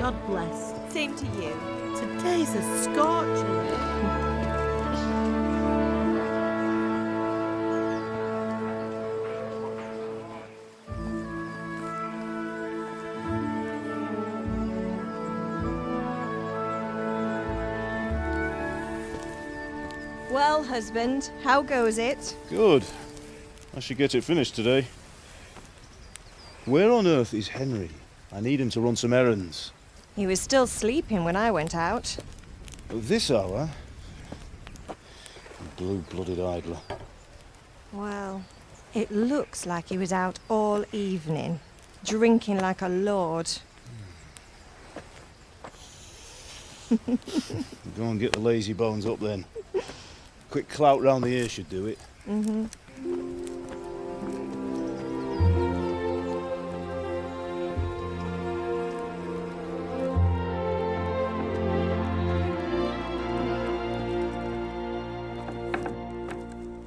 God bless. Same to you. Today's a scorcher. Well, husband, how goes it? Good. I should get it finished today. Where on earth is Henry? I need him to run some errands. He was still sleeping when I went out. This hour? Blue-blooded idler. Well, it looks like he was out all evening, drinking like a lord. Go and get the lazy bones up then. Quick clout round the ear should do it. Mm-hmm.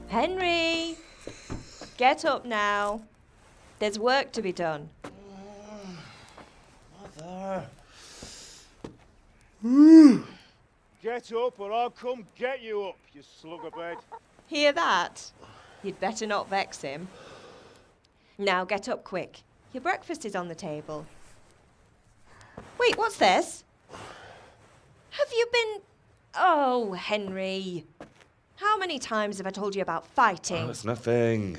Henry! Get up now. There's work to be done. Mother. Get up or I'll come get you up, you slugabed. Hear that? You'd better not vex him. Now get up quick. Your breakfast is on the table. Wait, what's this? Have you been... Oh, Henry. How many times have I told you about fighting? Oh, it's nothing.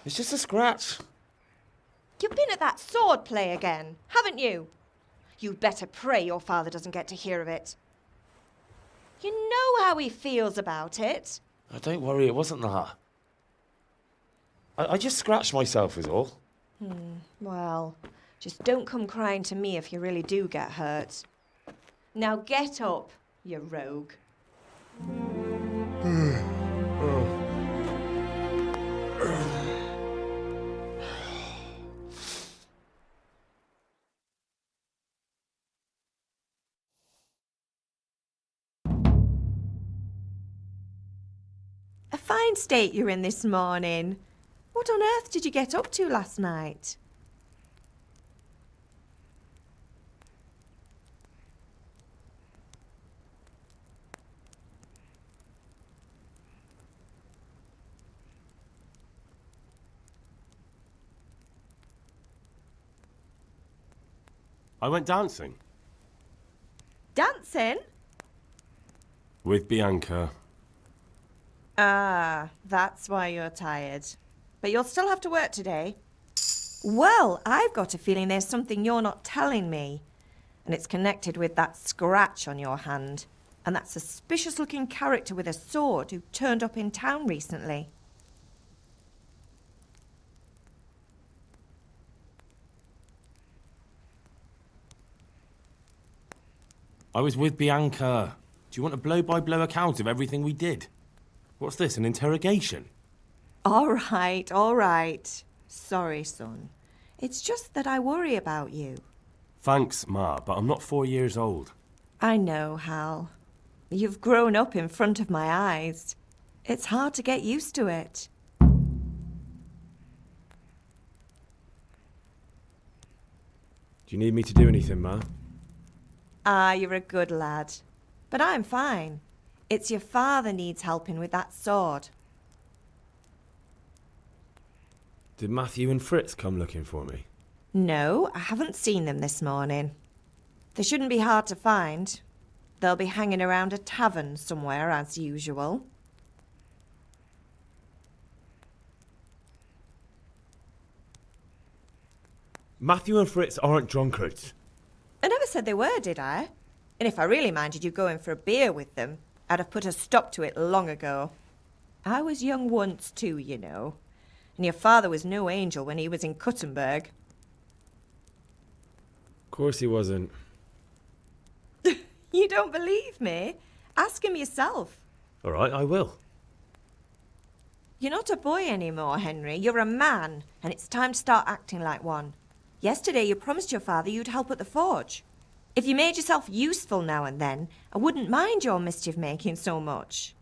It's just a scratch. You've been at that sword play again, haven't you? You'd better pray your father doesn't get to hear of it. You know how he feels about it. Oh, don't worry, it wasn't that. I just scratched myself is all. Well, just don't come crying to me if you really do get hurt. Now get up, you rogue. A fine state you're in this morning. What on earth did you get up to last night? I went dancing. Dancing? With Bianca. Ah, that's why you're tired. But you'll still have to work today. Well, I've got a feeling there's something you're not telling me. And it's connected with that scratch on your hand. And that suspicious-looking character with a sword who turned up in town recently. I was with Bianca. Do you want a blow-by-blow account of everything we did? What's this, an interrogation? All right, all right. Sorry, son. It's just that I worry about you. Thanks, Ma, but I'm not 4 years old. I know, Hal. You've grown up in front of my eyes. It's hard to get used to it. Do you need me to do anything, Ma? Ah, you're a good lad. But I'm fine. It's your father needs helping with that sword. Did Matthew and Fritz come looking for me? No, I haven't seen them this morning. They shouldn't be hard to find. They'll be hanging around a tavern somewhere, as usual. Matthew and Fritz aren't drunkards. I never said they were, did I? And if I really minded you going for a beer with them, I'd have put a stop to it long ago. I was young once too, you know. And your father was no angel when he was in Cuttenberg. Of course he wasn't. You don't believe me? Ask him yourself. All right, I will. You're not a boy anymore, Henry. You're a man, and it's time to start acting like one. Yesterday you promised your father you'd help at the forge. If you made yourself useful now and then, I wouldn't mind your mischief-making so much.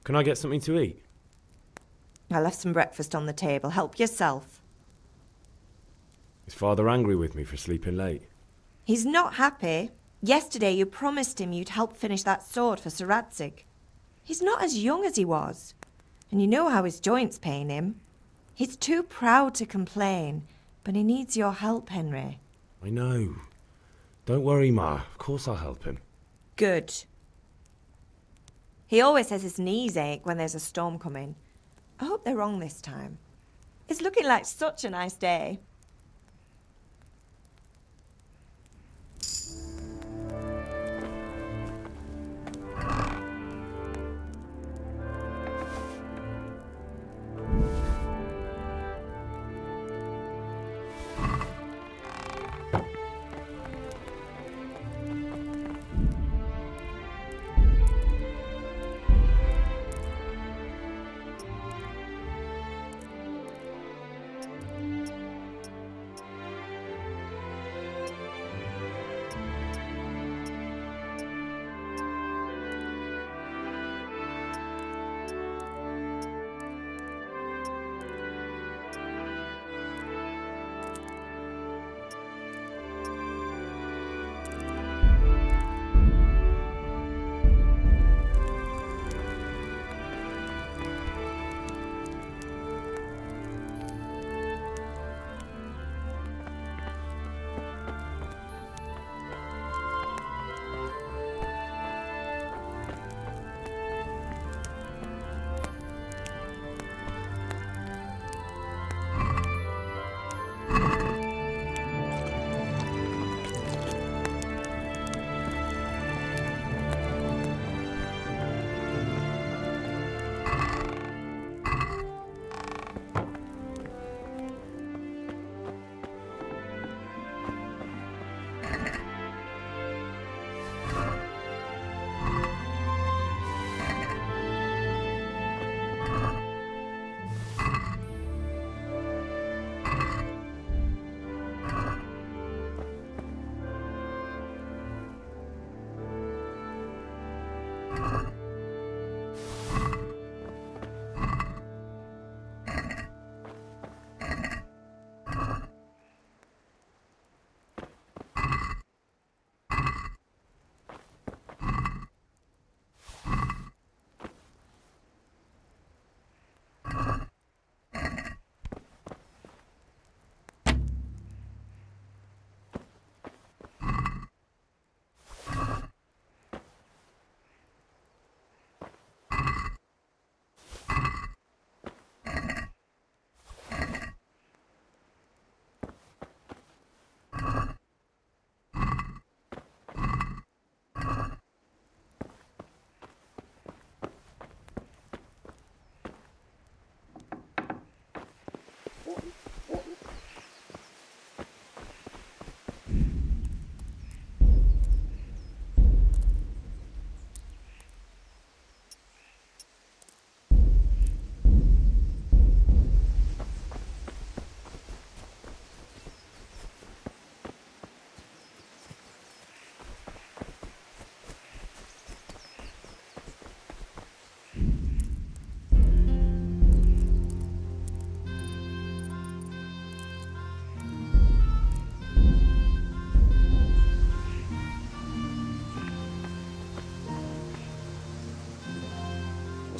Can I get something to eat? I left some breakfast on the table. Help yourself. Is Father angry with me for sleeping late? He's not happy. Yesterday you promised him you'd help finish that sword for Sir Radzig. He's not as young as he was, and you know how his joints pain him. He's too proud to complain, but he needs your help, Henry. I know. Don't worry, Ma. Of course I'll help him. Good. He always says his knees ache when there's a storm coming. I hope they're wrong this time. It's looking like such a nice day.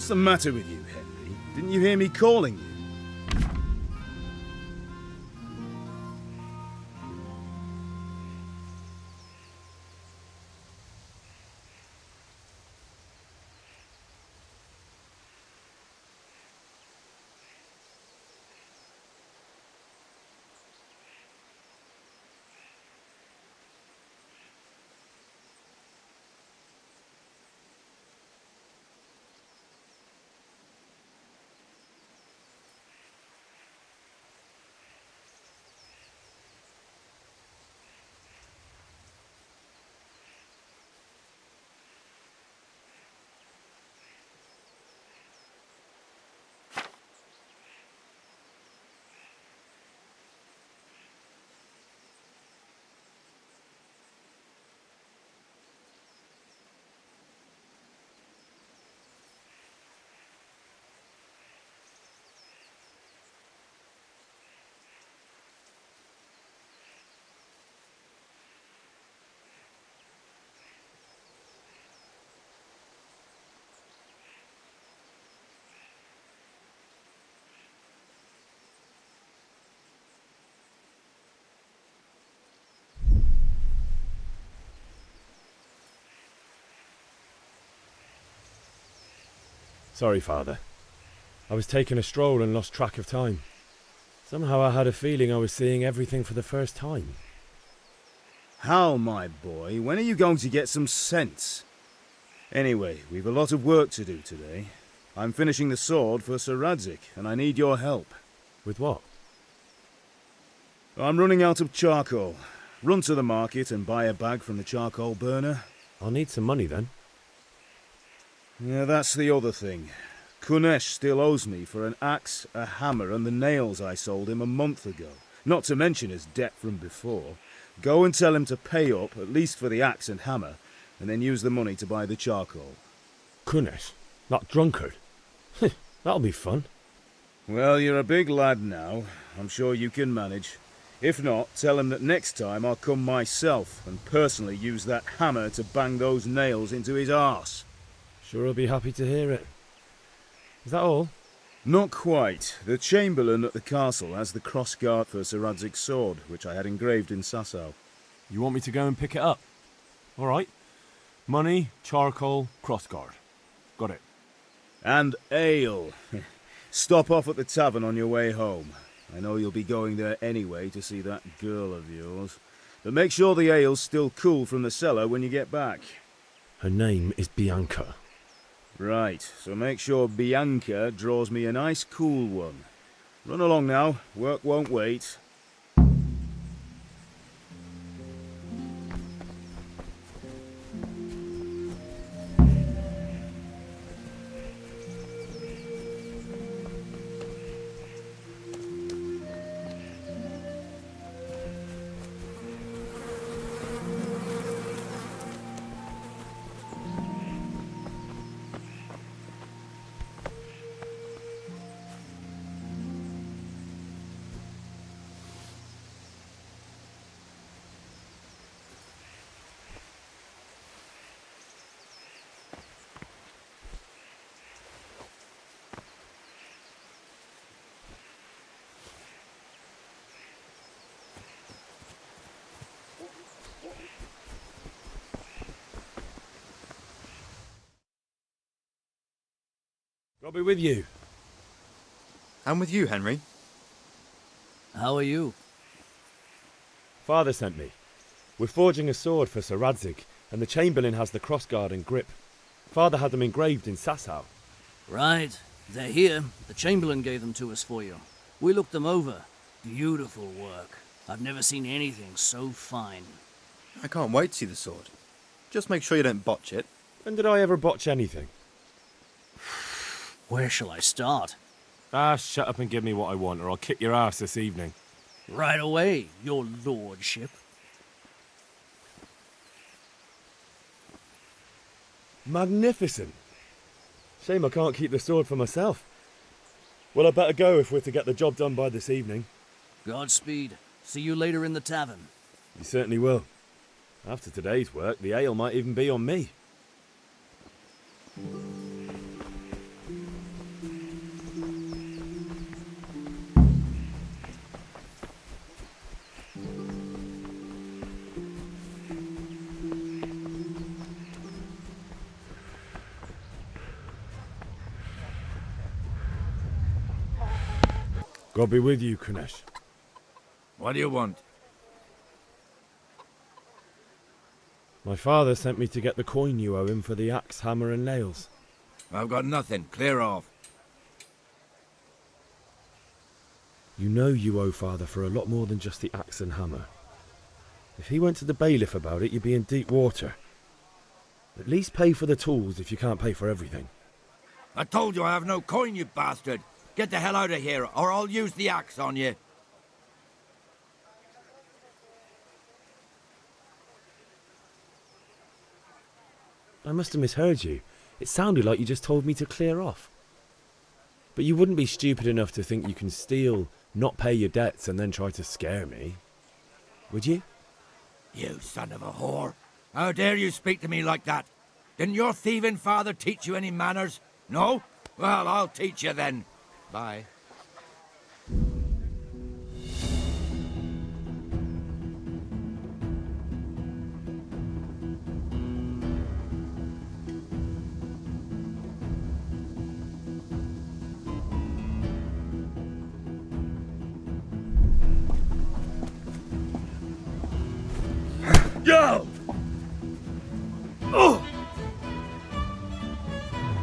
What's the matter with you, Henry? Didn't you hear me calling you? Sorry, Father. I was taking a stroll and lost track of time. Somehow I had a feeling I was seeing everything for the first time. Hal, my boy, when are you going to get some sense? Anyway, we've a lot of work to do today. I'm finishing the sword for Sir Radzig, and I need your help. With what? I'm running out of charcoal. Run to the market and buy a bag from the charcoal burner. I'll need some money then. Yeah, that's the other thing. Kunesh still owes me for an axe, a hammer, and the nails I sold him a month ago. Not to mention his debt from before. Go and tell him to pay up, at least for the axe and hammer, and then use the money to buy the charcoal. Kunesh? That drunkard? That'll be fun. Well, you're a big lad now. I'm sure you can manage. If not, tell him that next time I'll come myself and personally use that hammer to bang those nails into his arse. Sure, I'll be happy to hear it. Is that all? Not quite. The Chamberlain at the castle has the crossguard for Sir Radzig's sword, which I had engraved in Sasau. You want me to go and pick it up? All right. Money, charcoal, crossguard. Got it. And ale. Stop off at the tavern on your way home. I know you'll be going there anyway to see that girl of yours. But make sure the ale's still cool from the cellar when you get back. Her name is Bianca. Right, so make sure Bianca draws me a nice cool one. Run along now, work won't wait. I'll be with you. I'm with you, Henry. How are you? Father sent me. We're forging a sword for Sir Radzig, and the Chamberlain has the crossguard and grip. Father had them engraved in Sasau. Right. They're here. The Chamberlain gave them to us for you. We looked them over. Beautiful work. I've never seen anything so fine. I can't wait to see the sword. Just make sure you don't botch it. When did I ever botch anything? Where shall I start? Shut up and give me what I want, or I'll kick your ass this evening. Right away, your lordship. Magnificent. Shame I can't keep the sword for myself. Well, I better go if we're to get the job done by this evening. Godspeed. See you later in the tavern. You certainly will. After today's work, the ale might even be on me. God be with you, Kunesh. What do you want? My father sent me to get the coin you owe him for the axe, hammer and nails. I've got nothing. Clear off. You know you owe father for a lot more than just the axe and hammer. If he went to the bailiff about it, you'd be in deep water. At least pay for the tools if you can't pay for everything. I told you I have no coin, you bastard. Get the hell out of here, or I'll use the axe on you. I must have misheard you. It sounded like you just told me to clear off. But you wouldn't be stupid enough to think you can steal, not pay your debts, and then try to scare me. Would you? You son of a whore. How dare you speak to me like that? Didn't your thieving father teach you any manners? No? Well, I'll teach you then. Bye.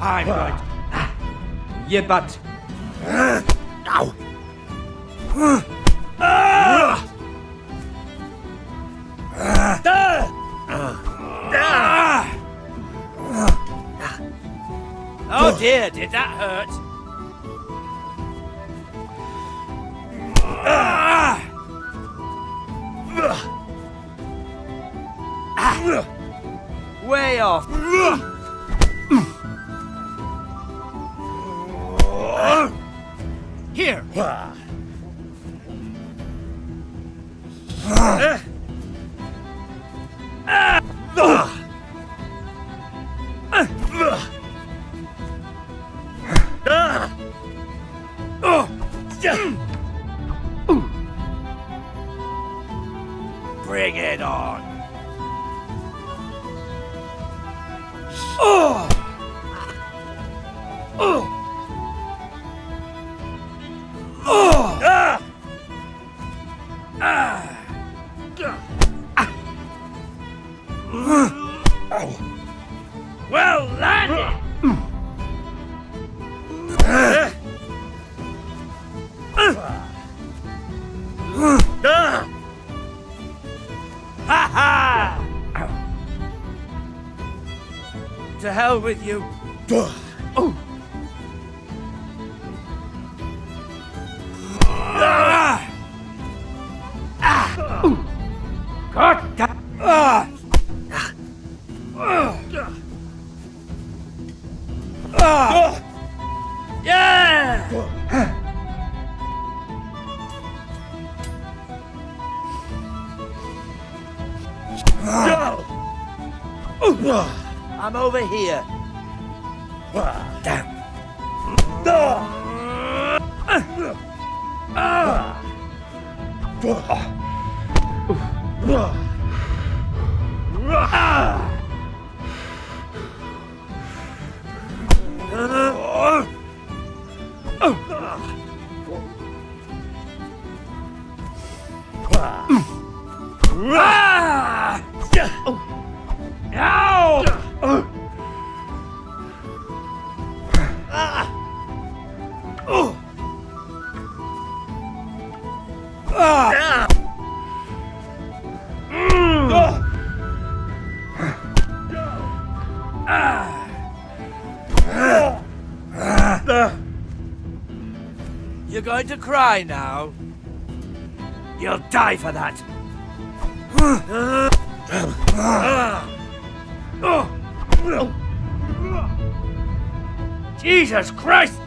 I'm going to... You butt. Ow! Oh dear, did that hurt? Way off. Here. Bring it on. Well landed. Ha ha! To hell with you. Cut that. Yeah! I'm over here. Damn. You're going to cry now? You'll die for that! Jesus Christ!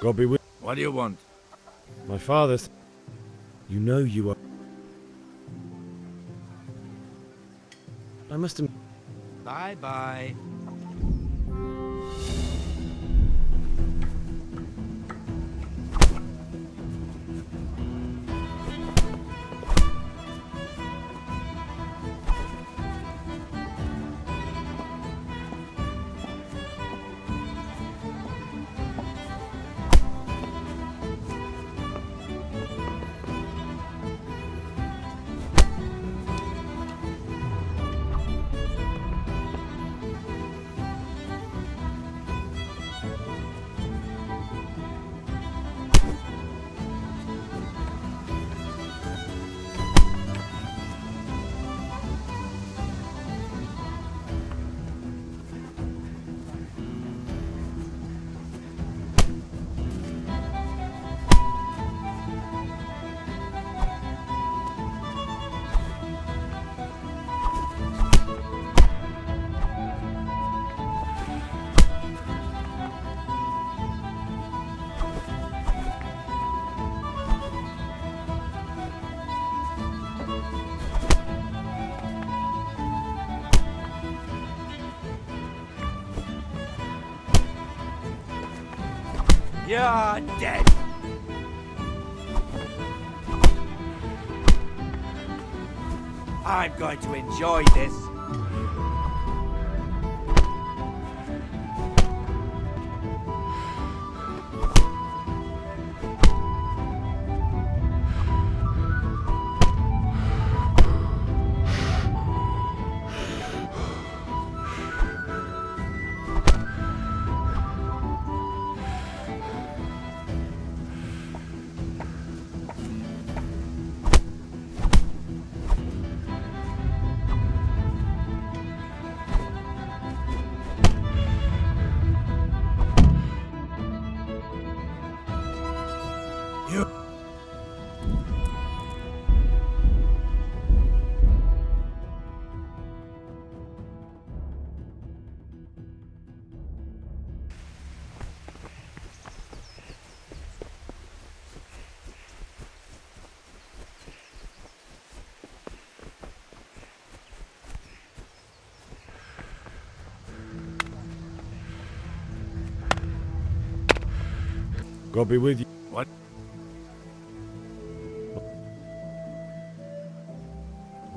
God be with What do you want? my father. You know you are. I must have. Bye-bye. You're dead. I'm going to enjoy this. God be with you. What?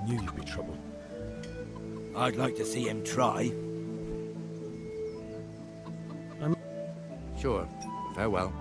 Knew you'd be trouble. I'd like to see him try. Sure. Farewell.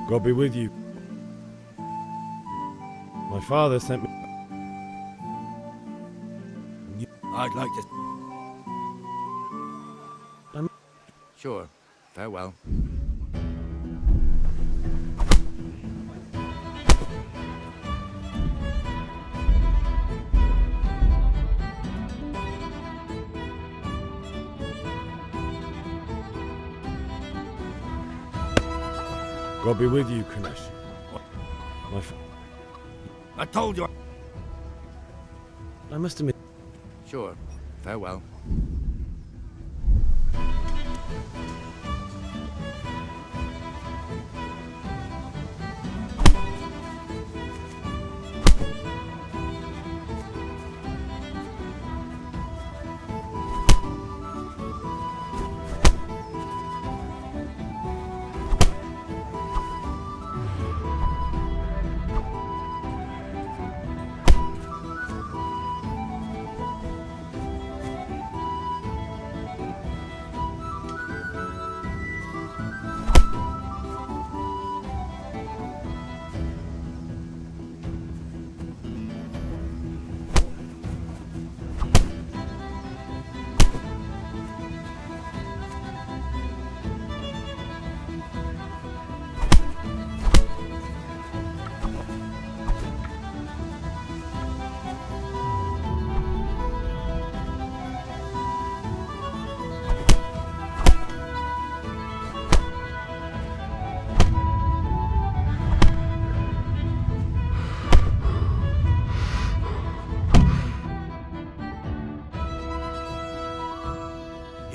God be with you. My father sent me. I'd like to... I'm- Sure. Farewell. God be with you, Kunesh. My I told you... I must admit. Sure. Farewell.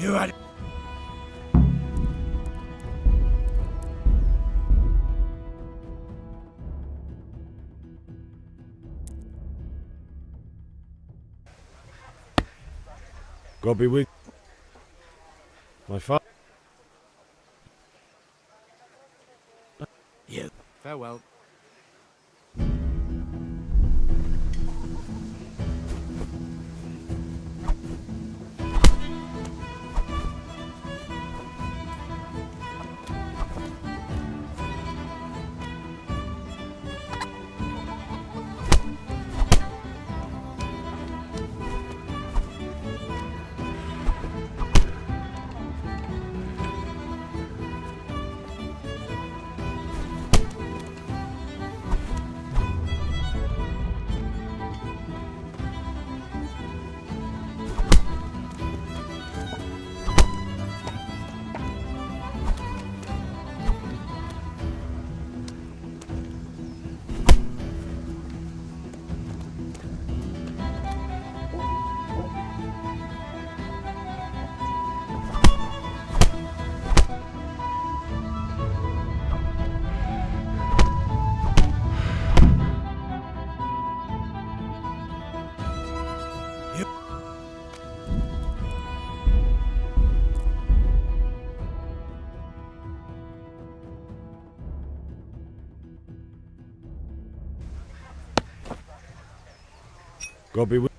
You had... God be with my father. You. Farewell. God be with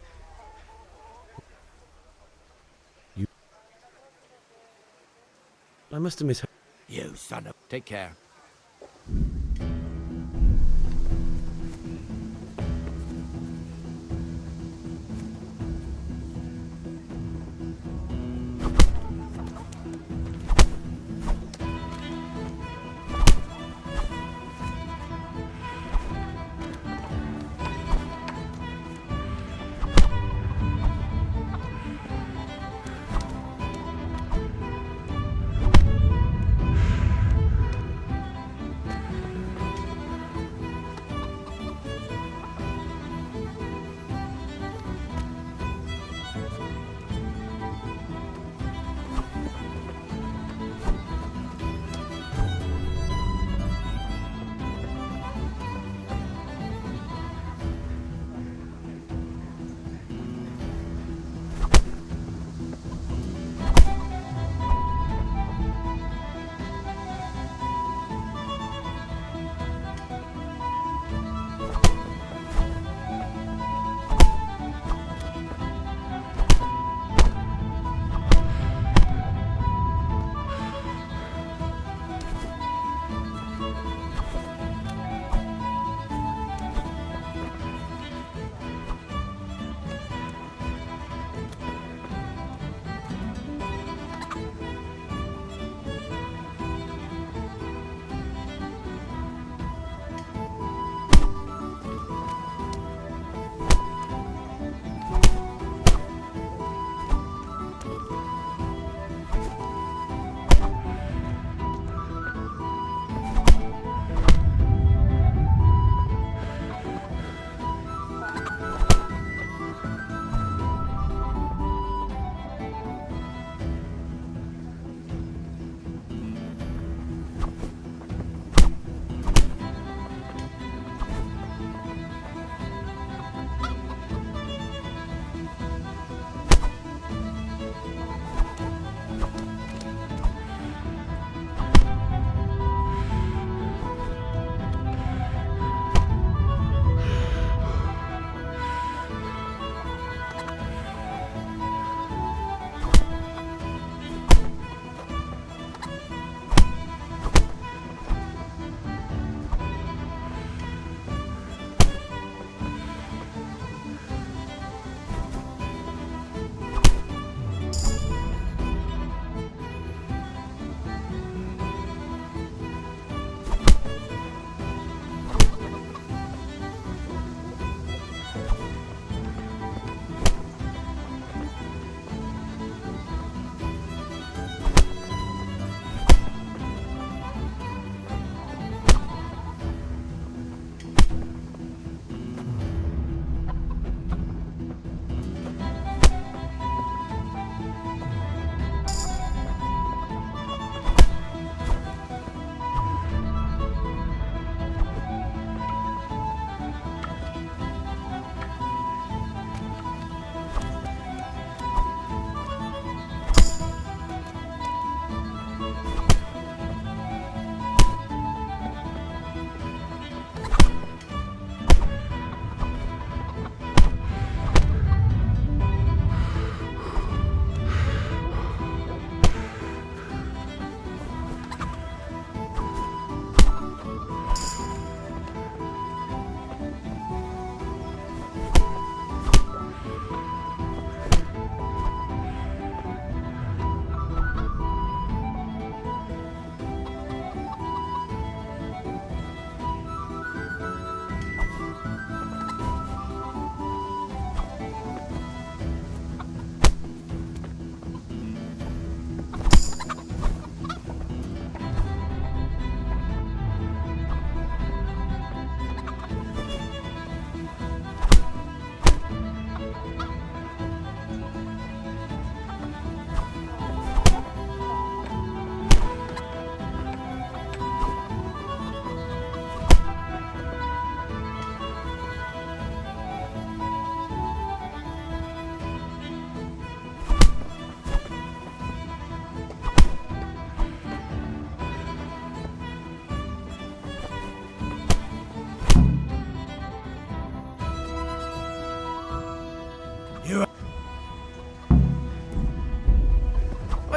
you. I must have misheard. You son of... Take care.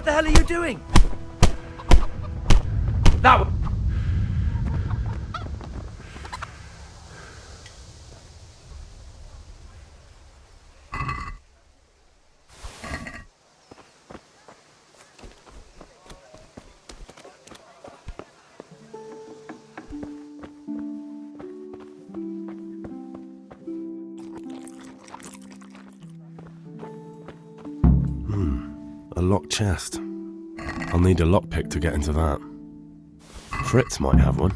What the hell are you doing? That one. A locked chest. I'll need a lockpick to get into that. Fritz might have one.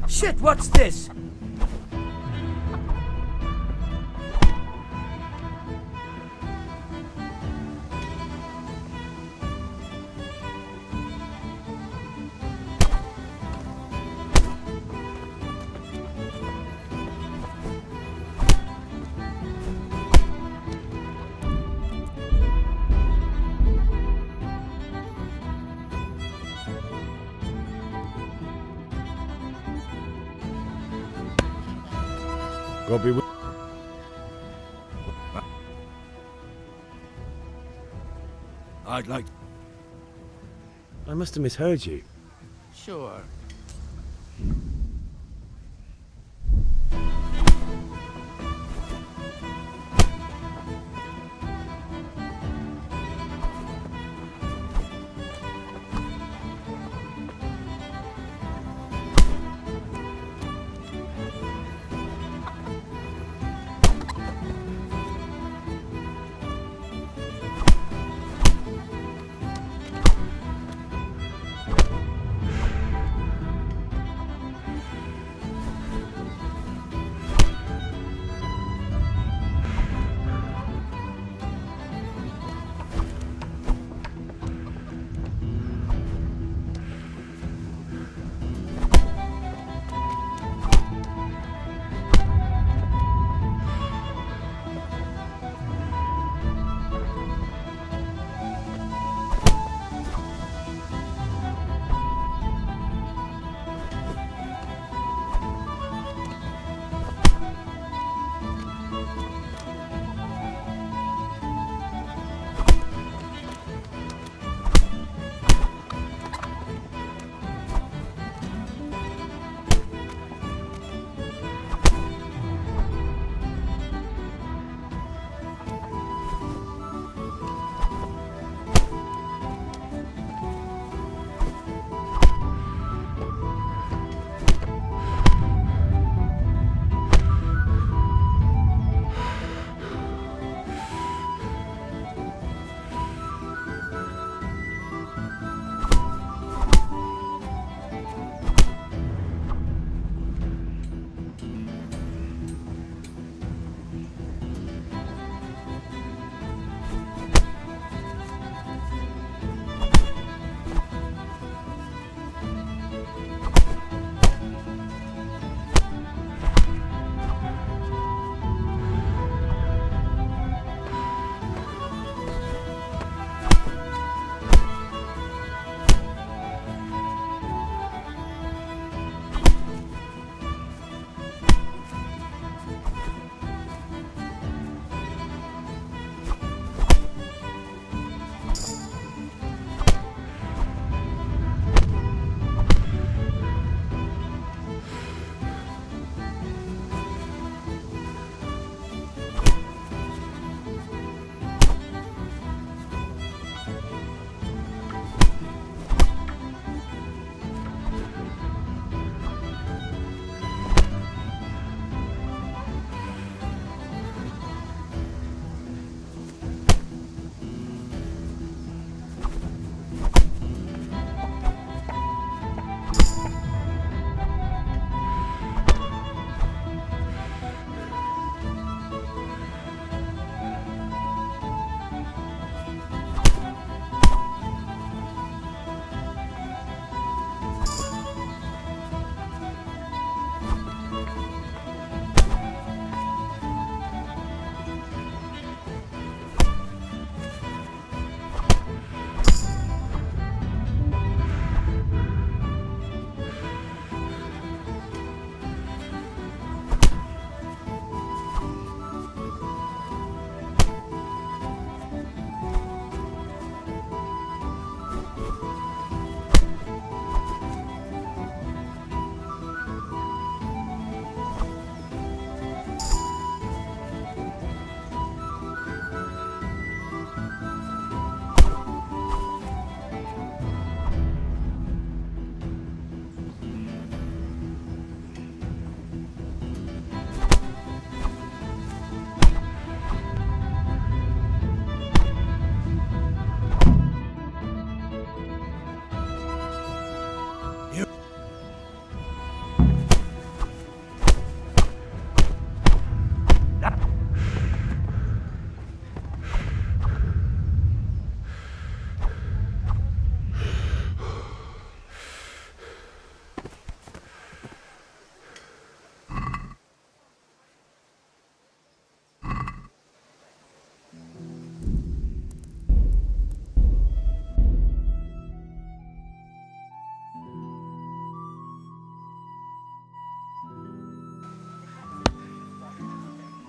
Shit, what's this? God be with I'd like... I must have misheard you. Sure.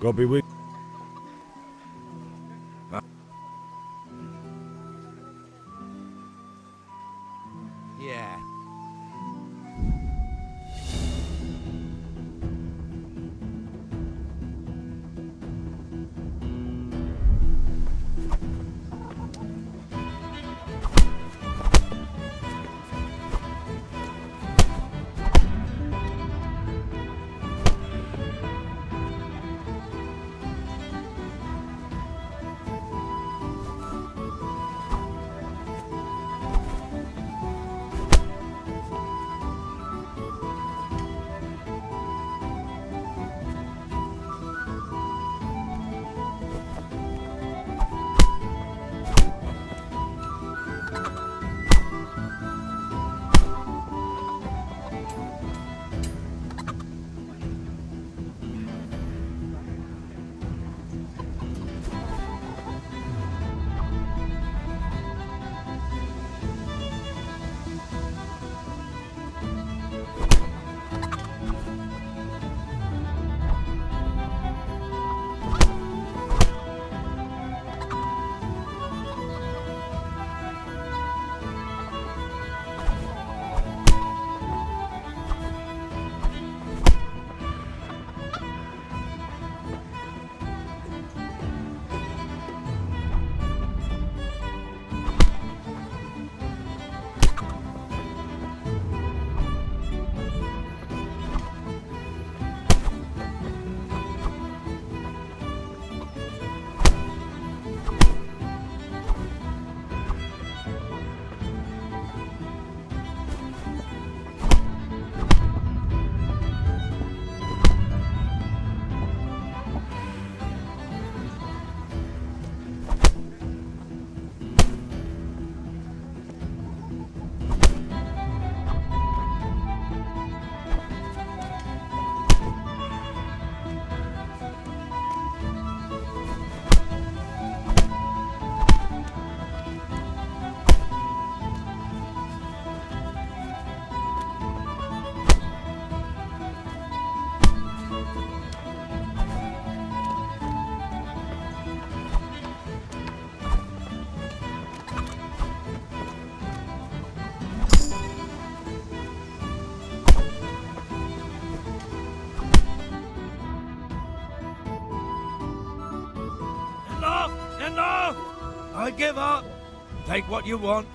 God be with Yeah. Enough! Enough! I give up. Take what you want.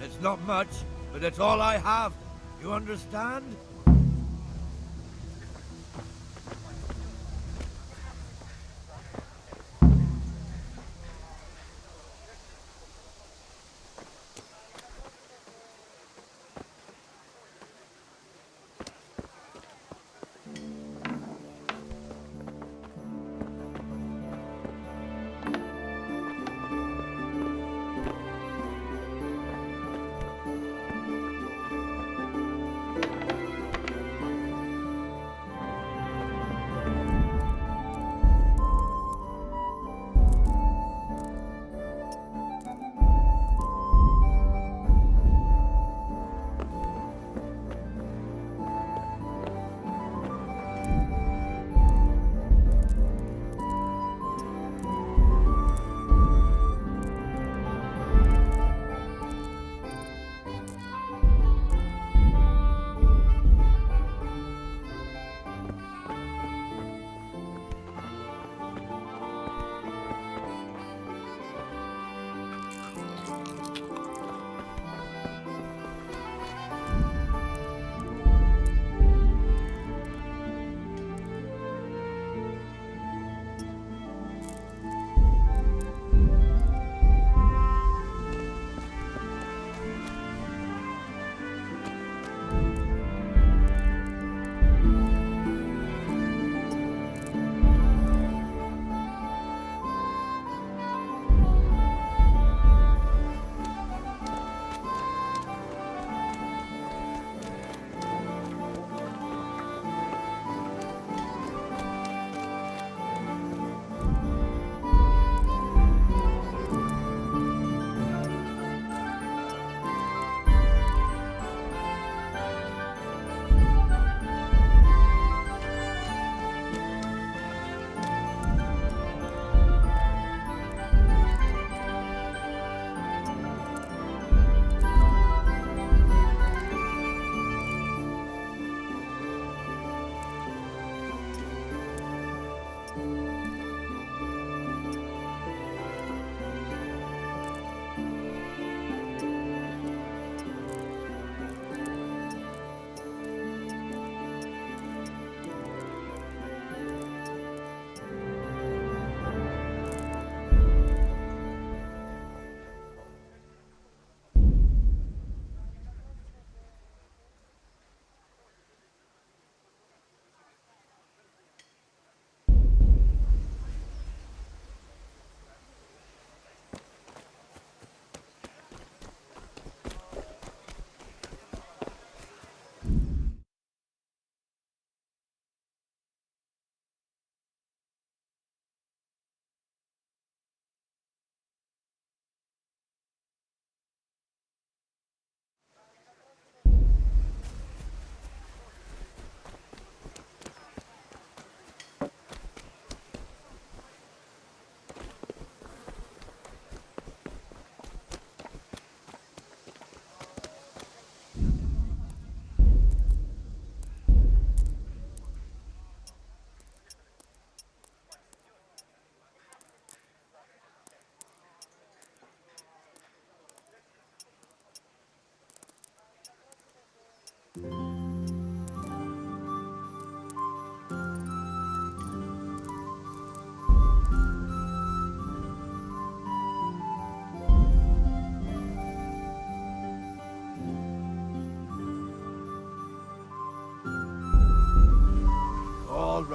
It's not much, but it's all I have. You understand?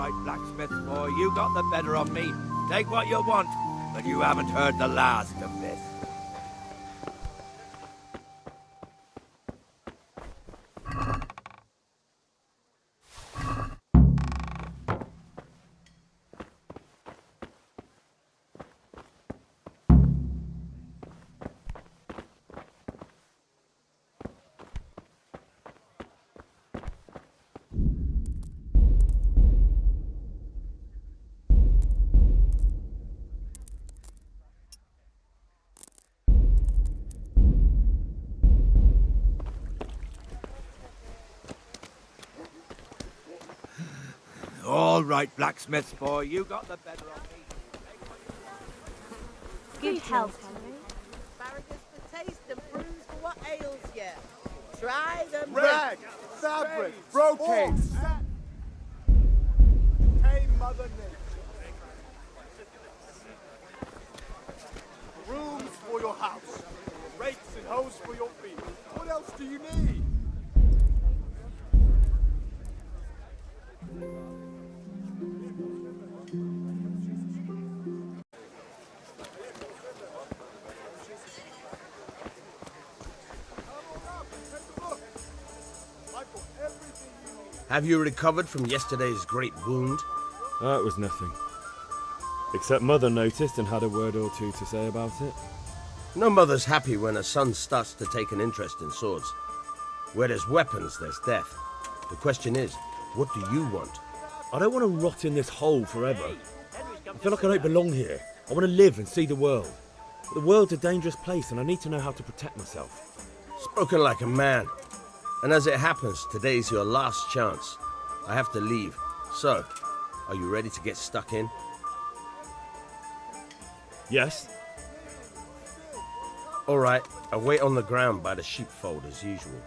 right, blacksmith boy, you got the better of me. Take what you want, but you haven't heard the last of this. All right, blacksmith boy, you got the better of me. Good health, Asparagus for taste and prunes for what ails you. Try them. Rag, fabric, brocade, Hey, Mother Nature. Brooms for your house, rakes and hoes for your feet. What else do you need? Have you recovered from yesterday's great wound? That was nothing. Except Mother noticed and had a word or two to say about it. No mother's happy when her son starts to take an interest in swords. Where there's weapons, there's death. The question is, what do you want? I don't want to rot in this hole forever. I feel like I don't belong here. I want to live and see the world. The world's a dangerous place and I need to know how to protect myself. Spoken like a man. And as it happens, today's your last chance. I have to leave. So, are you ready to get stuck in? Yes? All right, I'll wait on the ground by the sheepfold as usual.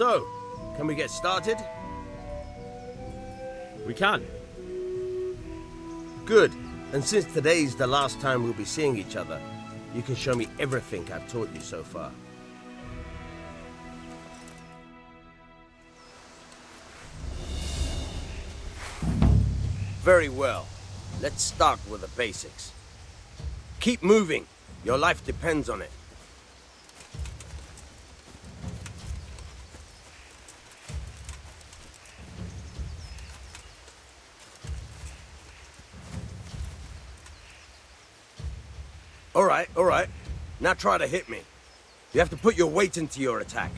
So, can we get started? We can. Good. And since today's the last time we'll be seeing each other, you can show me everything I've taught you so far. Very well. Let's start with the basics. Keep moving. Your life depends on it. All right. Now try to hit me. You have to put your weight into your attack.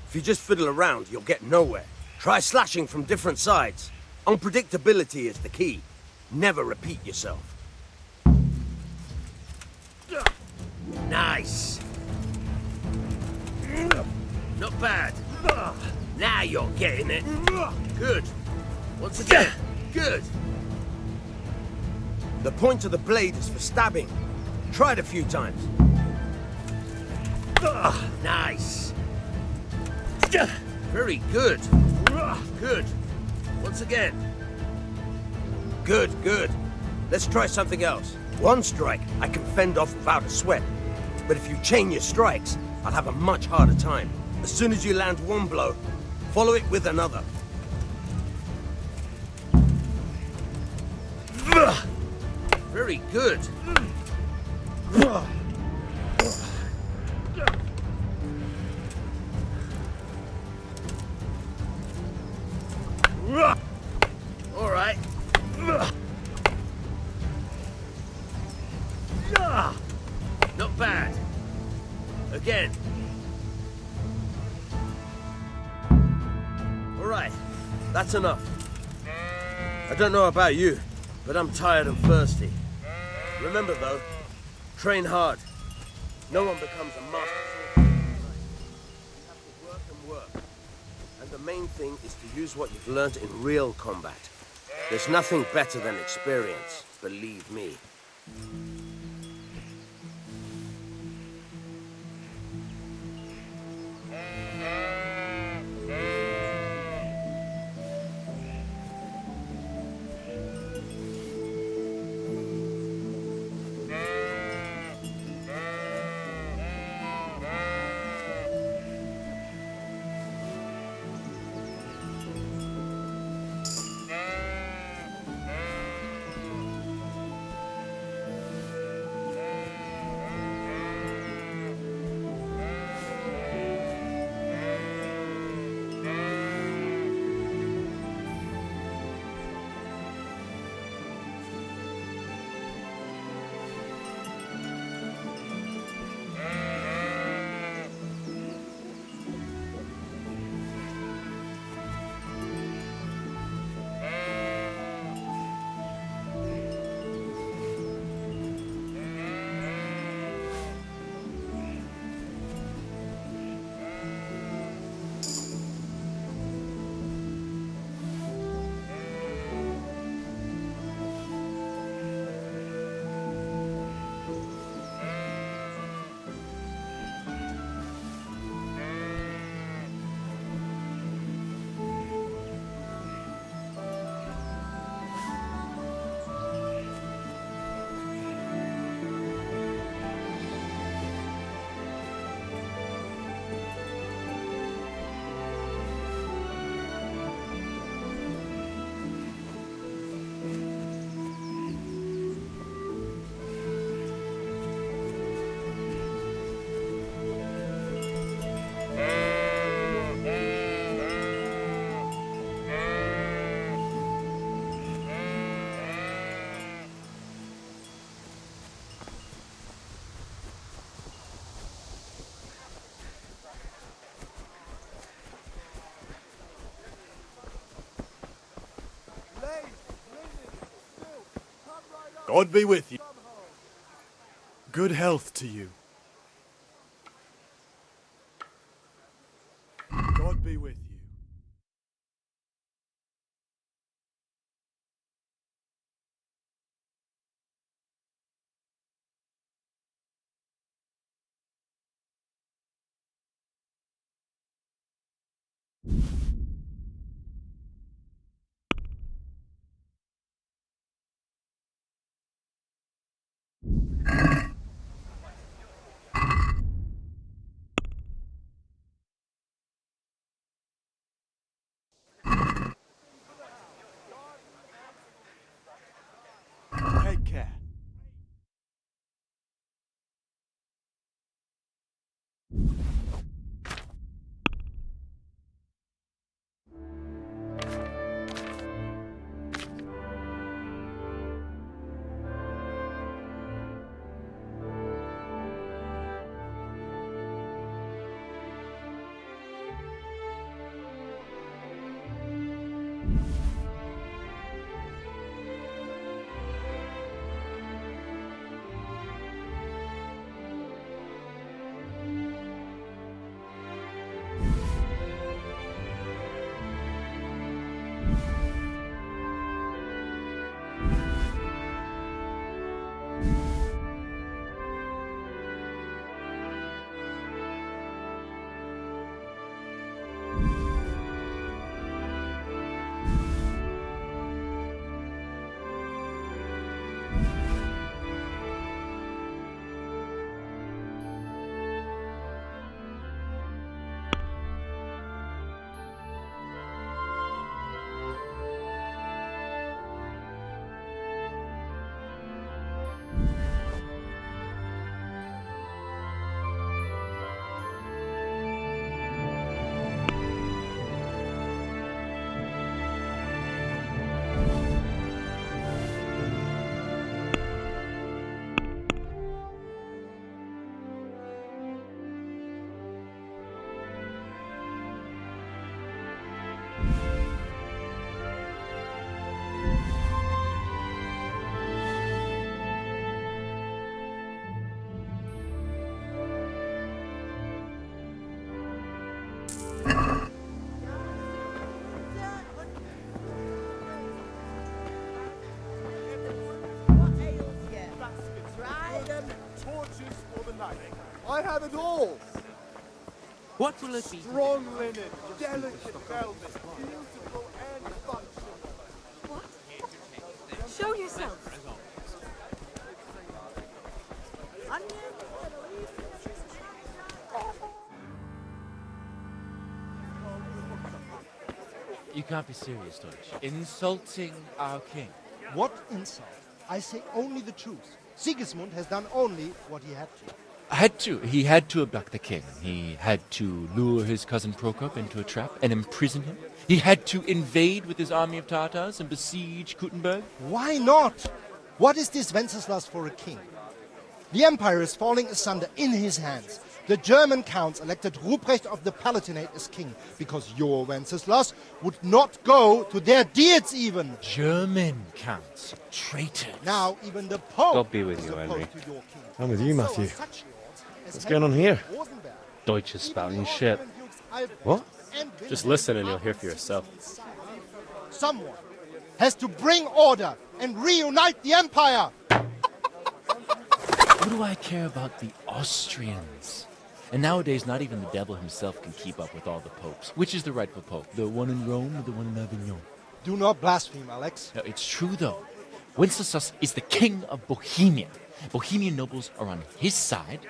If you just fiddle around, you'll get nowhere. Try slashing from different sides. Unpredictability is the key. Never repeat yourself. Nice. Not bad. Now you're getting it. Good. Once again. Good. The point of the blade is for stabbing. Try it a few times. Nice. Very good. Good. Once again. Good, good. Let's try something else. One strike I can fend off without a sweat. But if you chain your strikes, I'll have a much harder time. As soon as you land one blow, follow it with another. Very good. All right. Not bad. Again. All right. That's enough. I don't know about you, but I'm tired and thirsty. Remember though, train hard. No one becomes a master swordsman. You have to work and work. And the main thing is to use what you've learned in real combat. There's nothing better than experience, believe me. God be with you. Good health to you. God be with you. Take care. breeches for the night. I have it all. What will it be? Strong linen, delicate velvet, beautiful and functional. What? Show yourself. You can't be serious, Deutsch. Insulting our king. What insult? I say only the truth. Sigismund has done only what he had to. He had to abduct the king. He had to lure his cousin Prokop into a trap and imprison him. He had to invade with his army of Tatars and besiege Kuttenberg. Why not? What is this Wenceslas for a king? The empire is falling asunder in his hands. The German counts elected Ruprecht of the Palatinate as king because your Wenceslas would not go to their deeds even. German counts, traitors. Now even the Pope God be with is you, opposed Henry. to your king. I'm with you, So Matthew. are such lords as What's going on here? Rosenberg, Deutsch is spouting shit. What? Just listen and you'll hear for yourself. Someone has to bring order and reunite the empire. What do I care about the Austrians? And nowadays, not even the devil himself can keep up with all the popes. Which is the rightful pope? The one in Rome or the one in Avignon? Do not blaspheme, Alex. No, it's true, though. Wenceslas is the king of Bohemia. Bohemian nobles are on his side.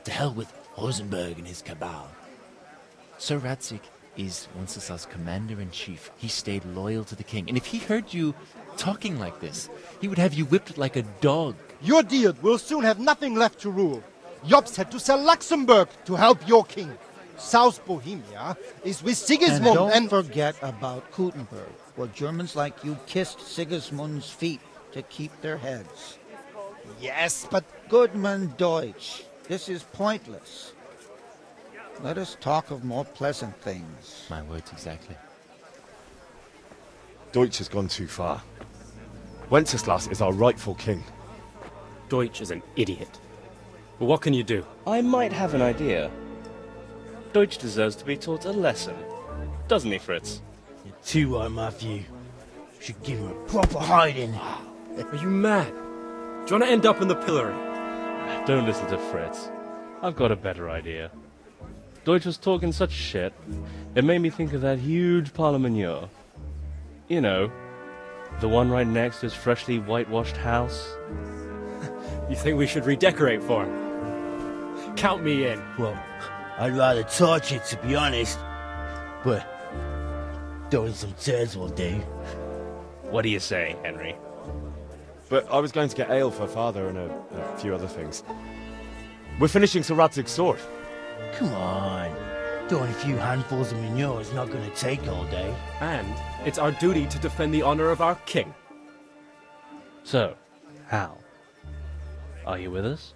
To hell with Rosenberg and his cabal. Sir Radzik is Wenceslas' commander-in-chief. He stayed loyal to the king. And if he heard you talking like this, he would have you whipped like a dog. Your deal will soon have nothing left to rule. Jobst had to sell Luxembourg to help your king. South Bohemia is with Sigismund and don't forget about Kuttenberg, where Germans like you kissed Sigismund's feet to keep their heads. Yes, but... Goodman Deutsch, this is pointless. Let us talk of more pleasant things. My words exactly. Deutsch has gone too far. Wenceslas is our rightful king. Deutsch is an idiot. But what can you do? I might have an idea. Deutsch deserves to be taught a lesson. Doesn't he, Fritz? You're too right, Matthew. Should give him a proper hiding. Are you mad? Do you want to end up in the pillory? Don't listen to Fritz. I've got a better idea. Deutsch was talking such shit, it made me think of that huge parliament. You know, the one right next to his freshly whitewashed house. You think we should redecorate for him? Count me in. Well, I'd rather torch it, to be honest. But throwing some tears will do. What do you say, Henry? But I was going to get ale for father and a few other things. We're finishing Sir Radzig's sword. Come on. Throwing a few handfuls of manure is not going to take all day. And it's our duty to defend the honor of our king. So, Hal, are you with us?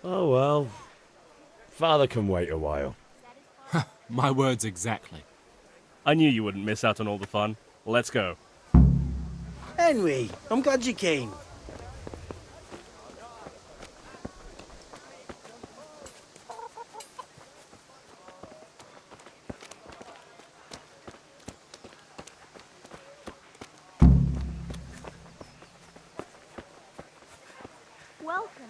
Oh well. Father can wait a while. My words exactly. I knew you wouldn't miss out on all the fun. Let's go. Henry, I'm glad you came. Welcome,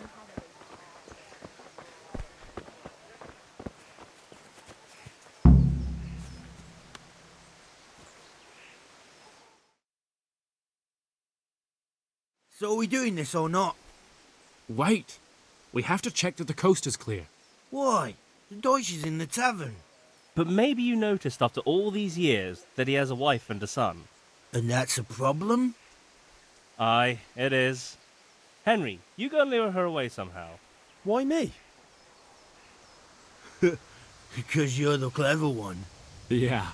So are we doing this or not? Wait. We have to check that the coast is clear. Why? The Deutsch is in the tavern. But maybe you noticed after all these years that he has a wife and a son. And that's a problem? Aye, it is. Henry, you go and lure her away somehow. Why me? Because you're the clever one. Yeah.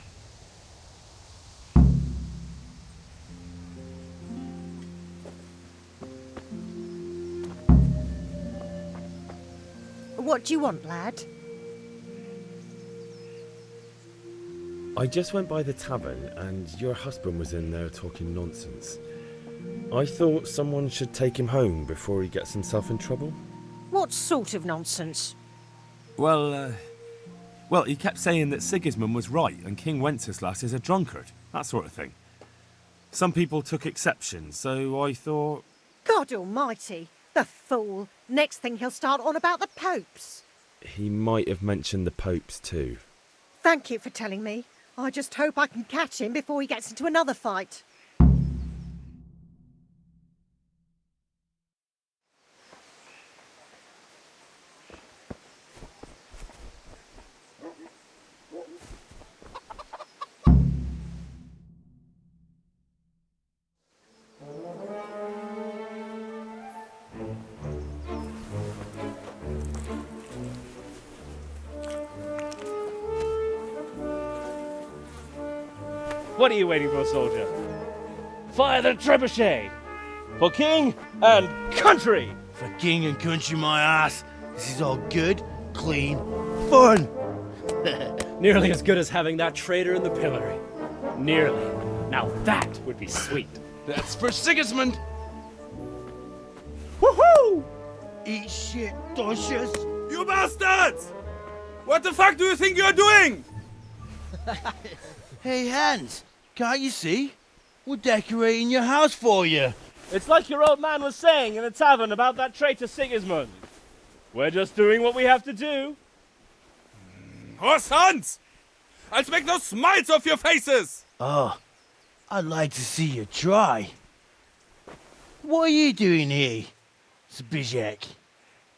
What do you want, lad? I just went by the tavern and your husband was in there talking nonsense. I thought someone should take him home before he gets himself in trouble. What sort of nonsense? Well, Well, he kept saying that Sigismund was right and King Wenceslas is a drunkard, that sort of thing. Some people took exception, so I thought... God almighty, the fool. Next thing he'll start on about the popes. He might have mentioned the popes too. Thank you for telling me. I just hope I can catch him before he gets into another fight. What are you waiting for, soldier? Fire the trebuchet! For king and country! For king and country, my ass. This is all good, clean, fun. Nearly as good as having that traitor in the pillory. Nearly. Now that would be sweet. That's for Sigismund! Woohoo! Eat shit, Docious. You bastards! What the fuck do you think you're doing? Hey, Hans, can't you see? We're decorating your house for you. It's like your old man was saying in the tavern about that traitor Sigismund. We're just doing what we have to do. Oh, sons! I'll make those smiles off your faces! Oh, I'd like to see you try. What are you doing here, Zbigniew?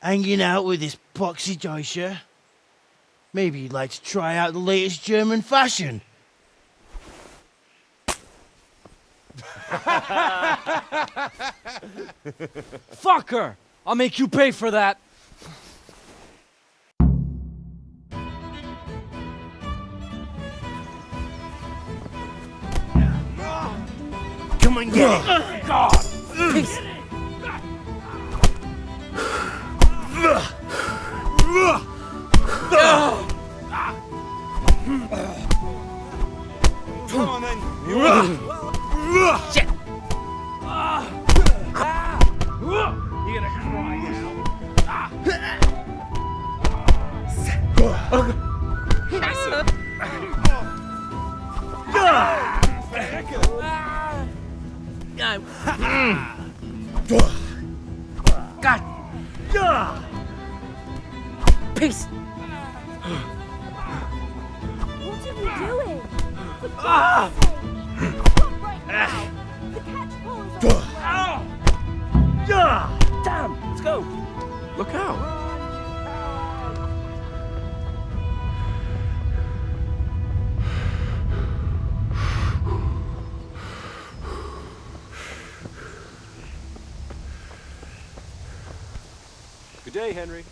Hanging out with this poxy Deutscher? Maybe you'd like to try out the latest German fashion. Fucker! I'll make you pay for that. Come on, get it! God! Peace. Come on then! Shit! You're gonna cry God! Peace! What are you doing? For Ah! God's sake! Stop right now! The catch pole is on. Damn! Let's go! Look out! Good day, Henry.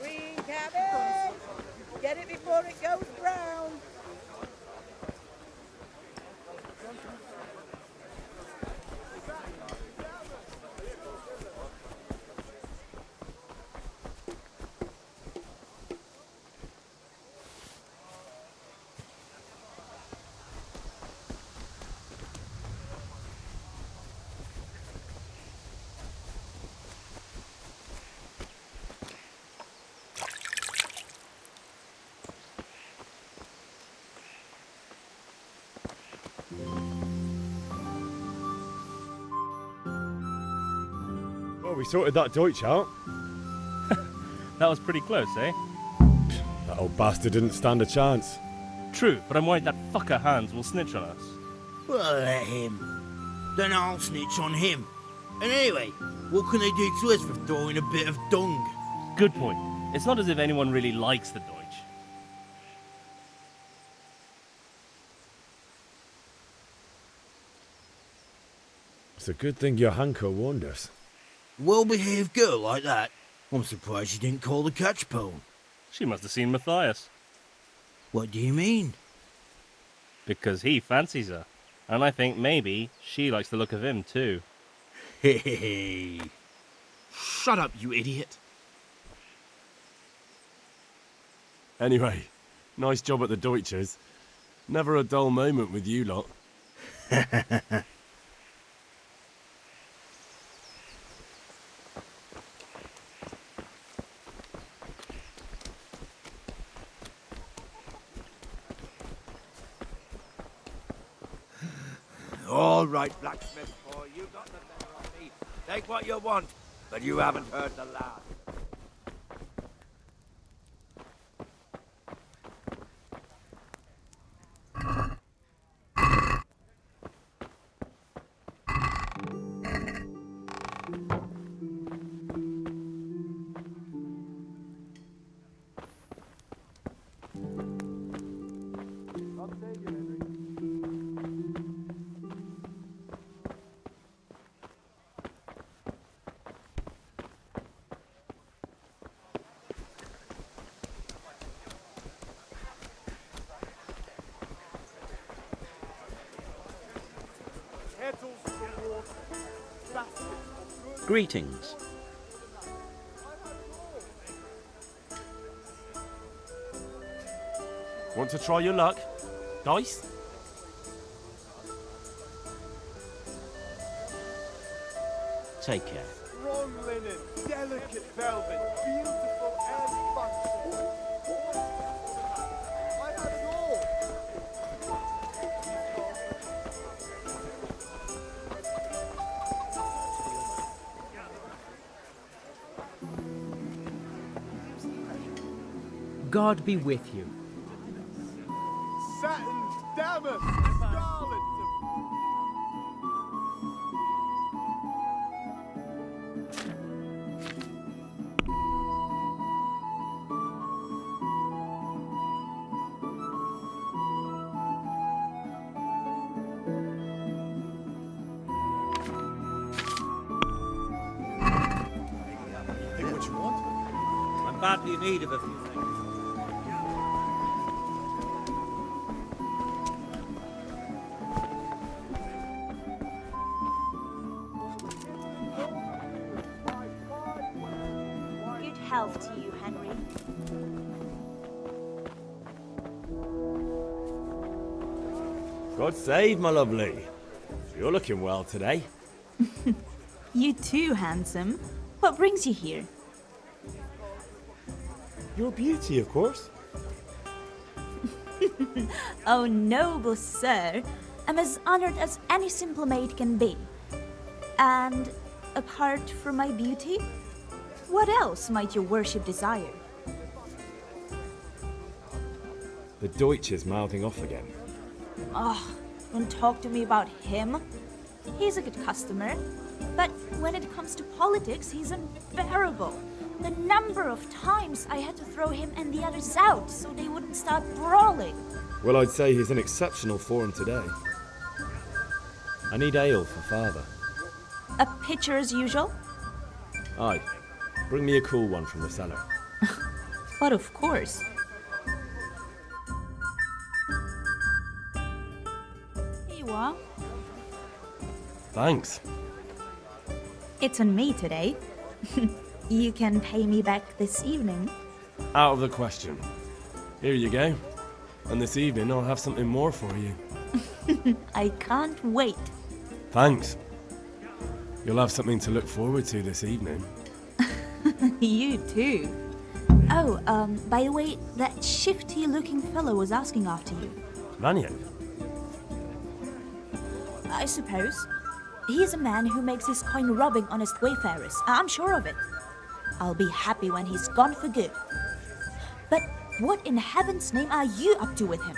Green cabbage! Get it before it goes brown. we sorted that Deutsch out. That was pretty close, eh? That old bastard didn't stand a chance. True, but I'm worried that fucker Hans will snitch on us. Well, let him. Then I'll snitch on him. And anyway, what can they do to us for throwing a bit of dung? Good point. It's not as if anyone really likes the Deutsch. It's a good thing your Hanko warned us. Well-behaved girl like that. I'm surprised she didn't call the catch pole. She must have seen Matthias. What do you mean? Because he fancies her. And I think maybe she likes the look of him too. Hey. Shut up, you idiot. Anyway, nice job at the Deutsches. Never a dull moment with you lot. All right, blacksmith boy, you got the better of me. Take what you want, but you haven't heard the last. Greetings. Want to try your luck? Dice? Take care. Strong linen, delicate velvet, beautiful and functional. I have it all. God be with you. Satin, damask, scarlet. Think what you want? I'm badly in need of a few things. Good health to you, Henry. God save, my lovely. You're looking well today. You too, handsome. What brings you here? Your beauty, of course. Oh, noble sir. I'm as honored as any simple maid can be. And apart from my beauty, what else might your worship desire? The Deutsch is mouthing off again. Oh, don't talk to me about him. He's a good customer. But when it comes to politics, he's unbearable. The number of times I had to throw him and the others out so they wouldn't start brawling. Well, I'd say he's in exceptional form today. I need ale for father. A pitcher as usual? Aye. Bring me a cool one from the cellar. But of course. Here you are. Thanks. It's on me today. You can pay me back this evening. Out of the question. Here you go. And this evening I'll have something more for you. I can't wait. Thanks. You'll have something to look forward to this evening. You too. Oh, by the way, that shifty-looking fellow was asking after you. Vanya? I suppose. He's a man who makes his coin robbing honest wayfarers. I'm sure of it. I'll be happy when he's gone for good. But what in heaven's name are you up to with him?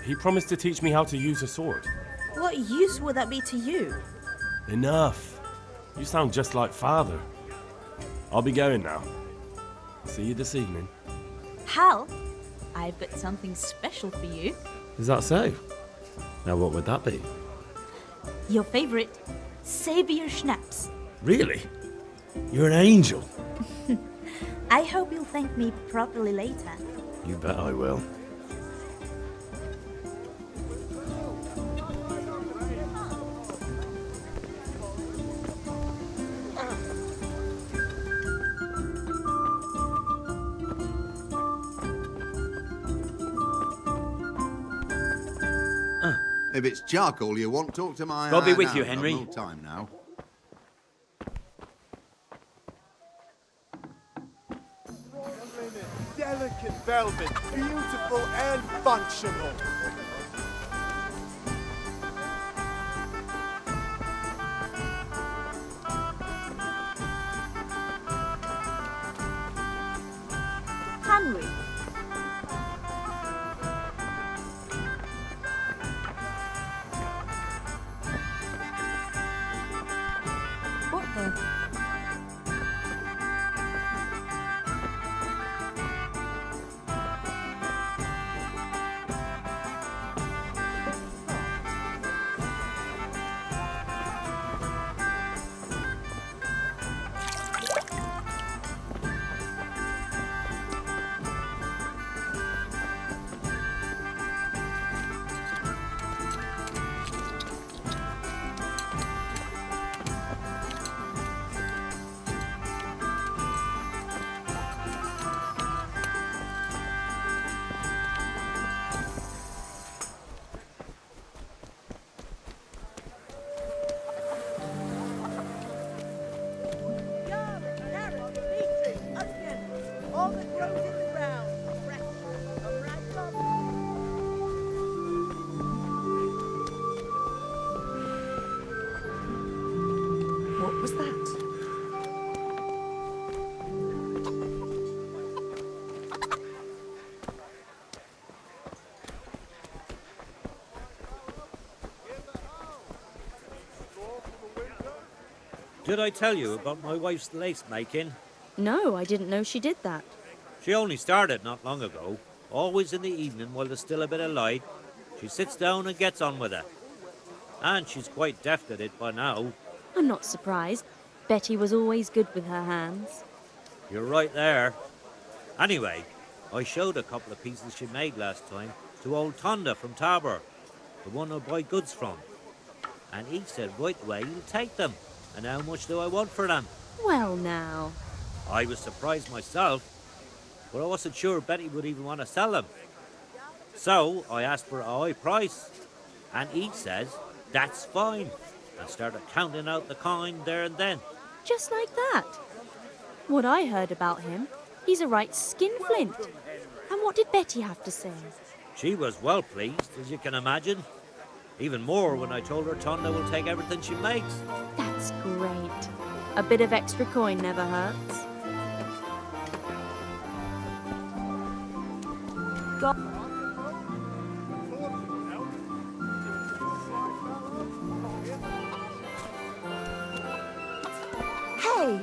He promised to teach me how to use a sword. What use would that be to you? Enough. You sound just like Father. I'll be going now. See you this evening. Hal, I've got something special for you. Is that so? Now what would that be? Your favorite, Savior Schnapps. Really? You're an angel. I hope you'll thank me properly later. You bet I will. If it's charcoal you want, talk to my... God be with now. you, I've Henry. no time now. Delicate velvet, beautiful and functional. Henry. What the? All that grows in the ground, fresh, come right from. What was that? Did I tell you about my wife's lace making? No, I didn't know she did that. She only started not long ago. Always in the evening while there's still a bit of light. She sits down and gets on with it. And she's quite deft at it by now. I'm not surprised. Betty was always good with her hands. You're right there. Anyway, I showed a couple of pieces she made last time to old Tonda from Tabor, the one I buy goods from. And he said right away he'll take them. And how much do I want for them? Well now. I was surprised myself, but I wasn't sure Betty would even want to sell them. So I asked for a high price, and he says that's fine, and started counting out the coin there and then. Just like that. What I heard about him, he's a right skinflint. And what did Betty have to say? She was well pleased, as you can imagine. Even more when I told her Tonda will take everything she makes. That's great. A bit of extra coin never hurts. Hey!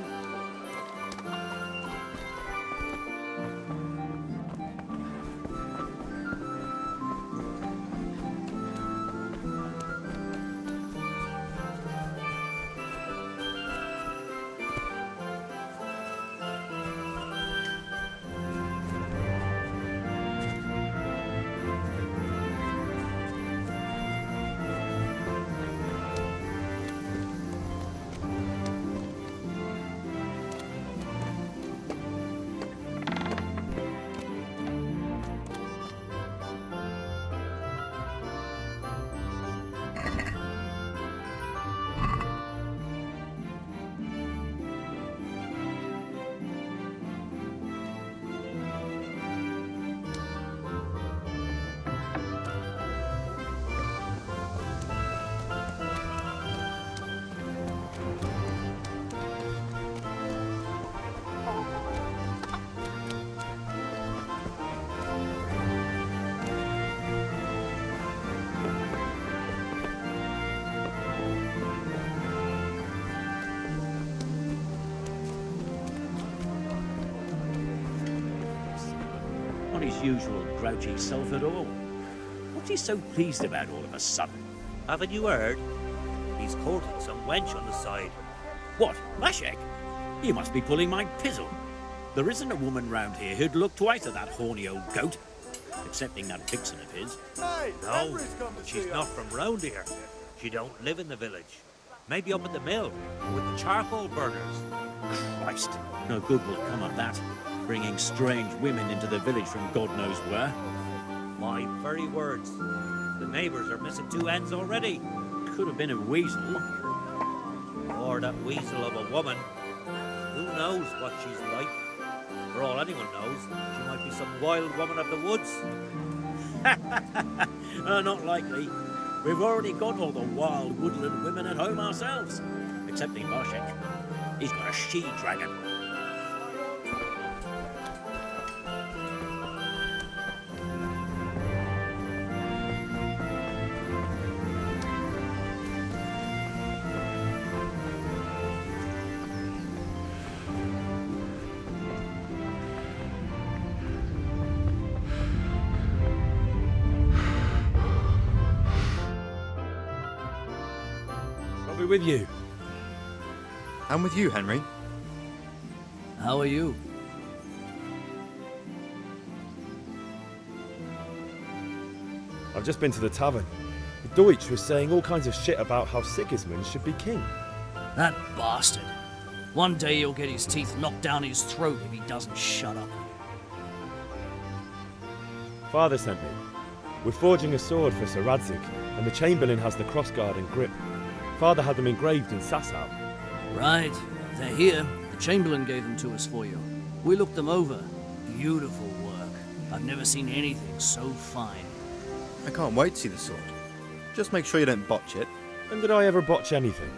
his usual grouchy self at all. What's he so pleased about all of a sudden? Haven't you heard? He's courting some wench on the side. What, Mashek? You must be pulling my pizzle. There isn't a woman round here who'd look twice at that horny old goat. Excepting that vixen of his. Hey, No, Henry's come to she's see not us. from round here. She don't live in the village. Maybe up at the mill, with the charcoal burners. Christ, no good will come of that. Bringing strange women into the village from God knows where. My very words. The neighbours are missing two ends already. Could have been a weasel. Or that weasel of a woman. Who knows what she's like? For all anyone knows, she might be some wild woman of the woods. Not likely. We've already got all the wild woodland women at home ourselves. Excepting Marshek. He's got a she-dragon. I'll be with you. I'm with you, Henry. How are you? I've just been to the tavern. The Deutsch was saying all kinds of shit about how Sigismund should be king. That bastard. One day he'll get his teeth knocked down his throat if he doesn't shut up. Father sent me. We're forging a sword for Sir Radzig, and the Chamberlain has the crossguard and grip. Father had them engraved in Sasau. Right. They're here. The Chamberlain gave them to us for you. We looked them over. Beautiful work. I've never seen anything so fine. I can't wait to see the sword. Just make sure you don't botch it. When did I ever botch anything?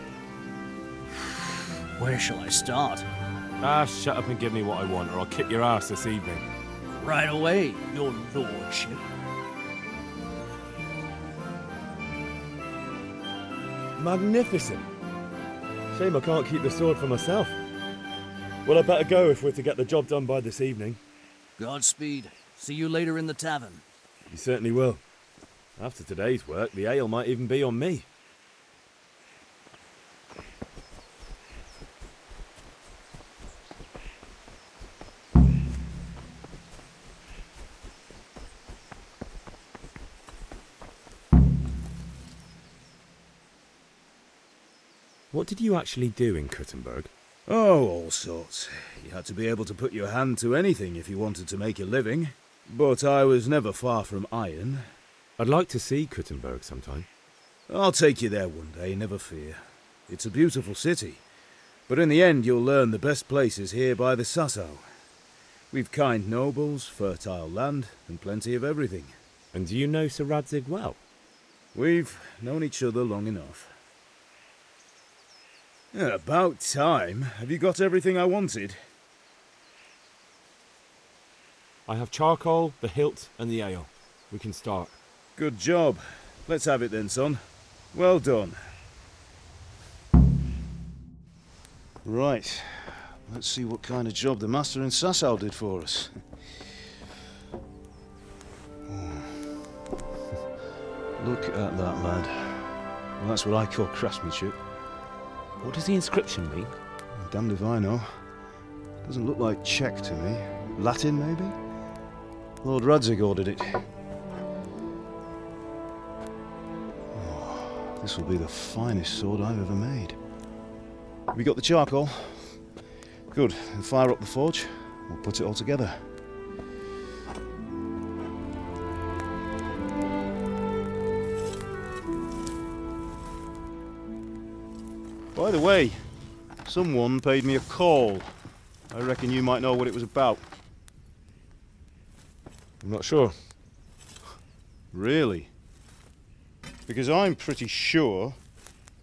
Where shall I start? Ah, shut up and give me what I want, or I'll kick your ass this evening. Right away, your lordship. Magnificent. Shame I can't keep the sword for myself. Well, I better go if we're to get the job done by this evening. Godspeed. See you later in the tavern. You certainly will. After today's work, the ale might even be on me. What did you actually do in Kuttenberg? Oh, all sorts. You had to be able to put your hand to anything if you wanted to make a living. But I was never far from iron. I'd like to see Kuttenberg sometime. I'll take you there one day, never fear. It's a beautiful city. But in the end, you'll learn the best places here by the Sasau. We've kind nobles, fertile land, and plenty of everything. And do you know Sir Radzig well? We've known each other long enough. About time. Have you got everything I wanted? I have charcoal, the hilt, and the ale. We can start. Good job. Let's have it then, son. Well done. Right. Let's see what kind of job the master in Sasau did for us. Look at that, lad. Well, that's what I call craftsmanship. What does the inscription mean? Damned if I know. Doesn't look like Czech to me. Latin, maybe? Lord Radzig ordered it. Oh, this will be the finest sword I've ever made. Have you got the charcoal? Good. Then fire up the forge. We'll put it all together. By the way, someone paid me a call. I reckon you might know what it was about. I'm not sure. Really? Because I'm pretty sure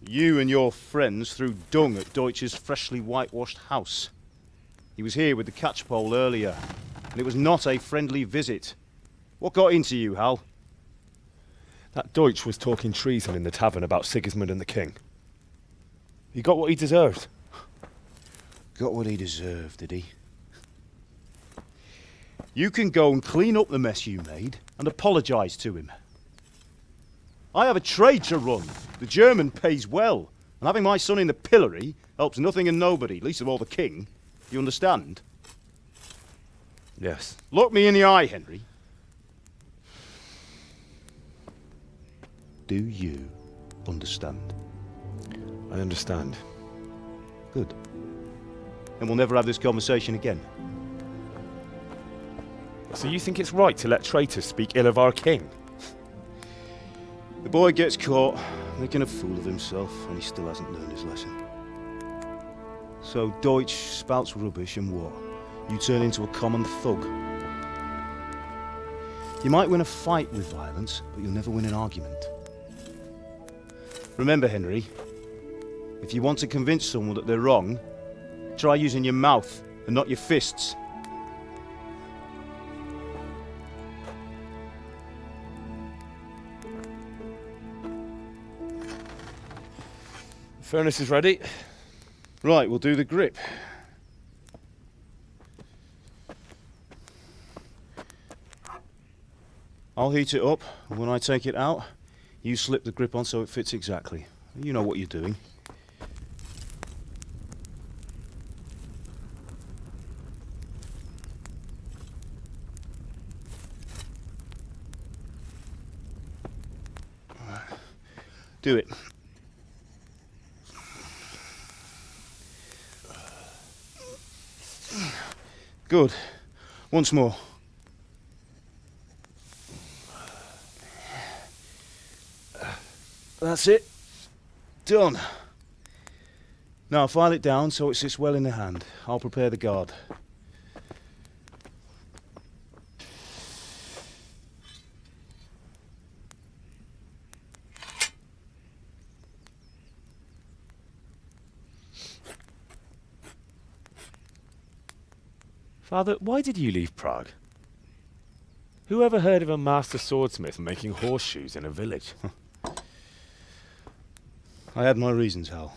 you and your friends threw dung at Deutsch's freshly whitewashed house. He was here with the catchpole earlier, and it was not a friendly visit. What got into you, Hal? That Deutsch was talking treason in the tavern about Sigismund and the king. He got what he deserved. Got what he deserved, did he? You can go and clean up the mess you made and apologise to him. I have a trade to run. The German pays well, and having my son in the pillory helps nothing and nobody, least of all the king. You understand? Yes. Look me in the eye, Henry. Do you understand? I understand. Good. Then we'll never have this conversation again. So you think it's right to let traitors speak ill of our king? The boy gets caught, making a fool of himself, and he still hasn't learned his lesson. So Deutsch spouts rubbish, and what? You turn into a common thug. You might win a fight with violence, but you'll never win an argument. Remember, Henry, if you want to convince someone that they're wrong, try using your mouth and not your fists. The furnace is ready. Right, we'll do the grip. I'll heat it up, and when I take it out, you slip the grip on so it fits exactly. You know what you're doing. Do it. Good. Once more. That's it. Done. Now file it down so it sits well in the hand. I'll prepare the guard. Father, why did you leave Prague? Who ever heard of a master swordsmith making horseshoes in a village? I had my reasons, Hal.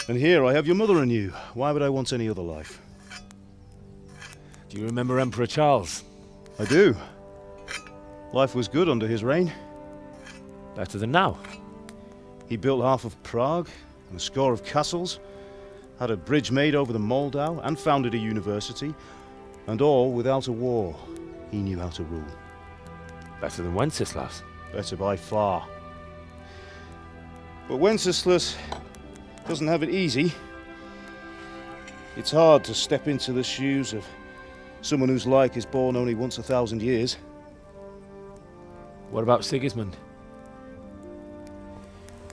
And here I have your mother and you. Why would I want any other life? Do you remember Emperor Charles? I do. Life was good under his reign. Better than now. He built half of Prague and a score of castles, had a bridge made over the Moldau, and founded a university, and all without a war. He knew how to rule. Better than Wenceslas. Better by far. But Wenceslas doesn't have it easy. It's hard to step into the shoes of someone whose like is born only once 1,000 years. What about Sigismund?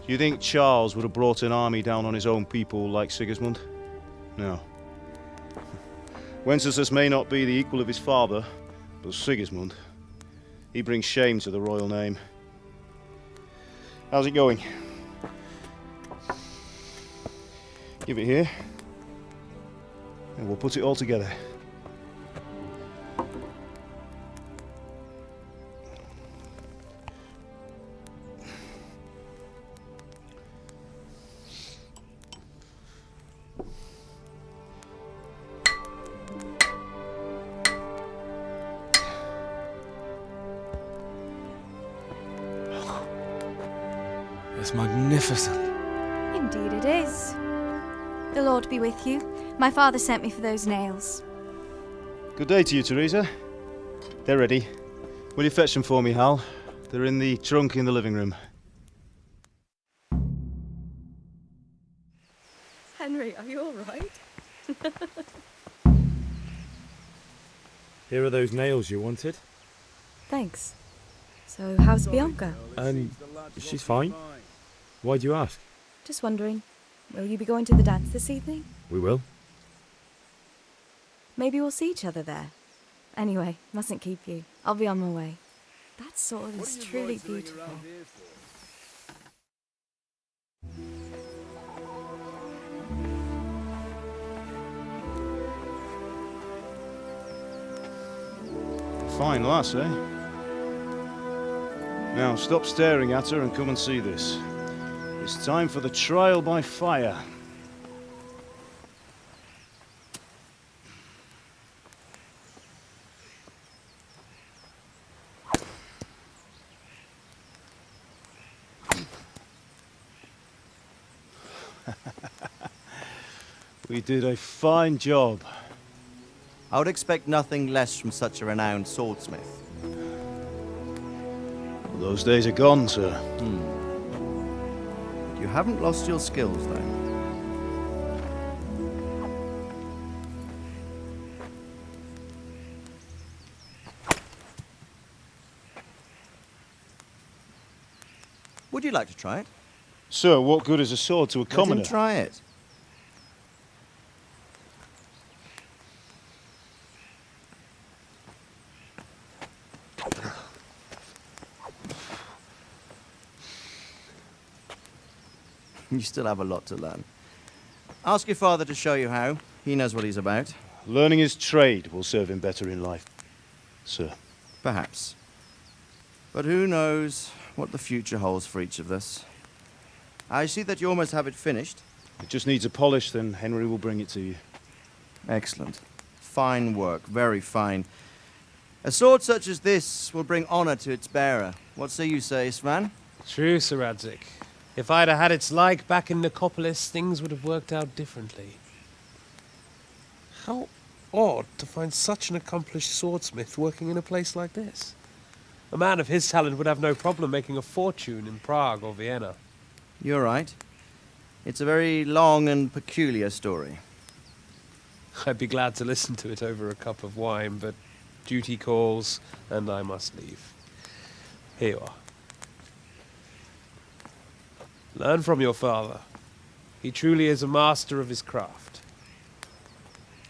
Do you think Charles would have brought an army down on his own people like Sigismund? No. Wenceslas may not be the equal of his father, but Sigismund, he brings shame to the royal name. How's it going? Give it here, and we'll put it all together. It's magnificent. Indeed it is. The Lord be with you. My father sent me for those nails. Good day to you, Teresa. They're ready. Will you fetch them for me, Hal? They're in the trunk in the living room. Henry, are you all right? Here are those nails you wanted. Thanks. So, how's Bianca? She's fine. Why do you ask? Just wondering, will you be going to the dance this evening? We will. Maybe we'll see each other there. Anyway, mustn't keep you. I'll be on my way. That sword is truly beautiful. Fine lass, eh? Now stop staring at her and come and see this. It's time for the trial by fire. We did a fine job. I would expect nothing less from such a renowned swordsmith. Those days are gone, sir. You haven't lost your skills, though. Would you like to try it? Sir, what good is a sword to a commoner? Let him try it. You still have a lot to learn. Ask your father to show you how. He knows what he's about. Learning his trade will serve him better in life, sir. Perhaps. But who knows what the future holds for each of us. I see that you almost have it finished. It just needs a polish, then Henry will bring it to you. Excellent. Fine work, very fine. A sword such as this will bring honor to its bearer. What say you, Svan? True, Sir Radzik. If I'd have had its like back in Nicopolis, things would have worked out differently. How odd to find such an accomplished swordsmith working in a place like this. A man of his talent would have no problem making a fortune in Prague or Vienna. You're right. It's a very long and peculiar story. I'd be glad to listen to it over a cup of wine, but duty calls, and I must leave. Here you are. Learn from your father. He truly is a master of his craft.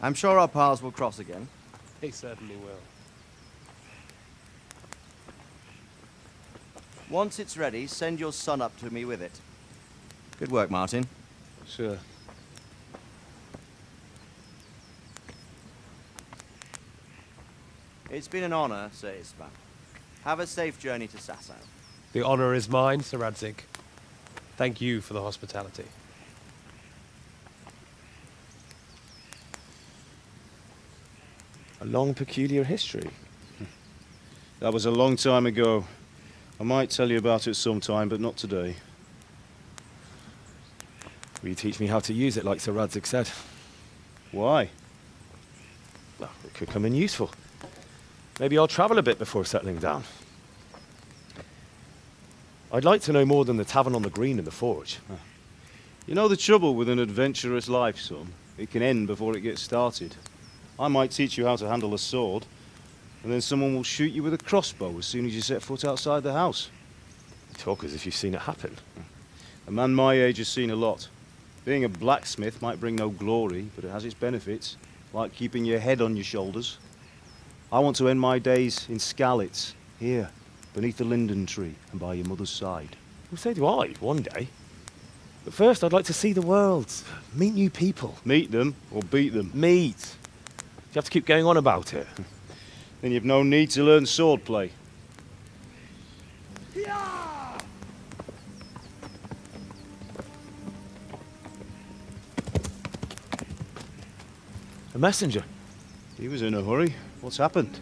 I'm sure our paths will cross again. He certainly will. Once it's ready, send your son up to me with it. Good work, Martin. Sure. It's been an honor, Sir Isvan. Have a safe journey to Sasau. The honor is mine, Sir Radzik. Thank you for the hospitality. A long, peculiar history. That was a long time ago. I might tell you about it sometime, but not today. Will you teach me how to use it like Sir Radzik said? Why? Well, it could come in useful. Maybe I'll travel a bit before settling down. I'd like to know more than the tavern on the green and the forge. You know the trouble with an adventurous life, son? It can end before it gets started. I might teach you how to handle a sword, and then someone will shoot you with a crossbow as soon as you set foot outside the house. You talk as if you've seen it happen. A man my age has seen a lot. Being a blacksmith might bring no glory, but it has its benefits, like keeping your head on your shoulders. I want to end my days in Skalitz, here, beneath the linden tree and by your mother's side. Well, so do I, one day. But first, I'd like to see the world, meet new people. Meet them or beat them? Meet. Do you have to keep going on about it? Then you've no need to learn swordplay. A messenger. He was in a hurry. What's happened?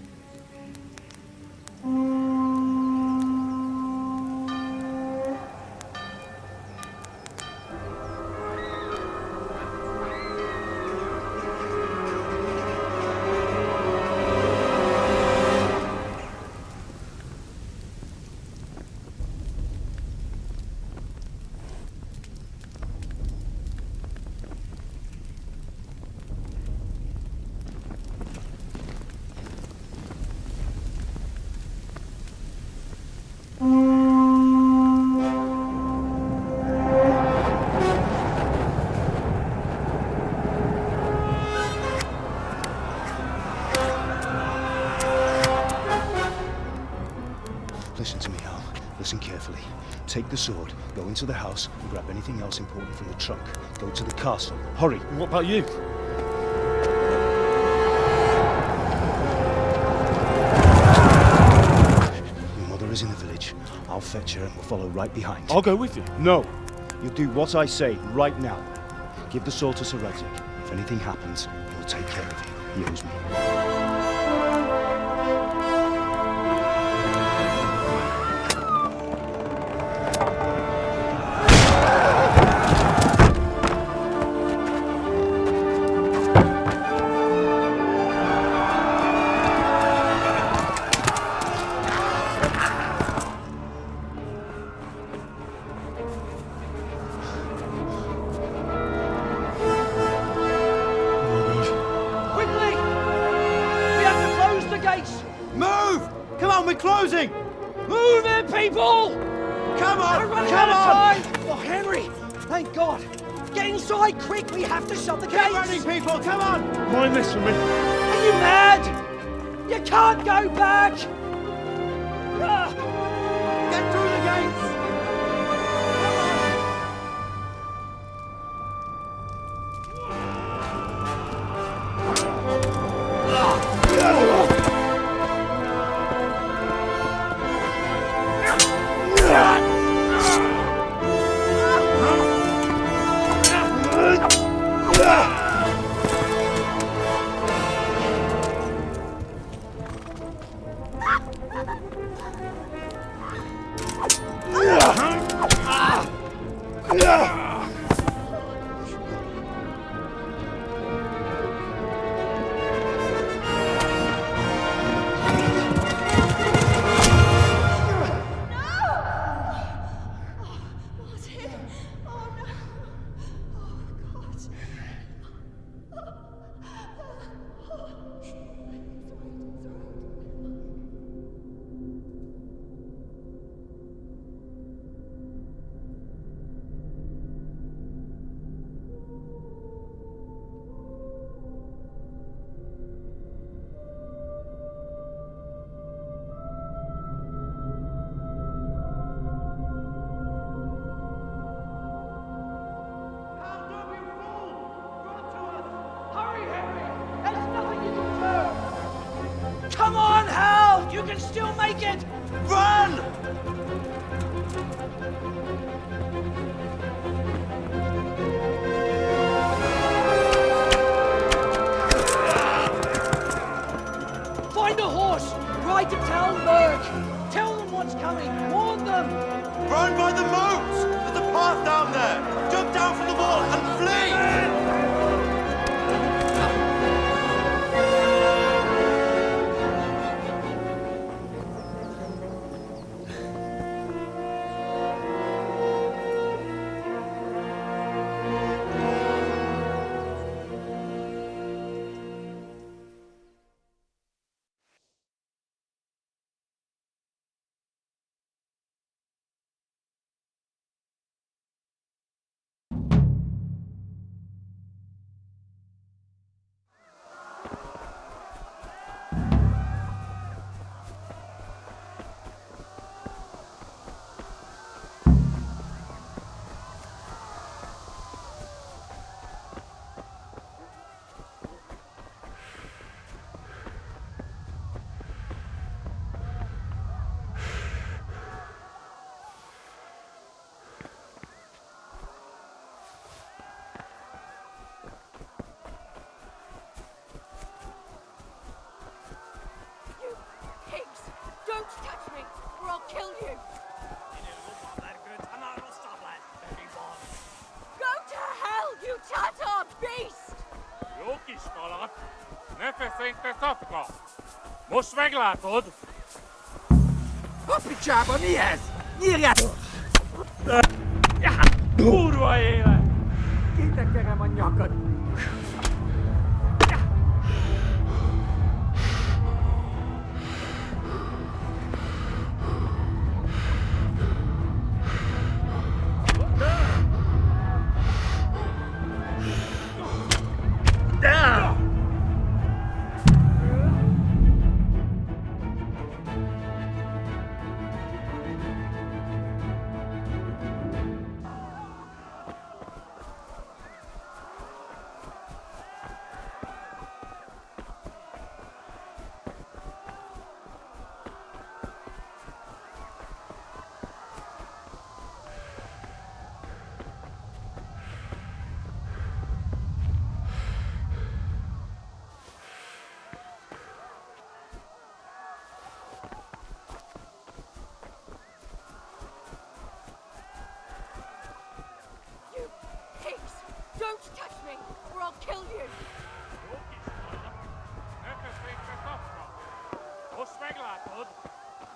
Listen to me, Al. Listen carefully. Take the sword, go into the house, and grab anything else important from the trunk. Go to the castle. Hurry! What about you? Your mother is in the village. I'll fetch her and we'll follow right behind. I'll go with you. No! You'll do what I say right now. Give the sword to Sir Radzik. If anything happens, he'll take care of you. He owes me. we're closing! Move it, people! Come on! We're running Come out of on! time! Oh, Henry! Thank God! Get inside, quick! We have to shut the gates! Keep running, people! Come on! Mind this for me. Are you mad? You can't go back! Ah! Get through the gates! Come on, Hal! You can still make it! Run! Find a horse! Ride to Talmberg! Tell them what's coming! Warn them! Run by the moat! There's a path down there! Jump down from the wall and flee! Don't touch me, or I'll kill you! Go to hell, you Tatar beast! Jókiskolat, ne feszénkte szafka! Most meglátod! A picsába mi ez? Nyírjátok! Kurva élet! Kitekerem a nyakad! Don't touch me, or I'll kill you!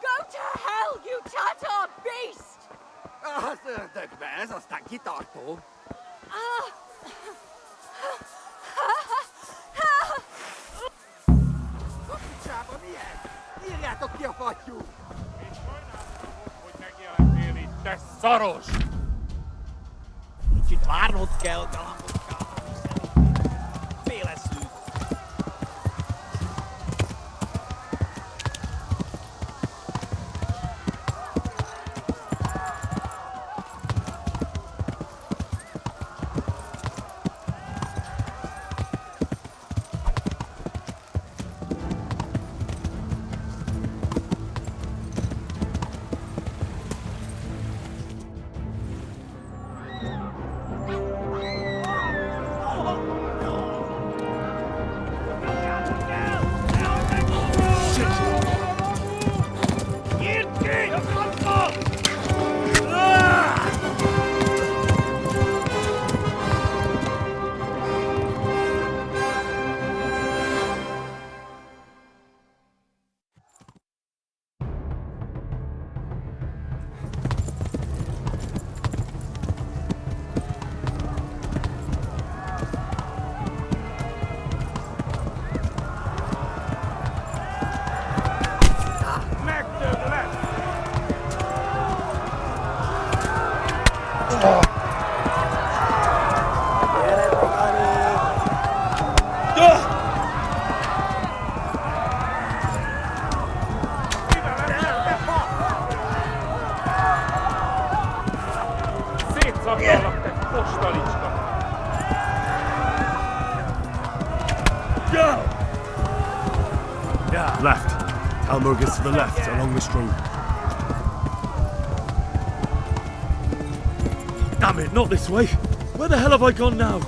Go to hell, you Tatar beast! Szördök be, ez aztán kitartó. A picsába mi ez? Írjátok ki a fattyút! szaros! Kicsit várnod kell, galamboskának. Féle szűk. Szétszaglalak, te postalicska! Left. Talmor gets to the left, along the stream. Damn it, not this way! Where the hell have I gone now?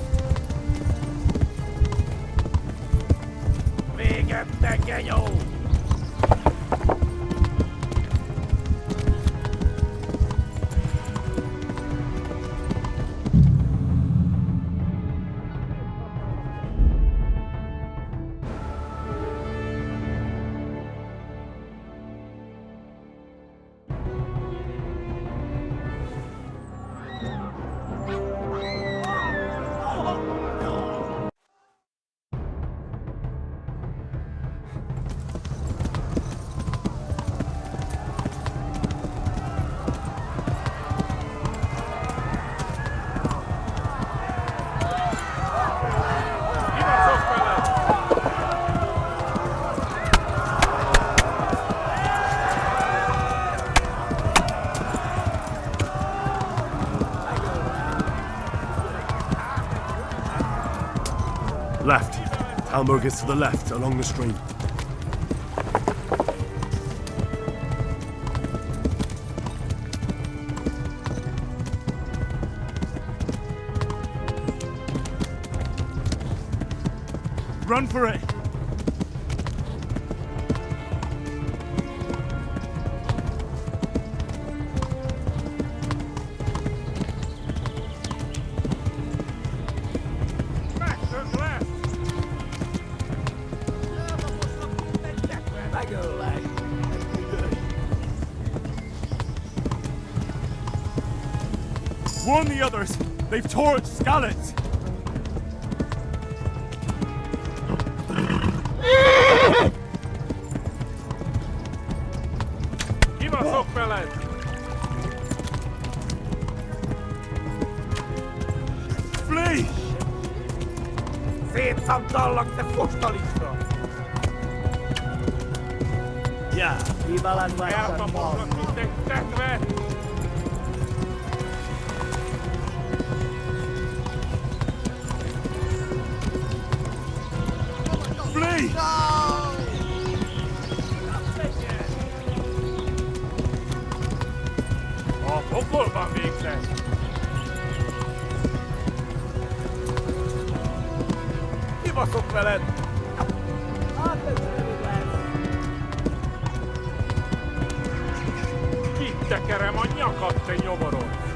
Left. Talmor gets to the left, along the stream. Run for it! Warn the others! They've torched Skalitz! Kibaszok veled! Flee! Szétszabdallak, te fostalicska! Ja, kivalan Eltaposlak, mint egy tetve! Flee! A pokolban végzett! Kibaszok veled! Kitekerem a nyakad, te nyomoron!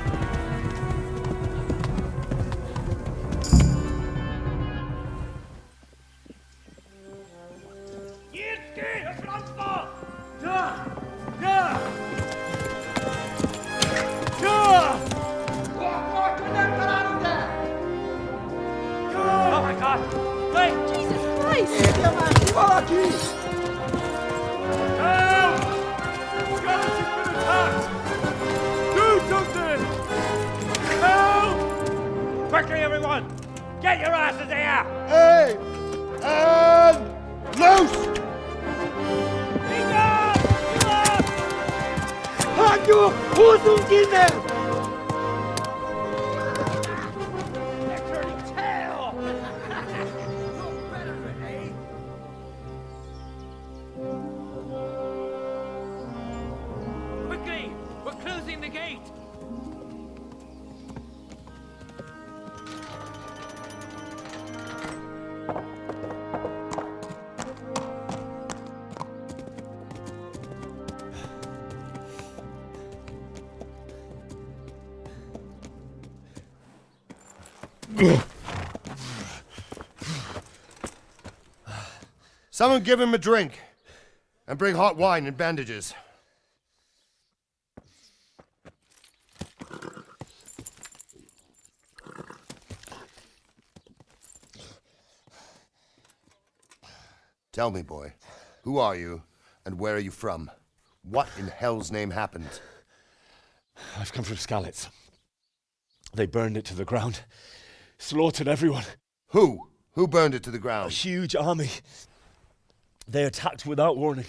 Do something! everyone! Get your asses here! Hey! And loose! Halt your Hosen in there! Quickly! We're closing the gate! Someone give him a drink. And bring hot wine and bandages. Tell me, boy, who are you and where are you from? What in hell's name happened? I've come from Skalitz. They burned it to the ground. Slaughtered everyone. Who? Who burned it to the ground? A huge army. They attacked without warning.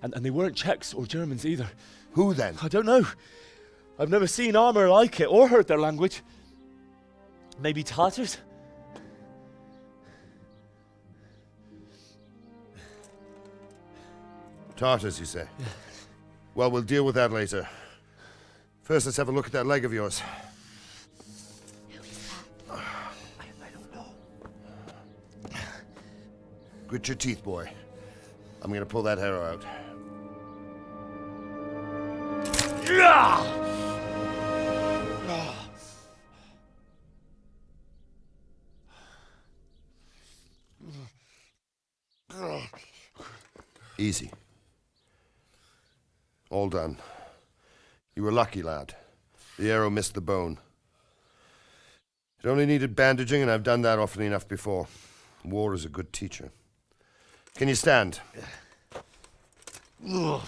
And they weren't Czechs or Germans either. Who then? I don't know. I've never seen armor like it or heard their language. Maybe Tatars? Tartars, you say? Yeah. Well, we'll deal with that later. First, let's have a look at that leg of yours. Who is that? I don't know. Grit your teeth, boy. I'm gonna pull that arrow out. Easy. All done. You were lucky, lad. The arrow missed the bone. It only needed bandaging, and I've done that often enough before. War is a good teacher. Can you stand? There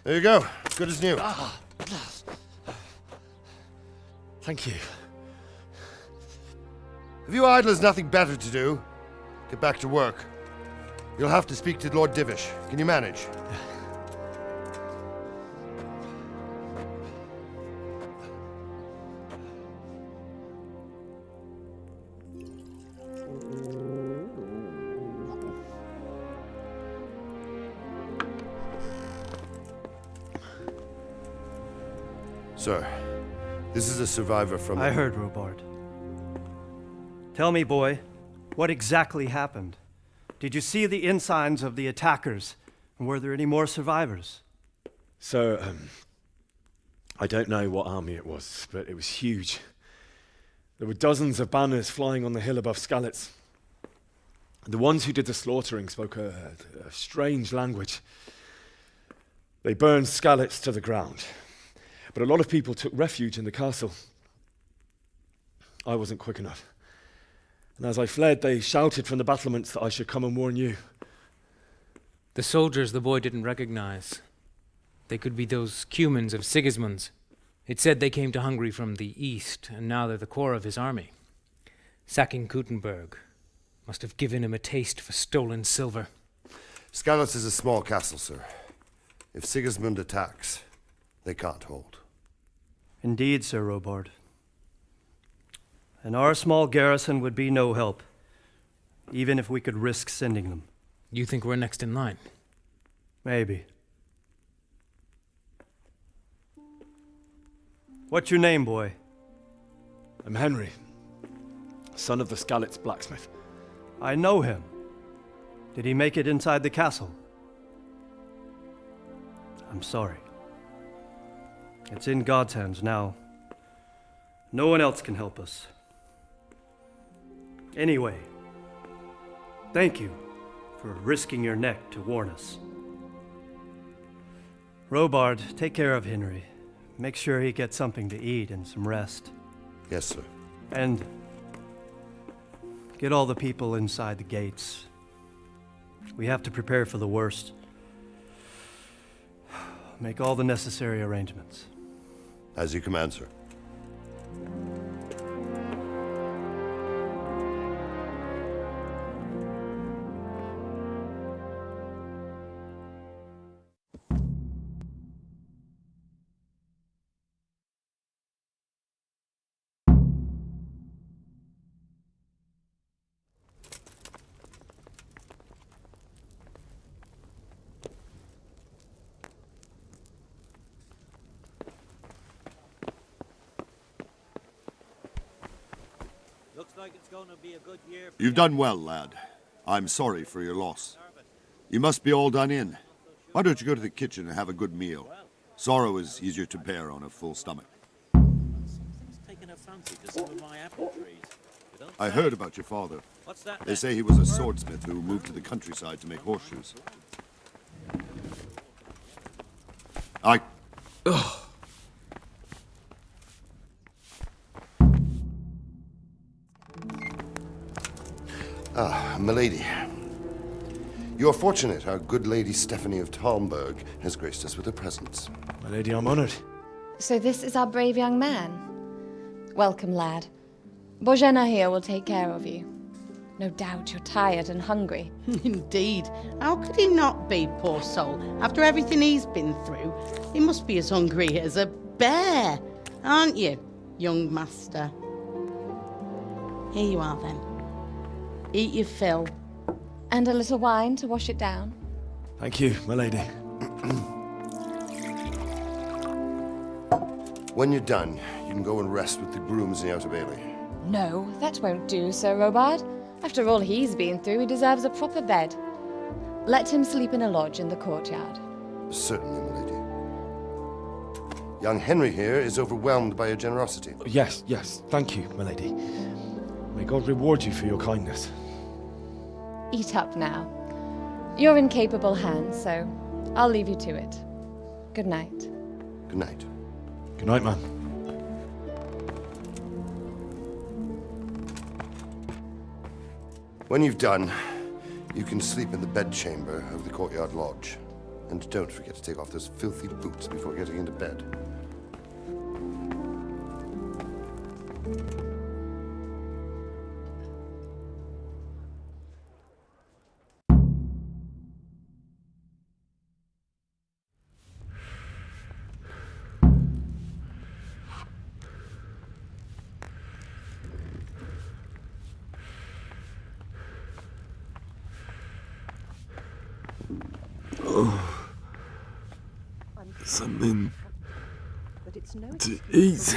you go. Good as new. Thank you. If you idlers nothing better to do, get back to work. You'll have to speak to Lord Divish. Can you manage? Sir, this is a survivor from... I heard, Robard. Tell me, boy, what exactly happened? Did you see the ensigns of the attackers? And were there any more survivors? So, I don't know what army it was, but it was huge. There were dozens of banners flying on the hill above Skalitz. The ones who did the slaughtering spoke a strange language. They burned Skalitz to the ground. But a lot of people took refuge in the castle. I wasn't quick enough. And as I fled, they shouted from the battlements that I should come and warn you. The soldiers the boy didn't recognize. They could be those Cumans of Sigismund's. It said they came to Hungary from the east, and now they're the core of his army. Sacking Kuttenberg must have given him a taste for stolen silver. Skalitz is a small castle, sir. If Sigismund attacks, they can't hold. Indeed, Sir Robard. And our small garrison would be no help, even if we could risk sending them. You think we're next in line? Maybe. What's your name, boy? I'm Henry, son of the Skalitz blacksmith. I know him. Did he make it inside the castle? I'm sorry. It's in God's hands now. No one else can help us. Anyway, thank you for risking your neck to warn us. Robard, take care of Henry. Make sure he gets something to eat and some rest. Yes, sir. And get all the people inside the gates. We have to prepare for the worst. Make all the necessary arrangements. As you command, sir. like it's going to be a good year. You've done well, lad. I'm sorry for your loss. You must be all done in. Why don't you go to the kitchen and have a good meal? Sorrow is easier to bear on a full stomach. Taking a fancy to some of my apple trees. You don't I say. heuld about your father. What's that? They say he was a swordsmith who moved to the countryside to make horseshoes. Ah, milady. You are fortunate our good lady Stephanie of Talmberg has graced us with her presence. My lady, I'm honored. So this is our brave young man. Welcome, lad. Bozhena here will take care of you. No doubt you're tired and hungry. Indeed. How could he not be, poor soul? After everything he's been through, he must be as hungry as a bear, aren't you, young master? Here you are, then. Eat your fill. And a little wine to wash it down. Thank you, my lady. When you're done, you can go and rest with the grooms in the Outer Bailey. No, that won't do, Sir Robard. After all he's been through, he deserves a proper bed. Let him sleep in a lodge in the courtyard. Certainly, milady. Young Henry here is overwhelmed by your generosity. Yes, yes. Thank you, my lady. May God reward you for your kindness. Eat up now. You're in capable hands, so I'll leave you to it. Good night. Good night. Good night, man. When you've done, you can sleep in the bedchamber of the courtyard lodge. And don't forget to take off those filthy boots before getting into bed. Something to eat.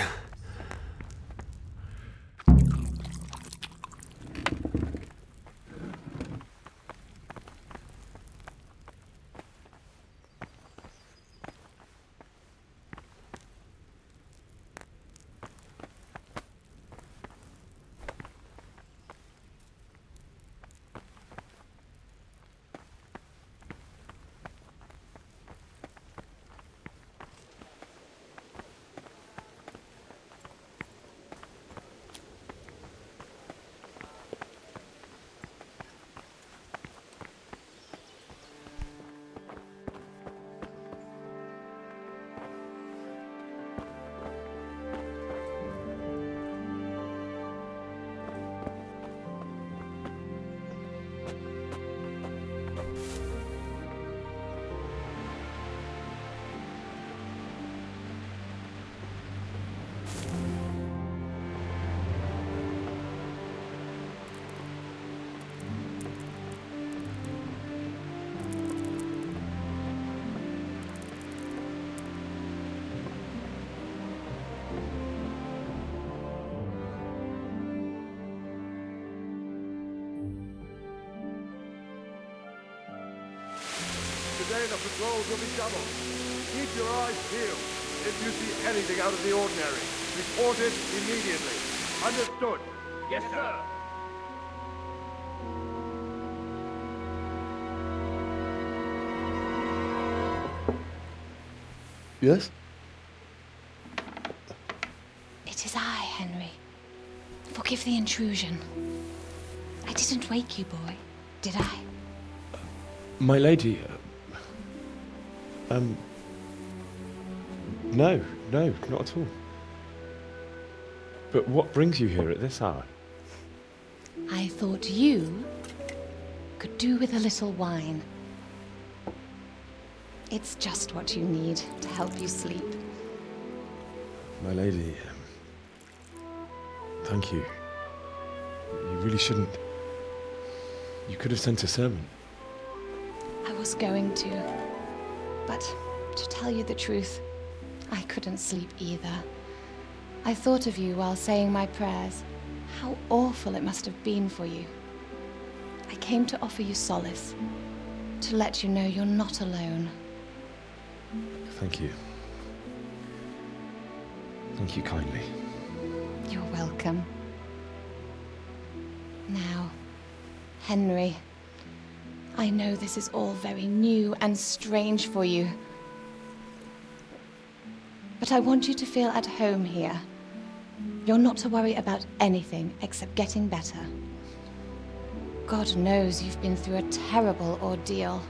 Today the patrols will be doubled. Keep your eyes peeled. If you see anything out of the ordinary, report it immediately. Understood? Yes, sir. Yes? It is I, Henry. Forgive the intrusion. I didn't wake you, boy, did I? My lady, no, not at all. But what brings you here at this hour? I thought you could do with a little wine. It's just what you need to help you sleep. My lady, thank you. You really shouldn't. You could have sent a servant. I was going to, but to tell you the truth, I couldn't sleep either. I thought of you while saying my prayers. How awful it must have been for you. I came to offer you solace, to let you know you're not alone. Thank you. Thank you kindly. You're welcome. Now, Henry, I know this is all very new and strange for you, but I want you to feel at home here. You're not to worry about anything except getting better. God knows you've been through a terrible ordeal.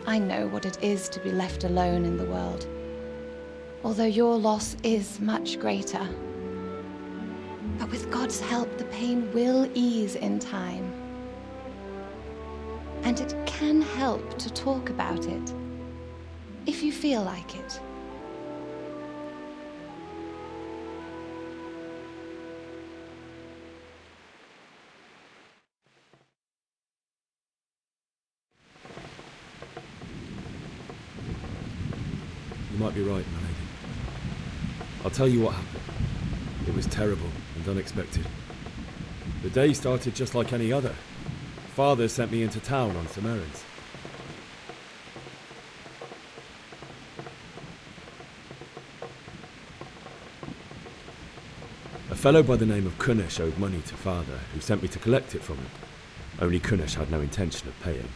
I know what it is to be left alone in the world, although your loss is much greater. But with God's help, the pain will ease in time. And it can help to talk about it, if you feel like it. You might be right, my lady. I'll tell you what happened. It was terrible and unexpected. The day started just like any other. Father sent me into town on some errands. A fellow by the name of Kunesh owed money to Father, who sent me to collect it from him. Only Kunesh had no intention of paying.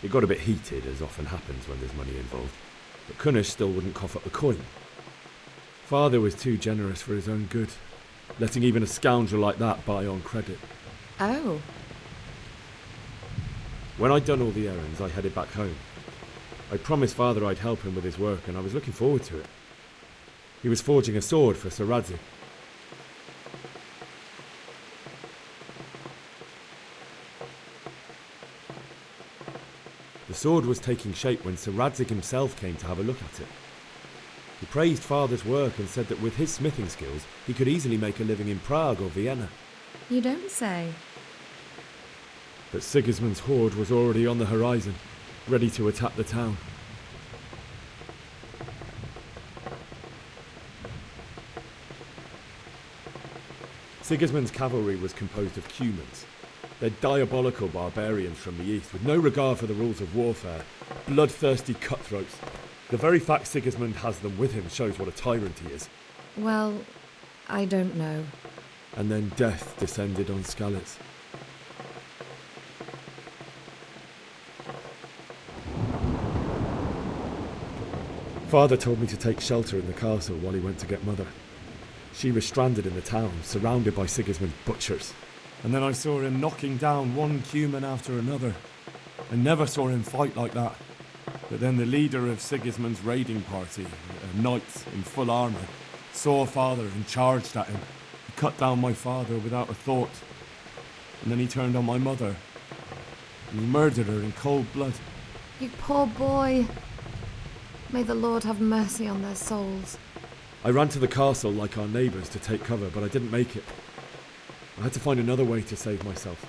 It got a bit heated, as often happens when there's money involved, but Kunesh still wouldn't cough up the coin. Father was too generous for his own good, letting even a scoundrel like that buy on credit. Oh. When I'd done all the errands, I headed back home. I promised Father I'd help him with his work, and I was looking forward to it. He was forging a sword for Sir Radzik. The sword was taking shape when Sir Radzik himself came to have a look at it. He praised Father's work and said that with his smithing skills, he could easily make a living in Prague or Vienna. You don't say. But Sigismund's horde was already on the horizon, ready to attack the town. Sigismund's cavalry was composed of Cumans. They're diabolical barbarians from the east, with no regard for the rules of warfare, bloodthirsty cutthroats. The very fact Sigismund has them with him shows what a tyrant he is. Well, I don't know. And then death descended on Skalitz. Father told me to take shelter in the castle while he went to get Mother. She was stranded in the town, surrounded by Sigismund's butchers. And then I saw him knocking down one Cuman after another. I never saw him fight like that. But then the leader of Sigismund's raiding party, a knight in full armour, saw Father and charged at him. He cut down my father without a thought. And then he turned on my mother. And he murdered her in cold blood. You poor boy. May the Lord have mercy on their souls. I ran to the castle like our neighbours to take cover, but I didn't make it. I had to find another way to save myself.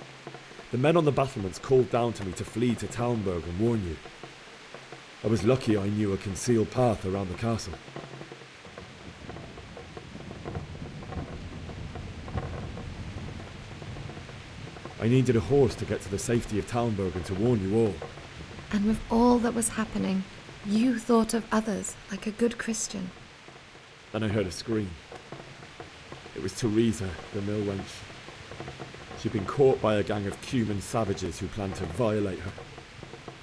The men on the battlements called down to me to flee to Talmberg and warn you. I was lucky I knew a concealed path around the castle. I needed a horse to get to the safety of Talmberg and to warn you all. And with all that was happening, you thought of others like a good Christian. Then I heard a scream. It was Teresa, the mill wench. She'd been caught by a gang of Cuman savages who planned to violate her.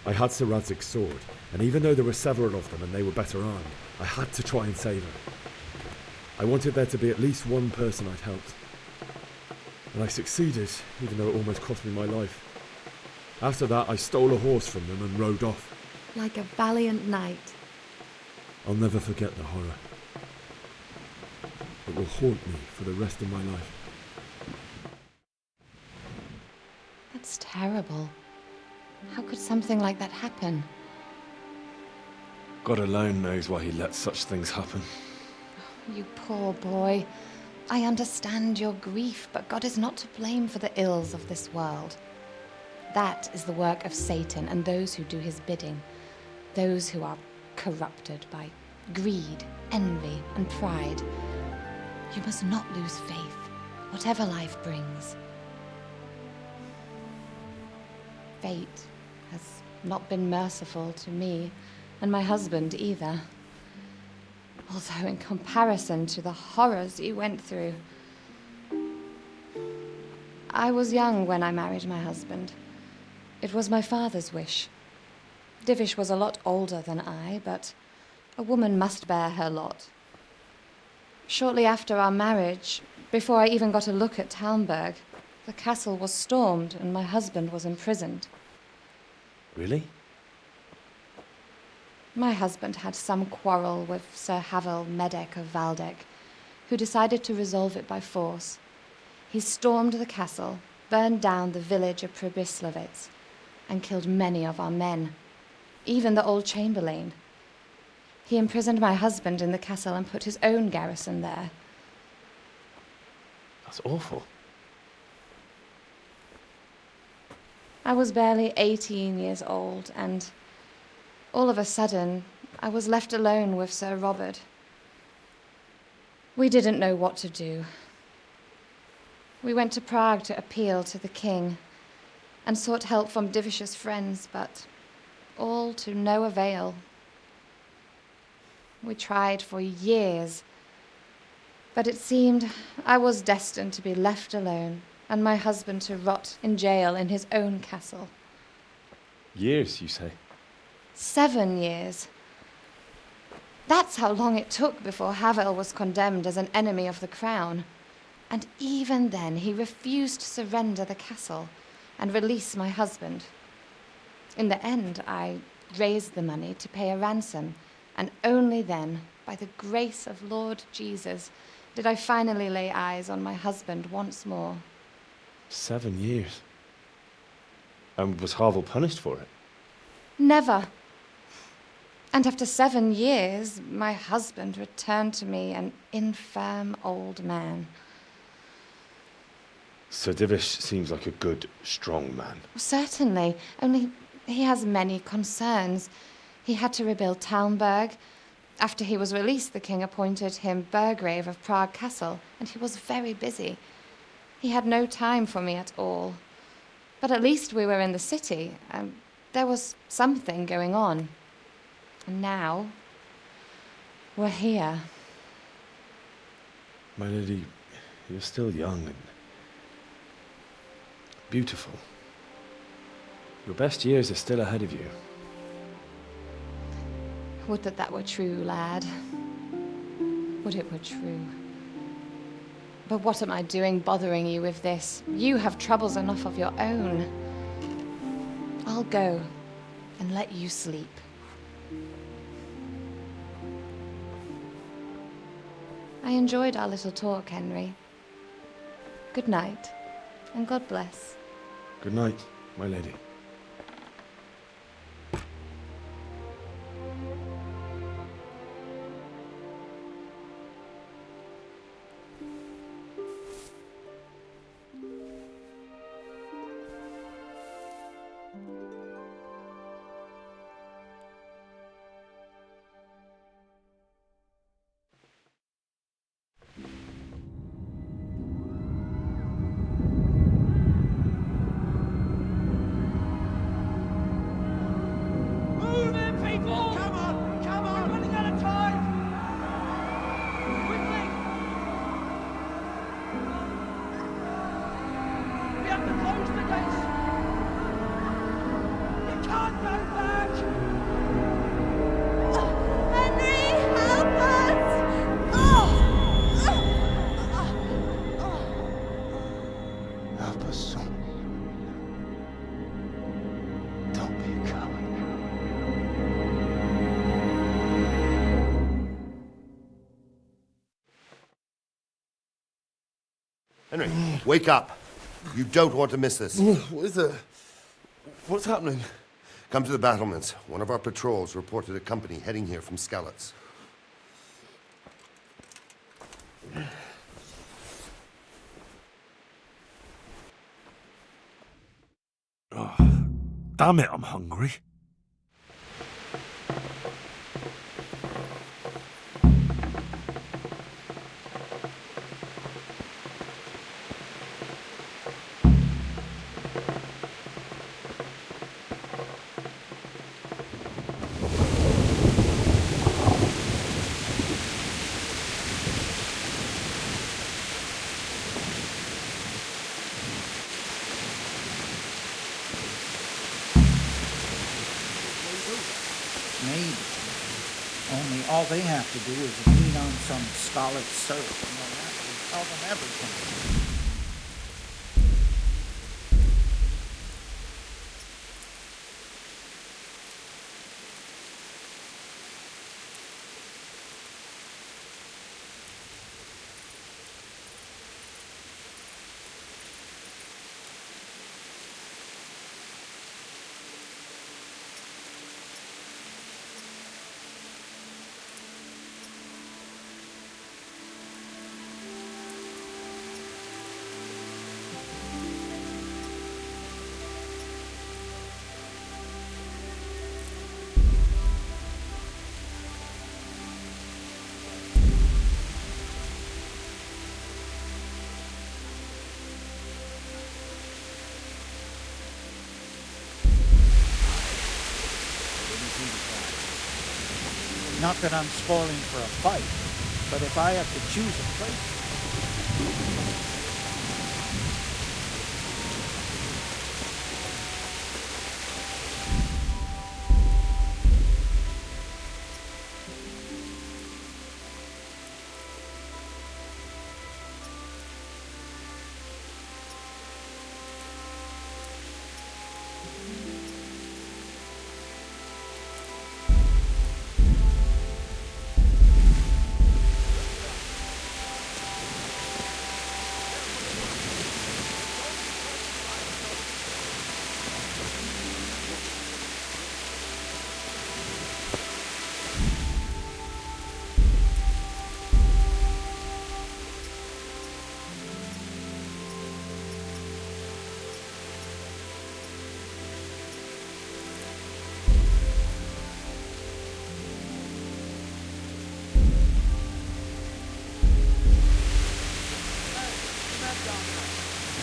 I had Sir Radzig's sword, and even though there were several of them and they were better armed, I had to try and save her. I wanted there to be at least one person I'd helped. And I succeeded, even though it almost cost me my life. After that, I stole a horse from them and rode off. Like a valiant knight. I'll never forget the horror. It will haunt me for the rest of my life. That's terrible. How could something like that happen? God alone knows why he lets such things happen. You poor boy. I understand your grief, but God is not to blame for the ills of this world. That is the work of Satan and those who do his bidding. Those who are corrupted by greed, envy, and pride. You must not lose faith, whatever life brings. Fate has not been merciful to me, and my husband either. Although in comparison to the horrors he went through. I was young when I married my husband. It was my father's wish. Divish was a lot older than I, but a woman must bear her lot. Shortly after our marriage, before I even got a look at Talmberg, the castle was stormed and my husband was imprisoned. Really? My husband had some quarrel with Sir Havel Medek of Valdek, who decided to resolve it by force. He stormed the castle, burned down the village of Pribyslavitz, and killed many of our men, even the old chamberlain. He imprisoned my husband in the castle and put his own garrison there. That's awful. I was barely 18 years old, and all of a sudden, I was left alone with Sir Robert. We didn't know what to do. We went to Prague to appeal to the king and sought help from Divish's friends, but all to no avail. We tried for years, but it seemed I was destined to be left alone and my husband to rot in jail in his own castle. Years, you say? 7 years. That's how long it took before Havel was condemned as an enemy of the crown. And even then, he refused to surrender the castle and release my husband. In the end, I raised the money to pay a ransom, and only then, by the grace of Lord Jesus, did I finally lay eyes on my husband once more. 7 years. And was Havel punished for it? Never. And after 7 years, my husband returned to me an infirm old man. Sir Divish seems like a good, strong man. Certainly, only he has many concerns. He had to rebuild Talmberg. After he was released, the king appointed him Burgrave of Prague Castle, and he was very busy. He had no time for me at all. But at least we were in the city, and there was something going on. And now, we're here. My lady, you're still young and beautiful. Your best years are still ahead of you. Would that were true, lad. Would it were true. But what am I doing bothering you with this? You have troubles enough of your own. I'll go and let you sleep. I enjoyed our little talk, Henry. Good night, and God bless. Good night, my lady. Henry, wake up. You don't want to miss this. What is it? What's happening? Come to the battlements. One of our patrols reported a company heading here from Skalitz. Oh, damn it, I'm hungry. All they have to do is lean on some scarlet syrup and they'll happily tell them everything. Not that I'm spoiling for a fight, but if I have to choose a place...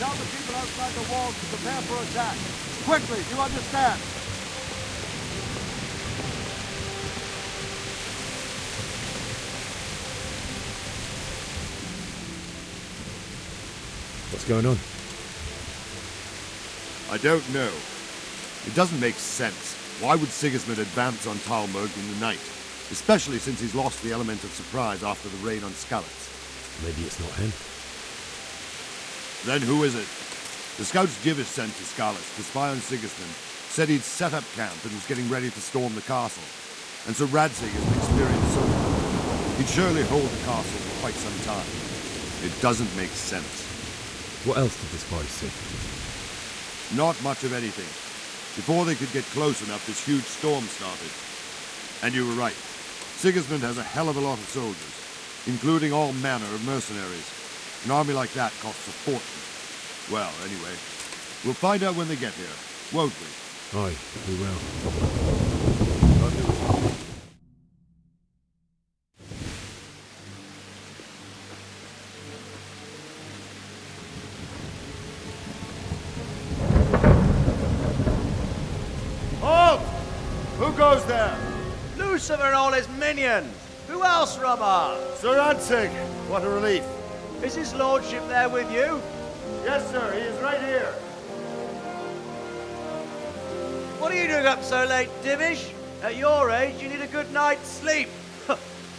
Tell the people outside the walls to prepare for attack. Quickly, do you understand? What's going on? I don't know. It doesn't make sense. Why would Sigismund advance on Talmud in the night? Especially since he's lost the element of surprise after the raid on Skalitz. Maybe it's not him. Then who is it? The scouts Givish sent to Skalitz to spy on Sigismund said he'd set up camp and was getting ready to storm the castle. And so Radzig is an experienced soldier. He'd surely hold the castle for quite some time. It doesn't make sense. What else did the spies see? Not much of anything. Before they could get close enough, this huge storm started. And you were right. Sigismund has a hell of a lot of soldiers, including all manner of mercenaries. An army like that costs a fortune. Well, anyway, we'll find out when they get here, won't we? Aye, we will. Halt! Who goes there? Lucifer and all his minions! Who else, Robber? Sir Radzig, what a relief. Is his lordship there with you? Yes, sir, he is right here. What are you doing up so late, Divish? At your age, you need a good night's sleep.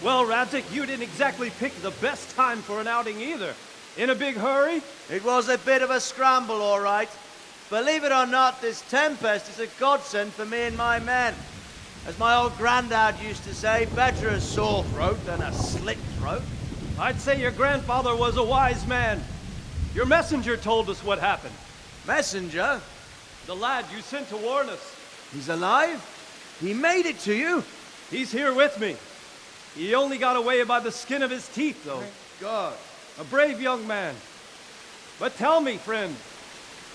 Well, Radzig, you didn't exactly pick the best time for an outing either. In a big hurry? It was a bit of a scramble, all right. Believe it or not, this tempest is a godsend for me and my men. As my old granddad used to say, better a sore throat than a slit throat. I'd say your grandfather was a wise man. Your messenger told us what happened. Messenger? The lad you sent to warn us. He's alive? He made it to you? He's here with me. He only got away by the skin of his teeth, though. Thank God. A brave young man. But tell me, friend,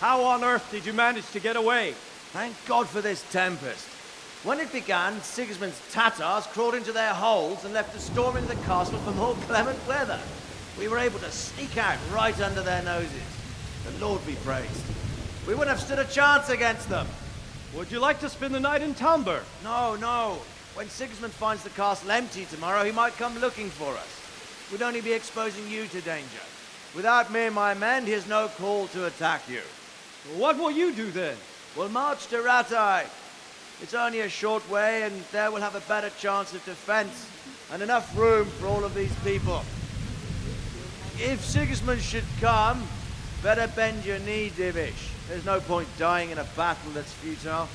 how on earth did you manage to get away? Thank God for this tempest. When it began, Sigismund's Tatars crawled into their holes and left us storming the castle for more clement weather. We were able to sneak out right under their noses. The Lord be praised. We wouldn't have stood a chance against them. Would you like to spend the night in Tamber? No, no. When Sigismund finds the castle empty tomorrow, he might come looking for us. We'd only be exposing you to danger. Without me and my men, he has no call to attack you. What will you do then? We'll march to Ratai. It's only a short way, and there we'll have a better chance of defense. and enough room for all of these people. If Sigismund should come, better bend your knee, Divish. There's no point dying in a battle that's futile.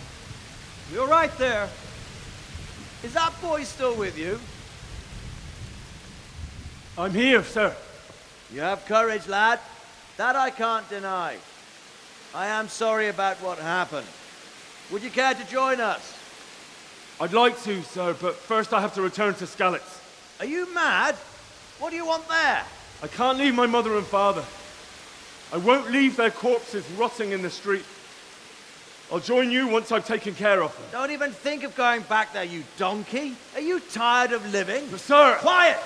You're right there. Is that boy still with you? I'm here, sir. You have courage, lad. That I can't deny. I am sorry about what happened. Would you care to join us? I'd like to, sir, but first I have to return to Skalitz. Are you mad? What do you want there? I can't leave my mother and father. I won't leave their corpses rotting in the street. I'll join you once I've taken care of them. Don't even think of going back there, you donkey. Are you tired of living? But sir! Quiet!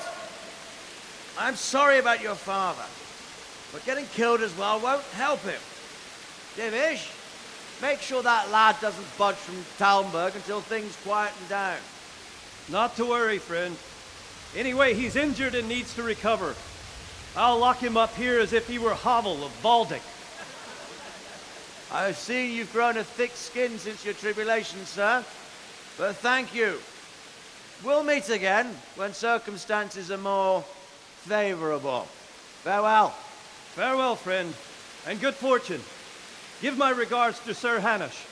I'm sorry about your father, but getting killed as well won't help him. Divish, make sure that lad doesn't budge from Talmberg until things quieten down. Not to worry, friend. Anyway, he's injured and needs to recover. I'll lock him up here as if he were Havel of Baldic. I've seen you've grown a thick skin since your tribulation, sir. But thank you. We'll meet again when circumstances are more favorable. Farewell. Farewell, friend, and good fortune. Give my regards to Sir Hanush.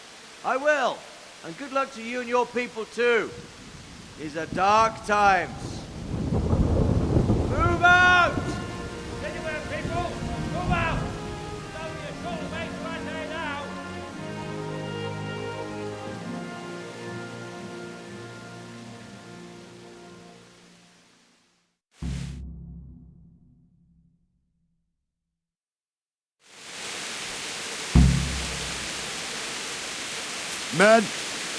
I will. And good luck to you and your people, too. These are dark times. Move out! Anywhere, people! Move out! It's only a short way to our day now. Men,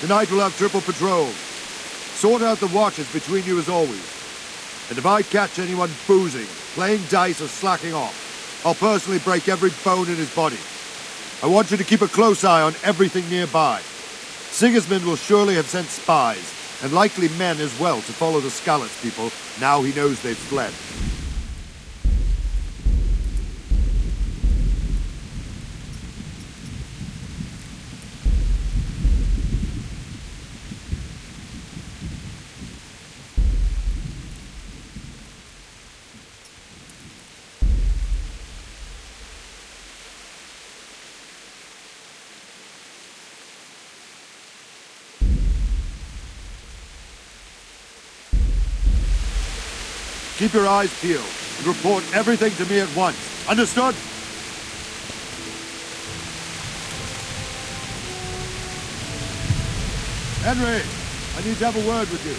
tonight we'll have triple patrol. Sort out the watches between you as always. And if I catch anyone boozing, playing dice or slacking off, I'll personally break every bone in his body. I want you to keep a close eye on everything nearby. Sigismund will surely have sent spies, and likely men as well, to follow the Skalitz people now he knows they've fled. Keep your eyes peeled and report everything to me at once. Understood? Henry, I need to have a word with you.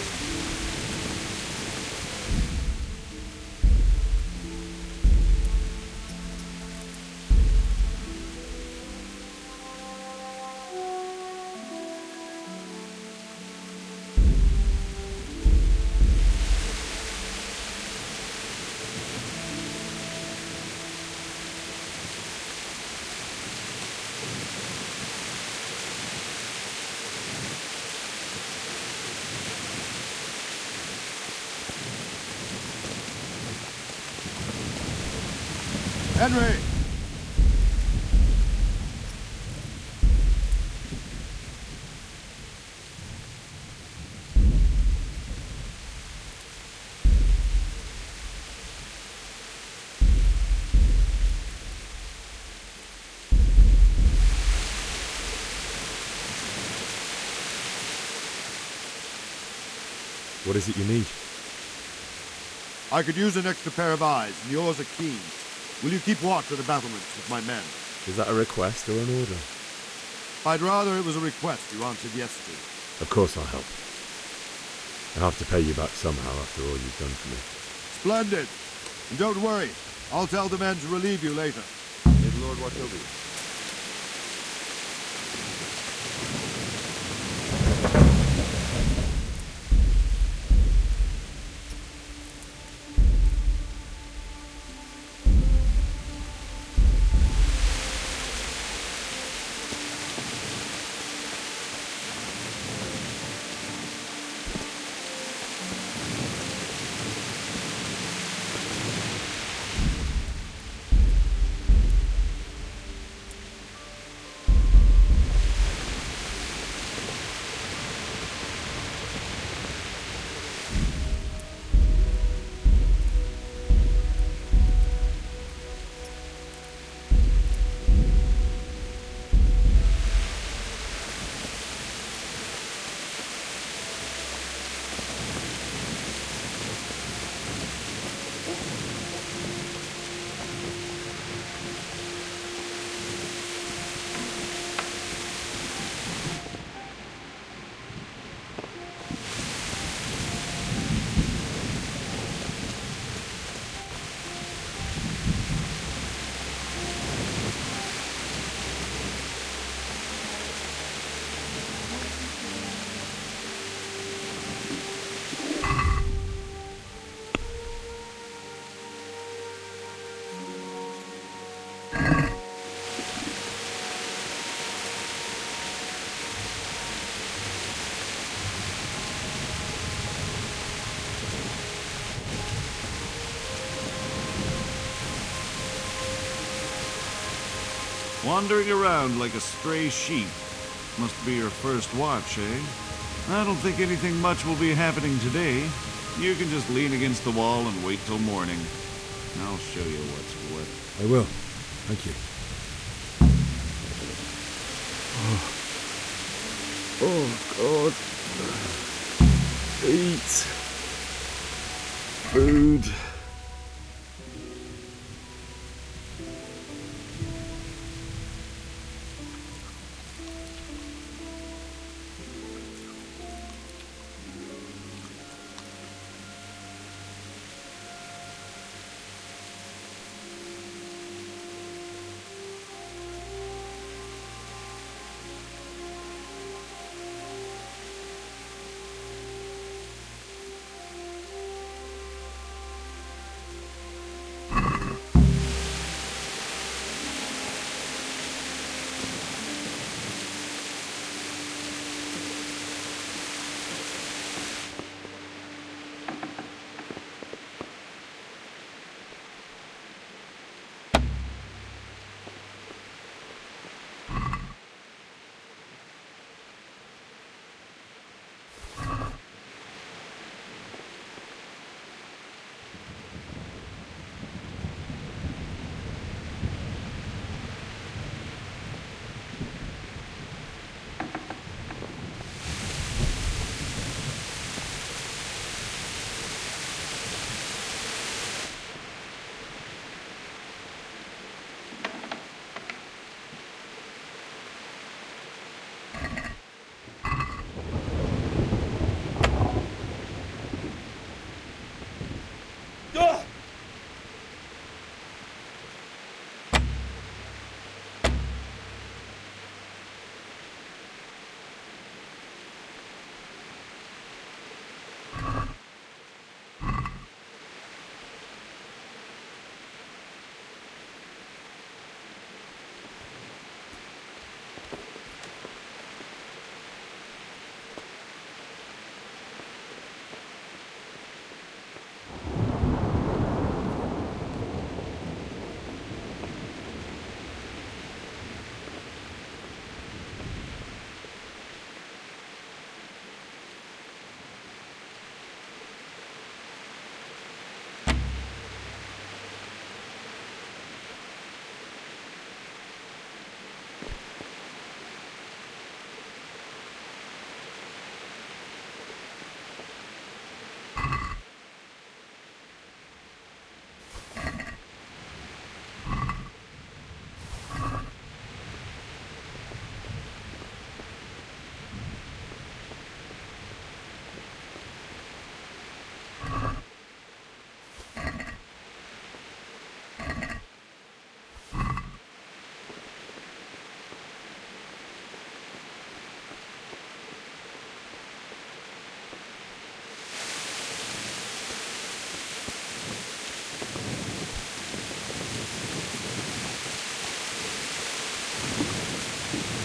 Henry! What is it you need? I could use an extra pair of eyes, and yours are keen. Will you keep watch at the battlements with my men? Is that a request or an order? I'd rather it was a request you answered yes to. Of course I'll help. I'll have to pay you back somehow after all you've done for me. Splendid! And don't worry, I'll tell the men to relieve you later. May the Lord watch over you. Wandering around like a stray sheep. Must be your first watch, eh? I don't think anything much will be happening today. You can just lean against the wall and wait till morning. I'll show you what's what. I will. Thank you. Oh, God. Eat. Food.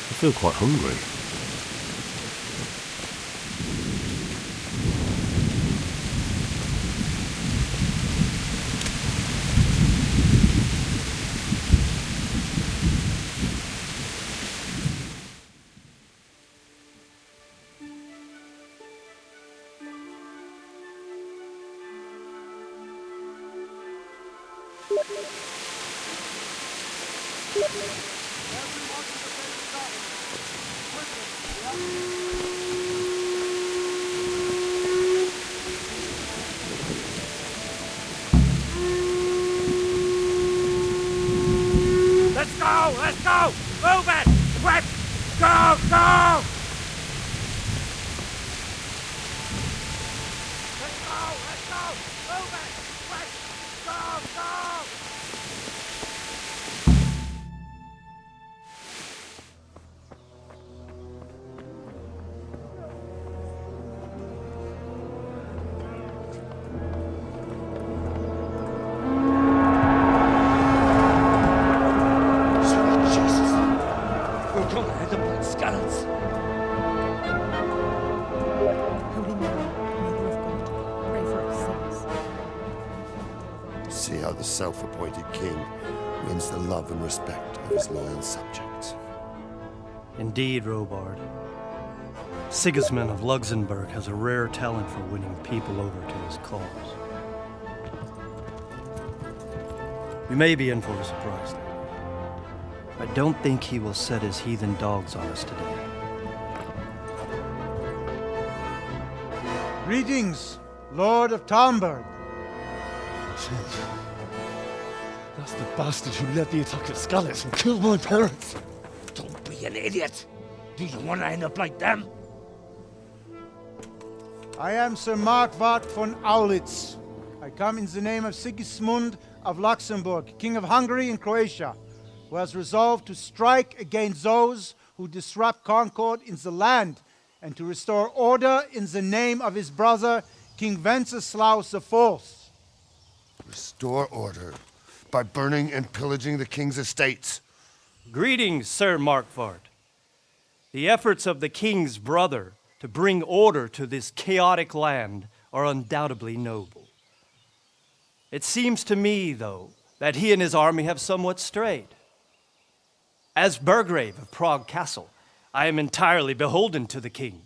I feel quite hungry. Let's go! Let's go! Move it! Quick! Go! Go! Let's go! Let's go! Move it! Quick! Go! Go! See how the self-appointed king wins the love and respect of his loyal subjects. Indeed, Robard. Sigismund of Luxembourg has a rare talent for winning people over to his cause. You may be in for a surprise, though. I don't think he will set his heathen dogs on us today. Greetings, Lord of Talmberg. That's the bastard who led the attack at Skalitz and killed my parents. Don't be an idiot. Do you want to end up like them? I am Sir Markwart von Aulitz. I come in the name of Sigismund of Luxembourg, King of Hungary and Croatia, who has resolved to strike against those who disrupt concord in the land and to restore order in the name of his brother, King Wenceslaus IV. Restore order by burning and pillaging the king's estates. Greetings, Sir Markwart. The efforts of the king's brother to bring order to this chaotic land are undoubtedly noble. It seems to me, though, that he and his army have somewhat strayed. As Burgrave of Prague Castle, I am entirely beholden to the king,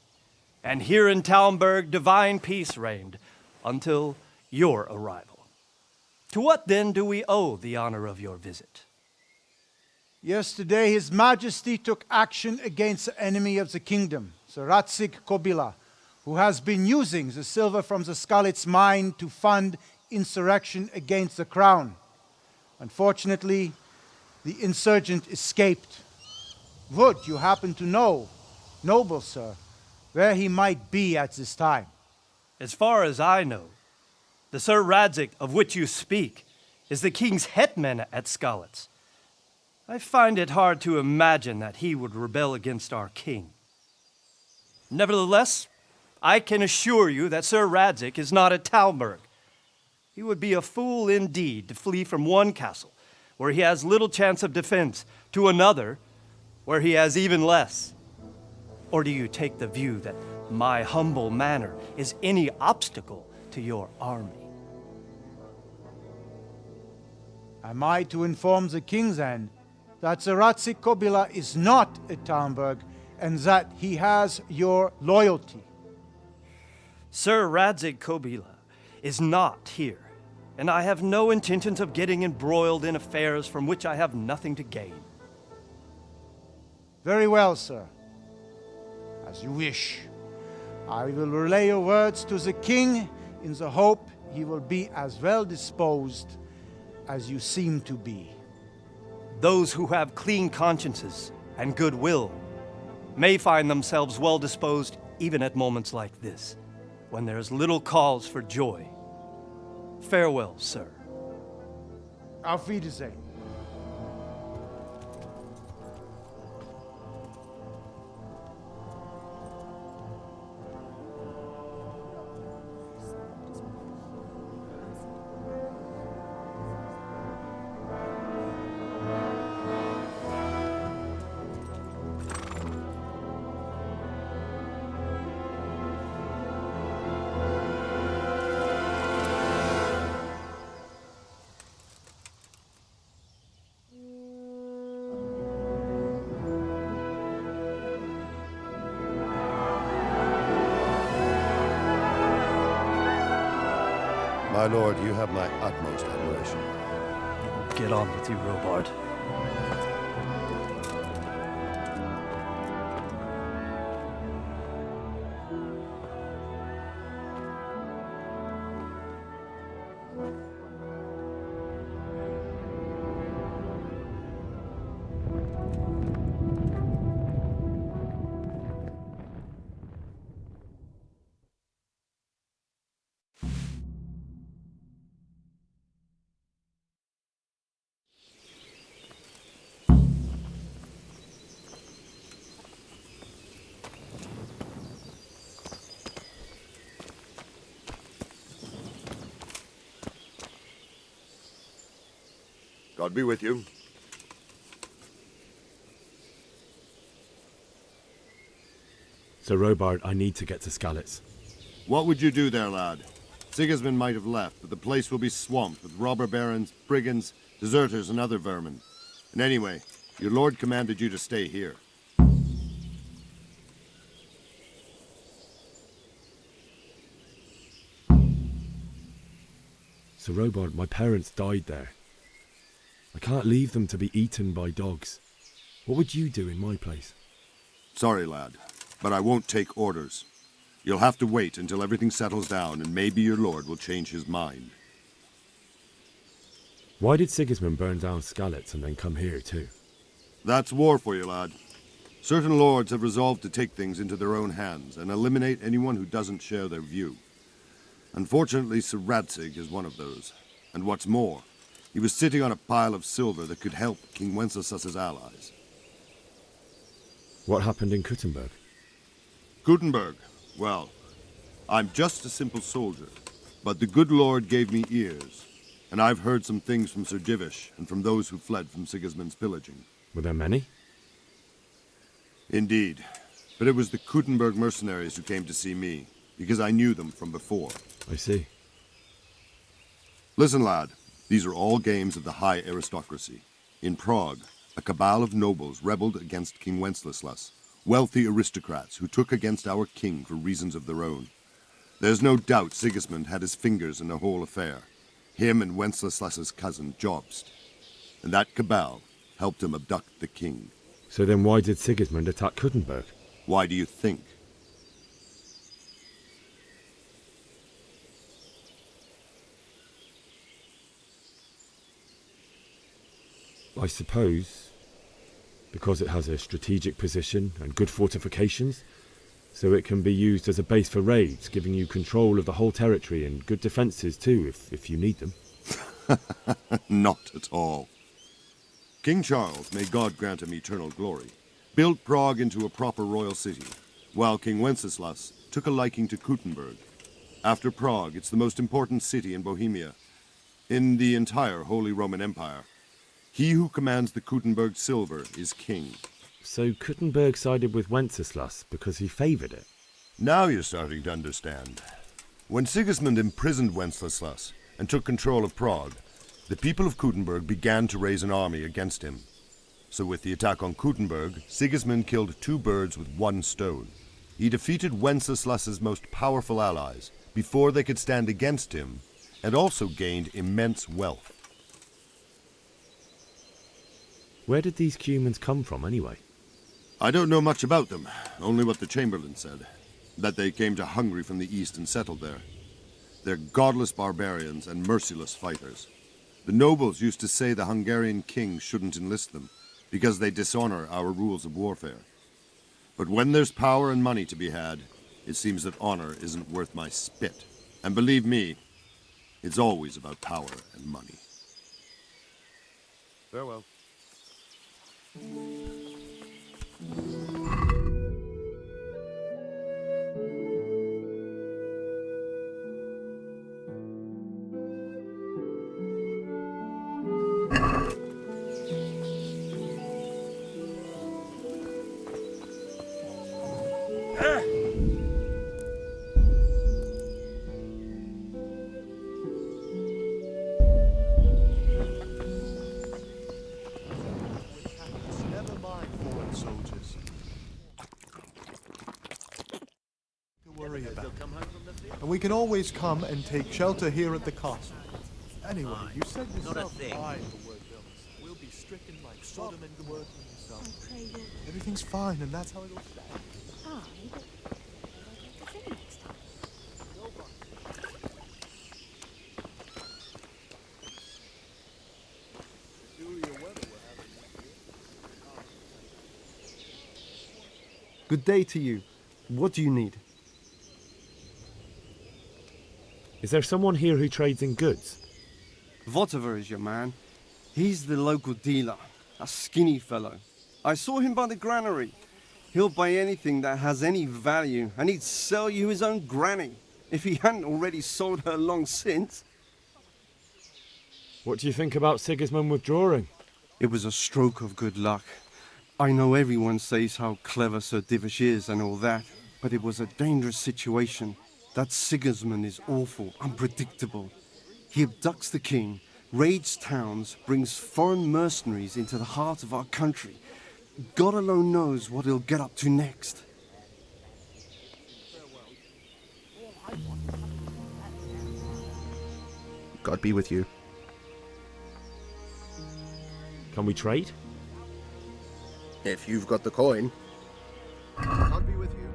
and here in Talmberg divine peace reigned until your arrival. To what then do we owe the honor of your visit? Yesterday, His Majesty took action against the enemy of the kingdom, Sir Radzig Kobyla, who has been using the silver from the Skalitz mine to fund insurrection against the crown. Unfortunately, the insurgent escaped. Would you happen to know, noble sir, where he might be at this time? As far as I know, the Sir Radzig of which you speak is the king's hetman at Skalitz. I find it hard to imagine that he would rebel against our king. Nevertheless, I can assure you that Sir Radzig is not at Talmberg. He would be a fool indeed to flee from one castle, where he has little chance of defense, to another, where he has even less. Or do you take the view that my humble manner is any obstacle to your army? Am I to inform the king then that Sir Radzig Kobyla is not at Talmberg and that he has your loyalty? Sir Radzig Kobyla is not here, and I have no intentions of getting embroiled in affairs from which I have nothing to gain. Very well, sir. As you wish. I will relay your words to the king in the hope he will be as well disposed as you seem to be. Those who have clean consciences and goodwill may find themselves well disposed even at moments like this, when there is little cause for joy. Farewell, sir. Auf Wiedersehen. My lord, you have my utmost admiration. Get on with you, Robard. God be with you. Sir Robard, I need to get to Skalitz. What would you do there, lad? Sigismund might have left, but the place will be swamped with robber barons, brigands, deserters and other vermin. And anyway, your lord commanded you to stay here. Sir Robard, my parents died there. I can't leave them to be eaten by dogs. What would you do in my place? Sorry, lad, but I won't take orders. You'll have to wait until everything settles down, and maybe your lord will change his mind. Why did Sigismund burn down Skalitz and then come here too? That's war for you, lad. Certain lords have resolved to take things into their own hands and eliminate anyone who doesn't share their view. Unfortunately, Sir Radzig is one of those. And what's more, he was sitting on a pile of silver that could help King Wenceslas's allies. What happened in Kuttenberg? Kuttenberg? Well, I'm just a simple soldier, but the good Lord gave me ears, and I've heard some things from Sir Divish and from those who fled from Sigismund's pillaging. Were there many? Indeed, but it was the Kuttenberg mercenaries who came to see me, because I knew them from before. I see. Listen, lad, these are all games of the high aristocracy. In Prague, a cabal of nobles rebelled against King Wenceslas, wealthy aristocrats who took against our king for reasons of their own. There's no doubt Sigismund had his fingers in the whole affair, him and Wenceslas's cousin Jobst. And that cabal helped him abduct the king. So then why did Sigismund attack Kuttenberg? Why do you think? I suppose because it has a strategic position and good fortifications, so it can be used as a base for raids, giving you control of the whole territory and good defences too, if you need them. Not at all. King Charles, may God grant him eternal glory, built Prague into a proper royal city, while King Wenceslas took a liking to Kuttenberg. After Prague, it's the most important city in Bohemia, in the entire Holy Roman Empire. He who commands the Kuttenberg silver is king. So Kuttenberg sided with Wenceslas because he favoured it? Now you're starting to understand. When Sigismund imprisoned Wenceslas and took control of Prague, the people of Kuttenberg began to raise an army against him. So with the attack on Kuttenberg, Sigismund killed 2 birds with 1 stone. He defeated Wenceslas's most powerful allies before they could stand against him, and also gained immense wealth. Where did these Cumans come from anyway? I don't know much about them, only what the Chamberlain said, that they came to Hungary from the east and settled there. They're godless barbarians and merciless fighters. The nobles used to say the Hungarian king shouldn't enlist them, because they dishonor our rules of warfare. But when there's power and money to be had, it seems that honor isn't worth my spit. And believe me, it's always about power and money. Farewell. And we can always come and take shelter here at the castle. Anyway, you said Not a yourself thing. fine the word villains. We'll be stricken like Sodom and Gomorrah yourself. Everything's fine, and that's how it'll stay. Good day to you. What do you need? Is there someone here who trades in goods? Whatever is your man. He's the local dealer, a skinny fellow. I saw him by the granary. He'll buy anything that has any value, and he'd sell you his own granny, if he hadn't already sold her long since. What do you think about Sigismund withdrawing? It was a stroke of good luck. I know everyone says how clever Sir Divish is and all that, but it was a dangerous situation. That Sigismund is awful, unpredictable. He abducts the king, raids towns, brings foreign mercenaries into the heart of our country. God alone knows what he'll get up to next. God be with you. Can we trade? If you've got the coin. God be with you.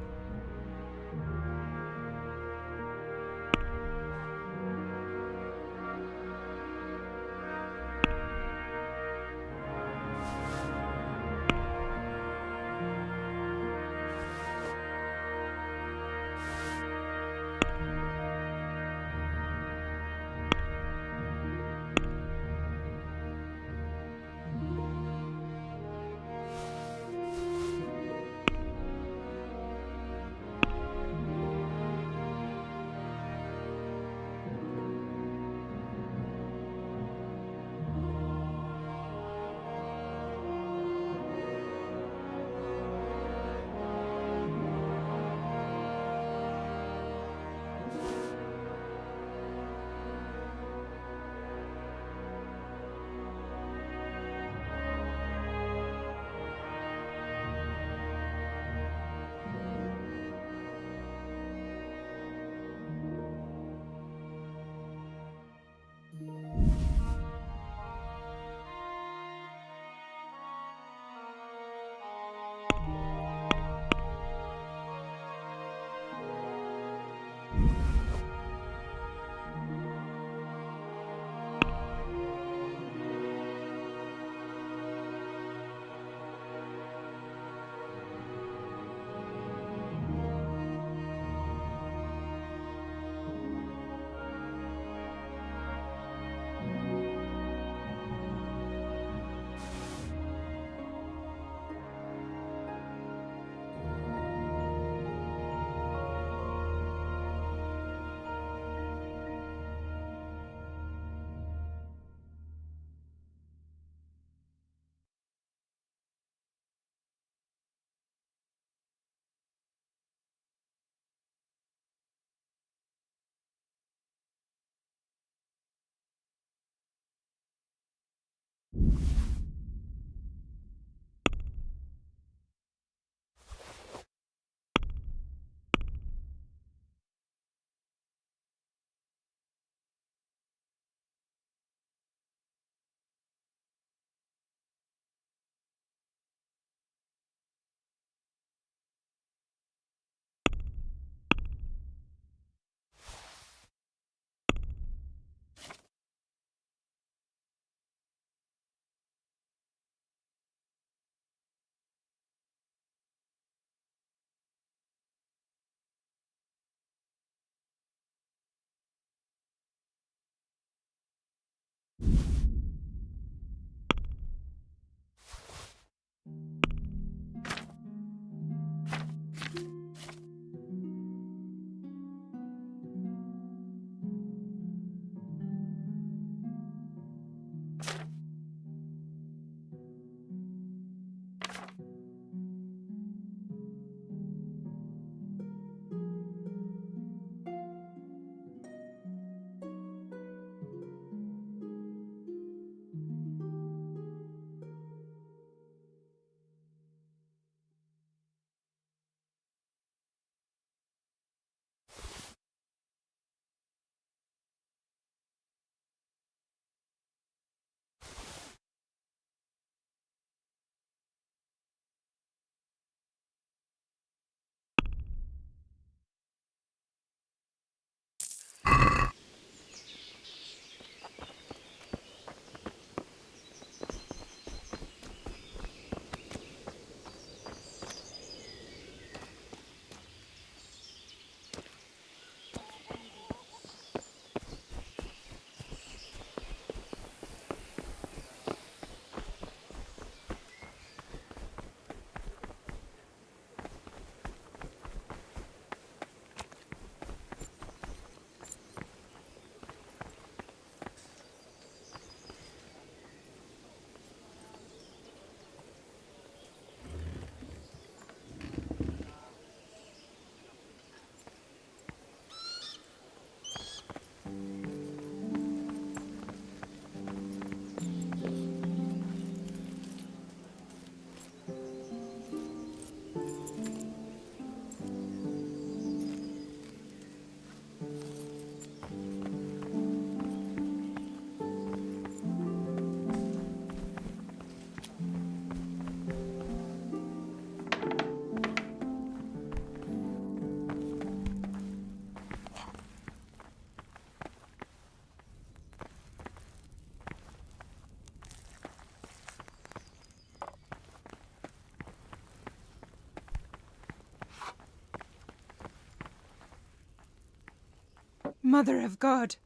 Mother of God.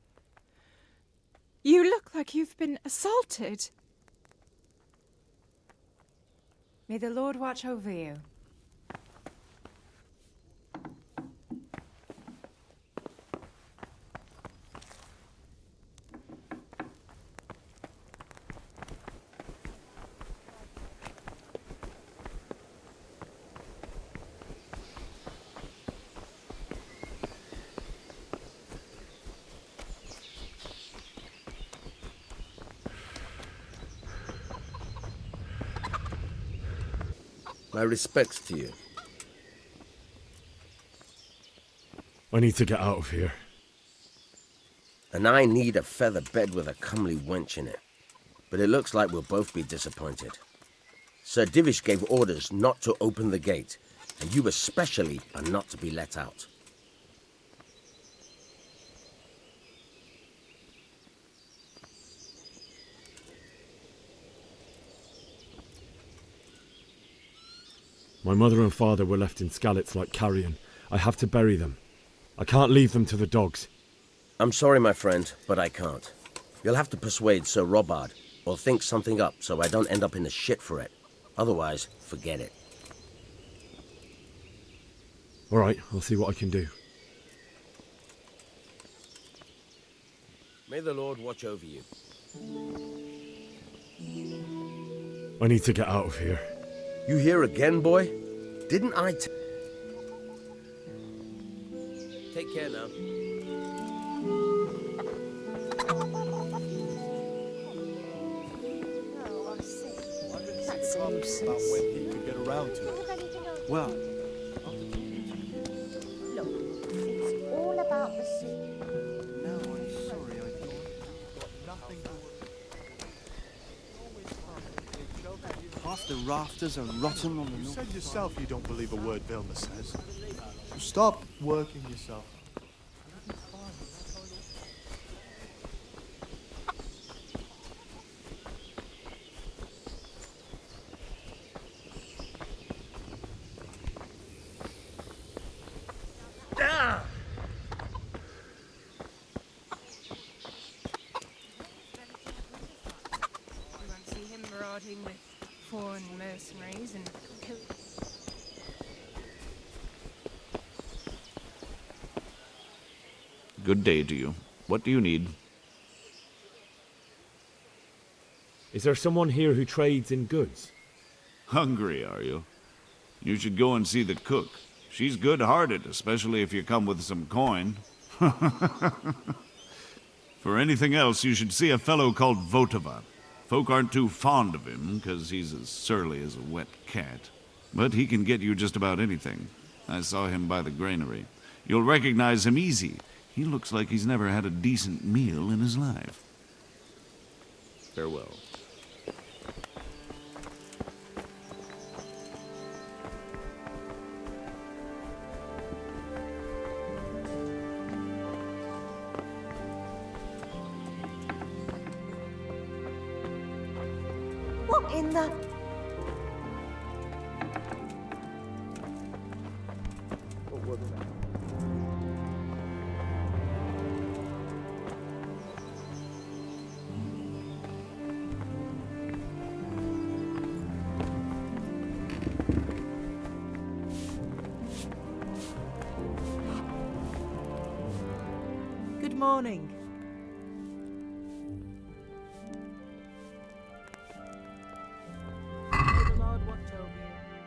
You look like you've been assaulted. May the Lord watch over you. My respects to you. I need to get out of here. And I need a feather bed with a comely wench in it. But it looks like we'll both be disappointed. Sir Divish gave orders not to open the gate, and you especially are not to be let out. My mother and father were left in Skalitz like carrion. I have to bury them. I can't leave them to the dogs. I'm sorry, my friend, but I can't. You'll have to persuade Sir Robard, or think something up so I don't end up in the shit for it. Otherwise, forget it. All right, I'll see what I can do. May the Lord watch over you. I need to get out of here. You here again, boy? Didn't I Take care now. That's nuisance. About when he could get around to it. Well, Look, it's all about the sea. no, I'm sorry, I thought. Nothing to Half the rafters are rotten on the You north said side. yourself you don't believe a word Vilma says. So stop working yourself. You won't see him marauding with foreign mercenaries and kill. Good day to you. What do you need? Is there someone here who trades in goods? Hungry, are you? You should go and see the cook. She's good-hearted, especially if you come with some coin. For anything else, you should see a fellow called Votavan. Folk aren't too fond of him, because he's as surly as a wet cat. But he can get you just about anything. I saw him by the granary. You'll recognize him easy. He looks like he's never had a decent meal in his life. Farewell. What in the... Good morning. May the Lord watch over you.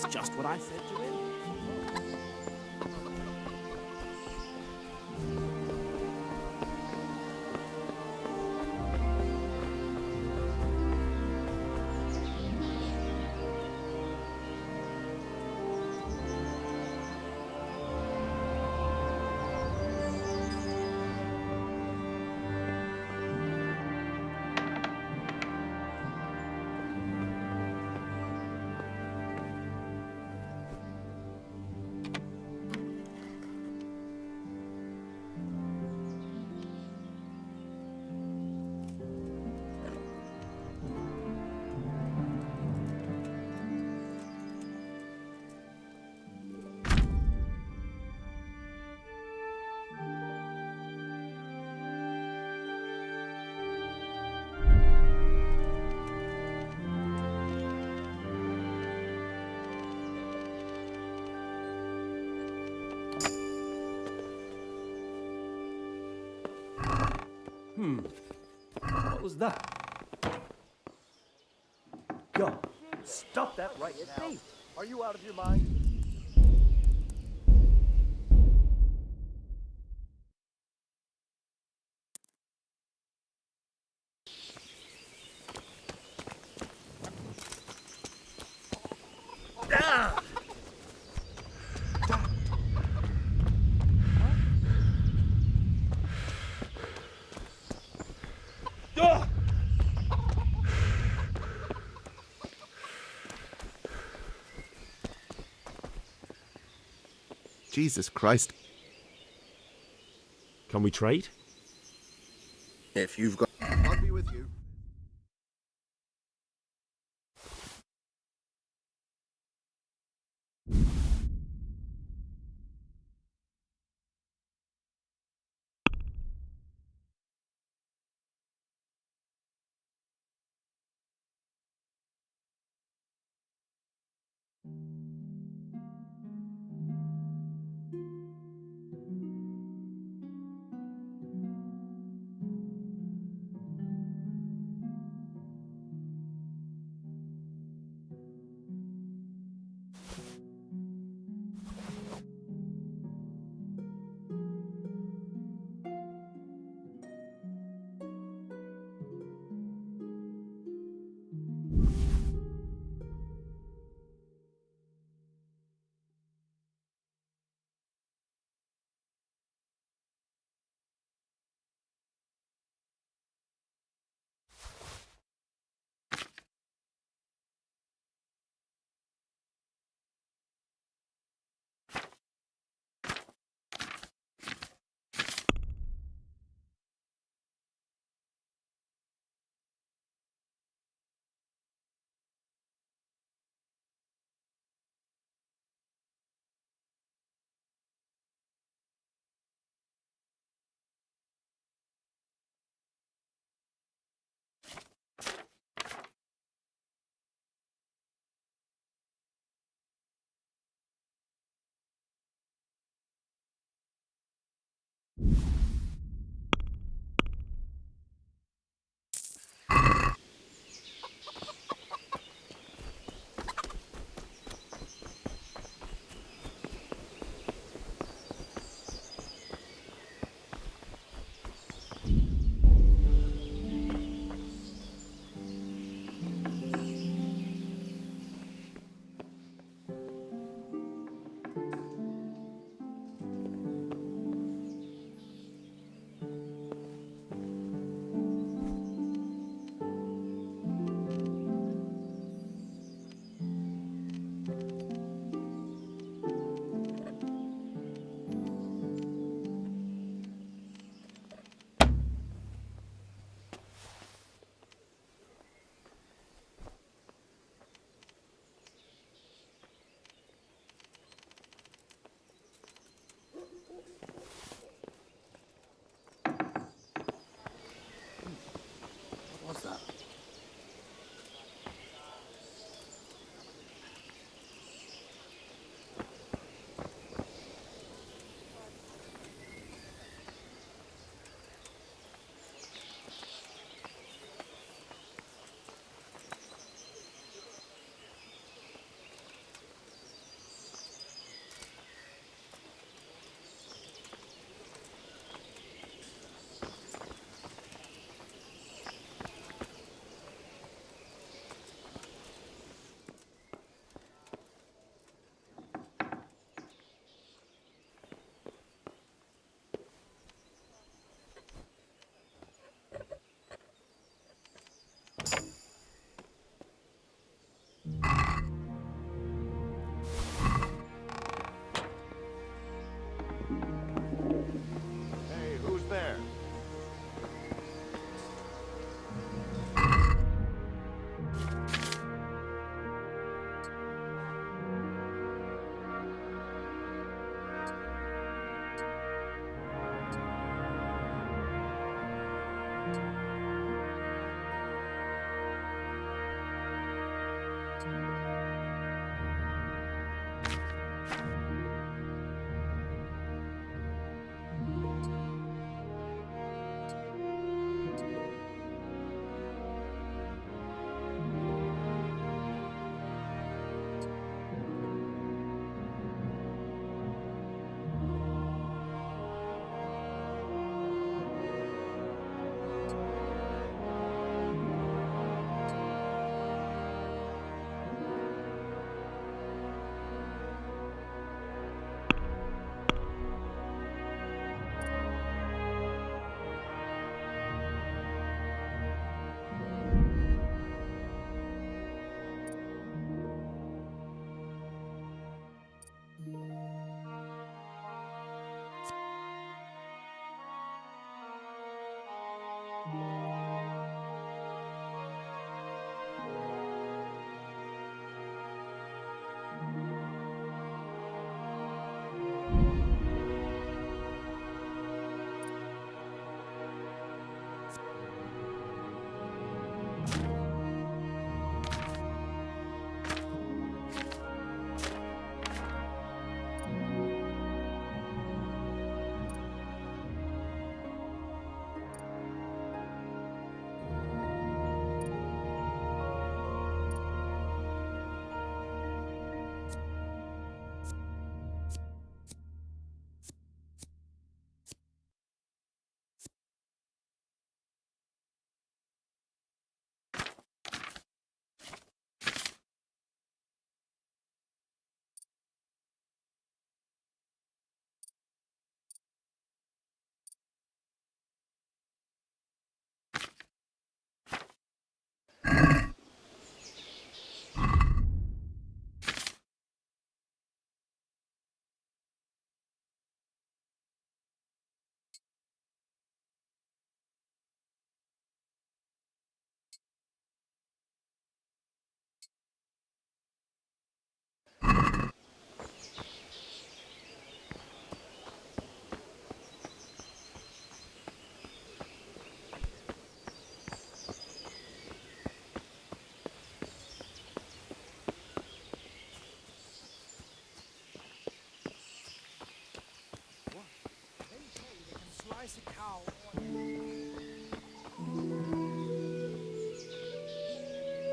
That's just what I said to him. What was that? God, stop that right now. Are you out of your mind? Jesus Christ. Can we trade? If you've got... I'll be with you.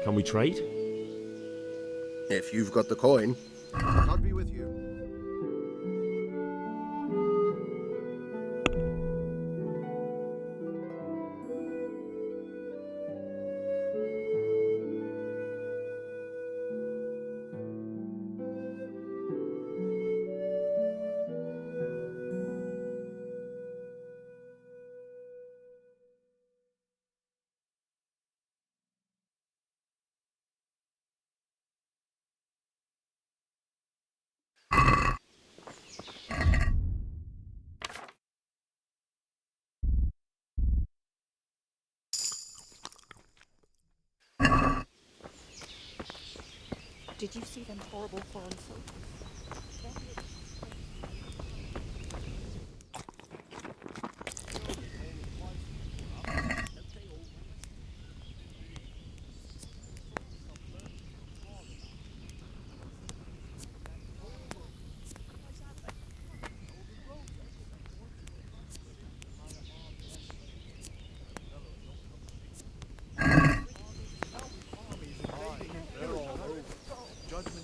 Can we trade? If you've got the coin. God be with you. Did you see them horrible foreign soldiers?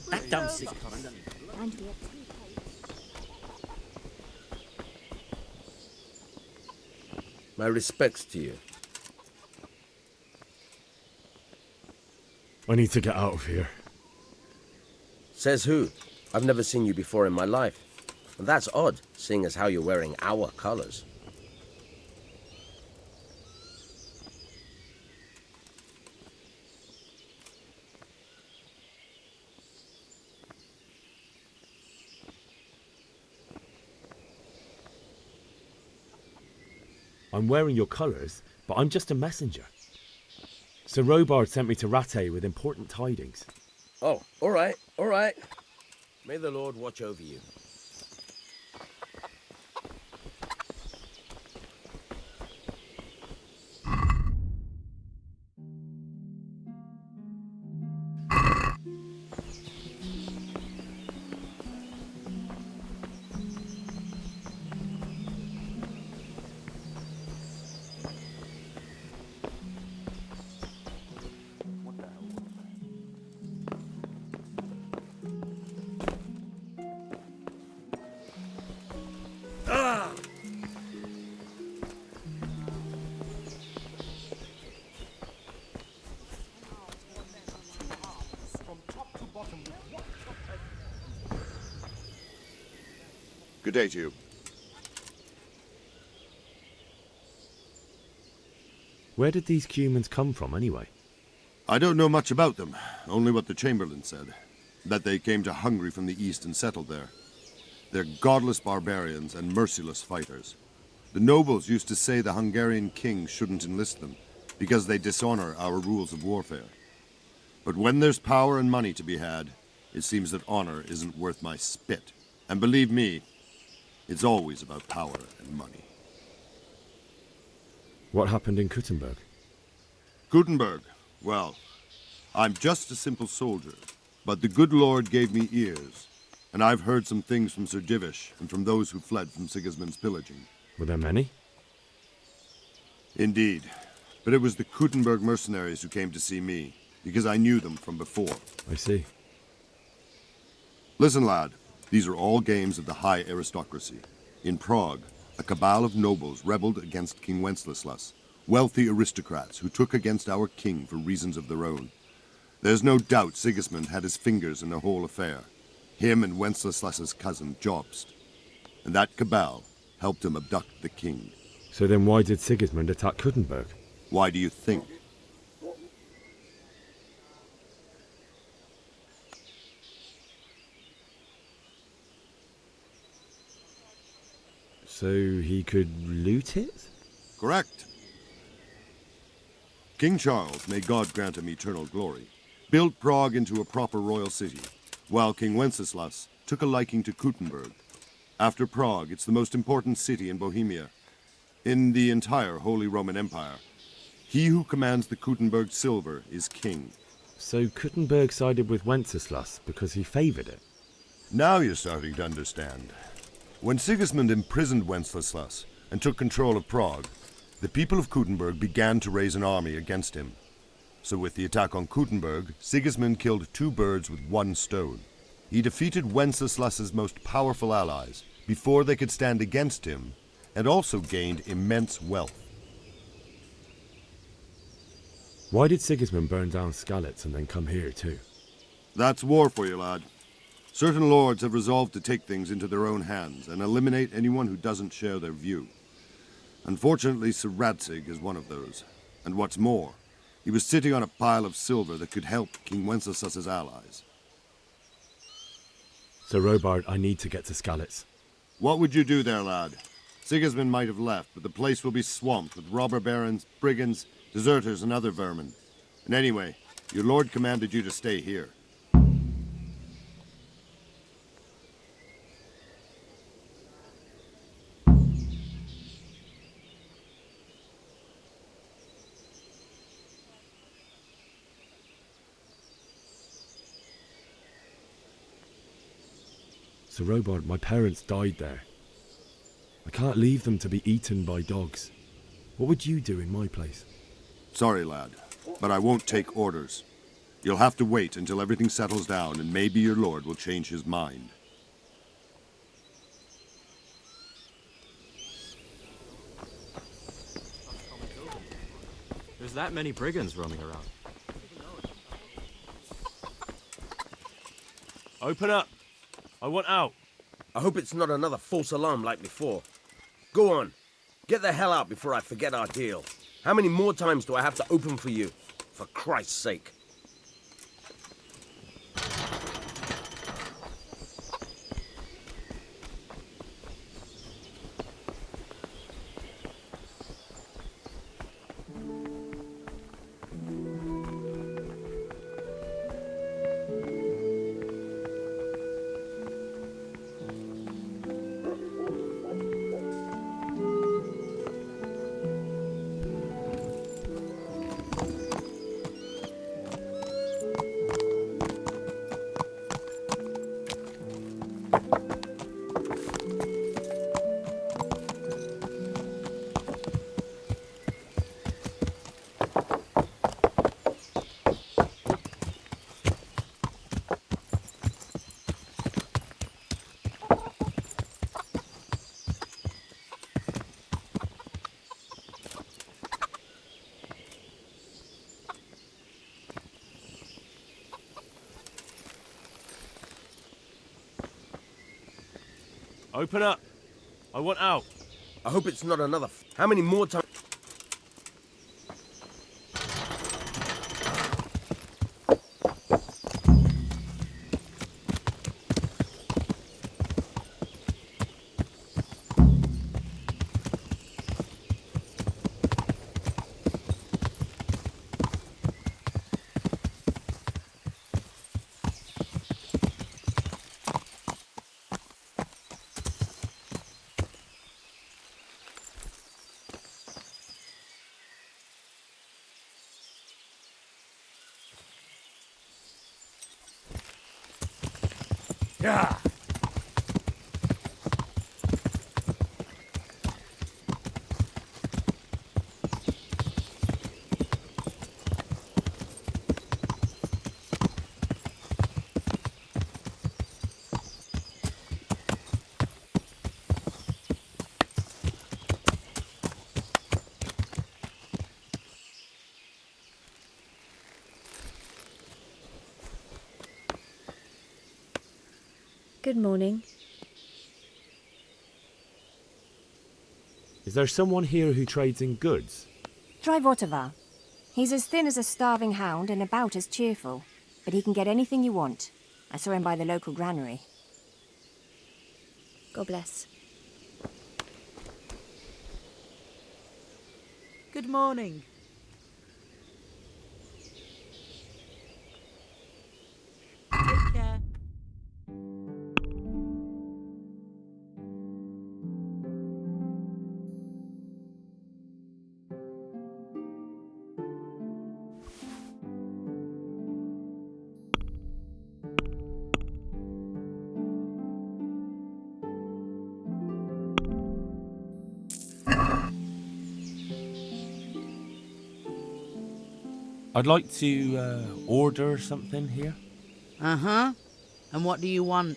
That dumb sick cunt. My respects to you. I need to get out of here. Says who? I've never seen you before in my life. And that's odd, seeing as how you're wearing our colors. I'm wearing your colours, but I'm just a messenger. Sir Robard sent me to Rattay with important tidings. Oh, all right, all right. May the Lord watch over you. Good day to you. Where did these Cumans come from, anyway? I don't know much about them, only what the Chamberlain said. That they came to Hungary from the east and settled there. They're godless barbarians and merciless fighters. The nobles used to say the Hungarian king shouldn't enlist them, because they dishonor our rules of warfare. But when there's power and money to be had, it seems that honor isn't worth my spit. And believe me, it's always about power and money. What happened in Kuttenberg? Gutenberg, well, I'm just a simple soldier, but the good Lord gave me ears, and I've heard some things from Sir Divish and from those who fled from Sigismund's pillaging. Were there many? Indeed, but it was the Kuttenberg mercenaries who came to see me, because I knew them from before. I see. Listen, lad, these are all games of the high aristocracy. In Prague, a cabal of nobles rebelled against King Wenceslas, wealthy aristocrats who took against our king for reasons of their own. There's no doubt Sigismund had his fingers in the whole affair, him and Wenceslas's cousin Jobst. And that cabal helped him abduct the king. So then why did Sigismund attack Kuttenberg? Why do you think? So he could loot it? Correct. King Charles, may God grant him eternal glory, built Prague into a proper royal city, while King Wenceslas took a liking to Kuttenberg. After Prague, it's the most important city in Bohemia, in the entire Holy Roman Empire. He who commands the Kuttenberg silver is king. So Kuttenberg sided with Wenceslas because he favoured it? Now you're starting to understand. When Sigismund imprisoned Wenceslas and took control of Prague, the people of Kuttenberg began to raise an army against him. So with the attack on Kuttenberg, Sigismund killed 2 birds with 1 stone. He defeated Wenceslas's most powerful allies before they could stand against him, and also gained immense wealth. Why did Sigismund burn down Skalitz and then come here too? That's war for you, lad. Certain lords have resolved to take things into their own hands and eliminate anyone who doesn't share their view. Unfortunately, Sir Radzig is one of those. And what's more, he was sitting on a pile of silver that could help King Wenceslas's allies. Sir Robard, I need to get to Skalitz. What would you do there, lad? Sigismund might have left, but the place will be swamped with robber barons, brigands, deserters, and other vermin. And anyway, your lord commanded you to stay here. Sir Robard, my parents died there. I can't leave them to be eaten by dogs. What would you do in my place? Sorry, lad, but I won't take orders. You'll have to wait until everything settles down, and maybe your lord will change his mind. There's that many brigands roaming around. Open up! I want out! I hope it's not another false alarm like before. Go on. Get the hell out before I forget our deal. How many more times do I have to open for you? For Christ's sake. Open up! I want out! I hope it's not another... How many more times... Yeah. Good morning. Is there someone here who trades in goods? Try Votavar. He's as thin as a starving hound and about as cheerful, but he can get anything you want. I saw him by the local granary. God bless. Good morning. Take care. I'd like to order something here. Uh-huh. And what do you want?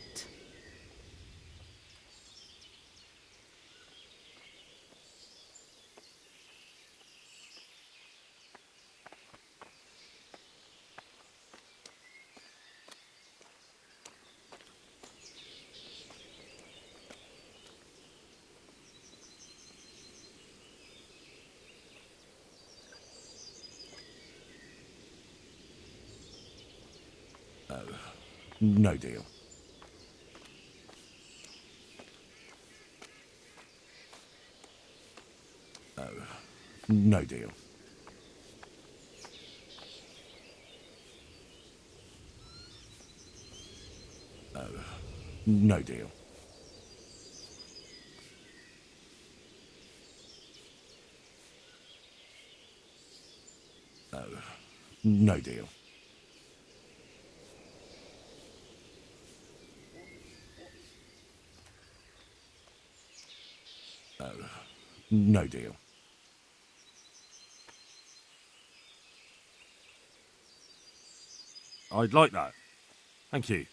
No deal. No deal. No deal. No deal. No deal. I'd like that. Thank you.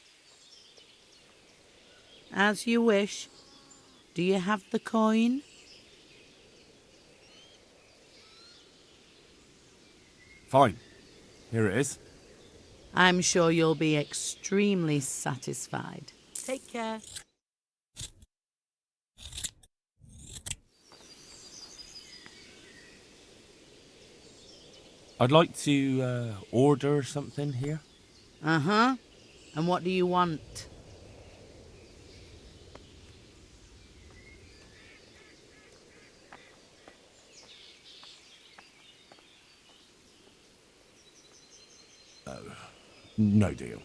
As you wish. Do you have the coin? Fine. Here it is. I'm sure you'll be extremely satisfied. Take care. I'd like to order something here. Uh-huh. And what do you want? No deal.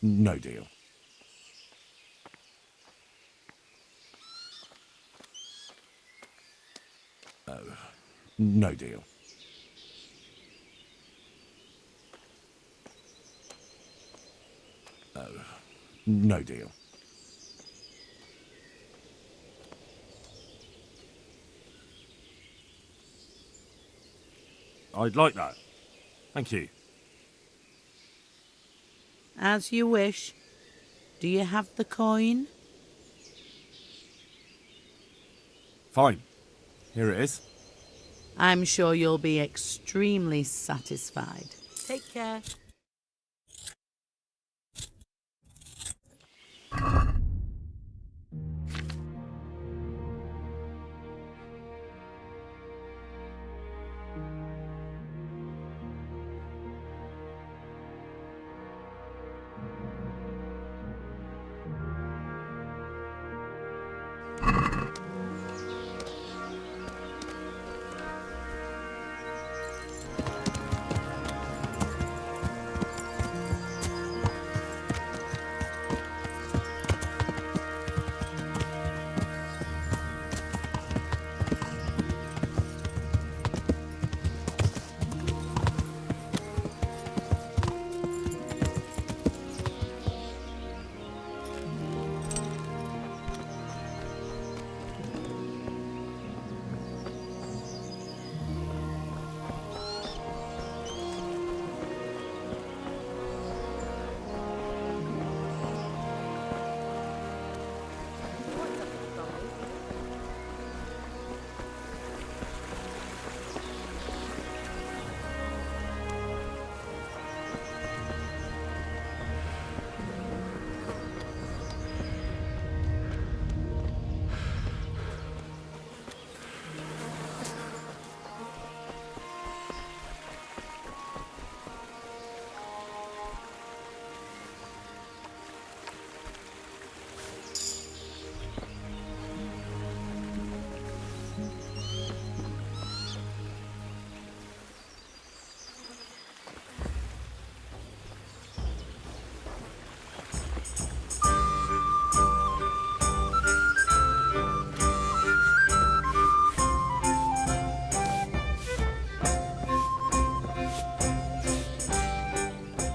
No deal. No deal. No deal. I'd like that. Thank you. As you wish. Do you have the coin? Fine. Here it is. I'm sure you'll be extremely satisfied. Take care.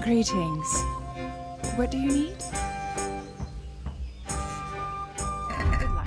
Greetings. What do you need? Good luck.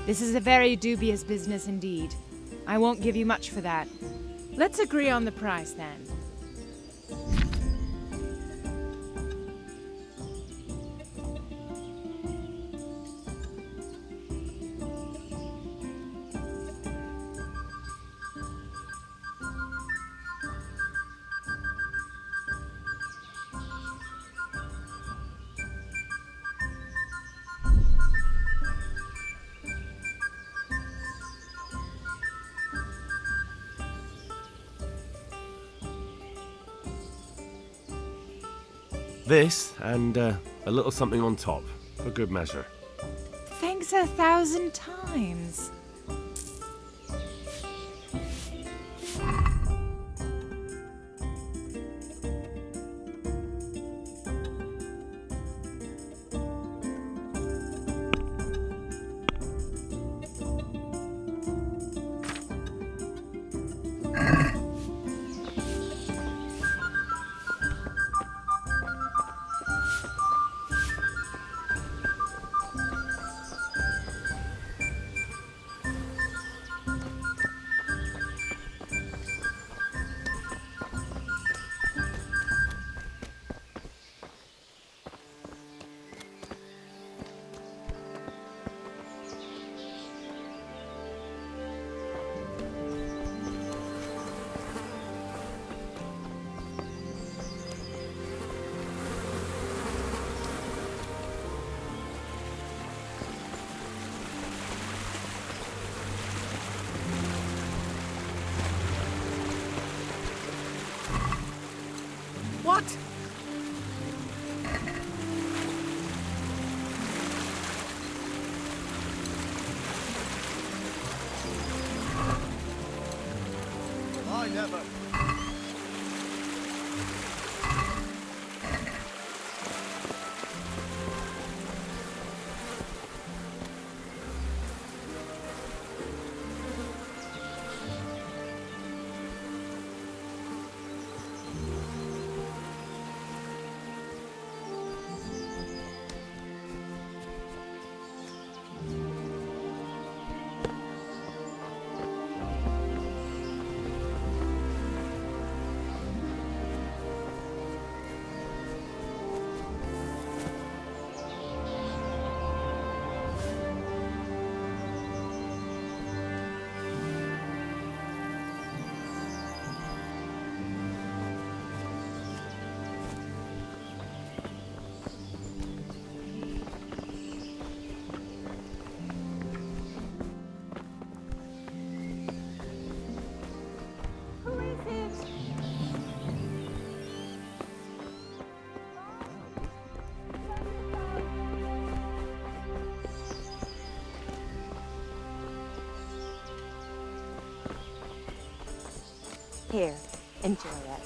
This is a very dubious business indeed. I won't give you much for that. Let's agree on the price then. This, and a little something on top, for good measure. Thanks 1,000 times. What? I never. Here, enjoy it.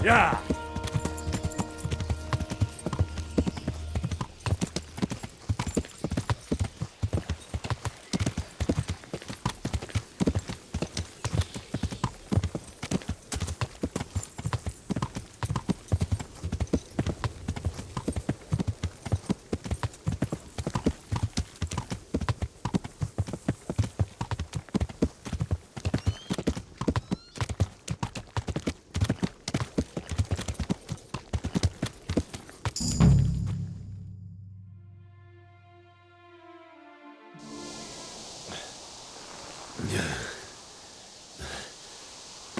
Yeah.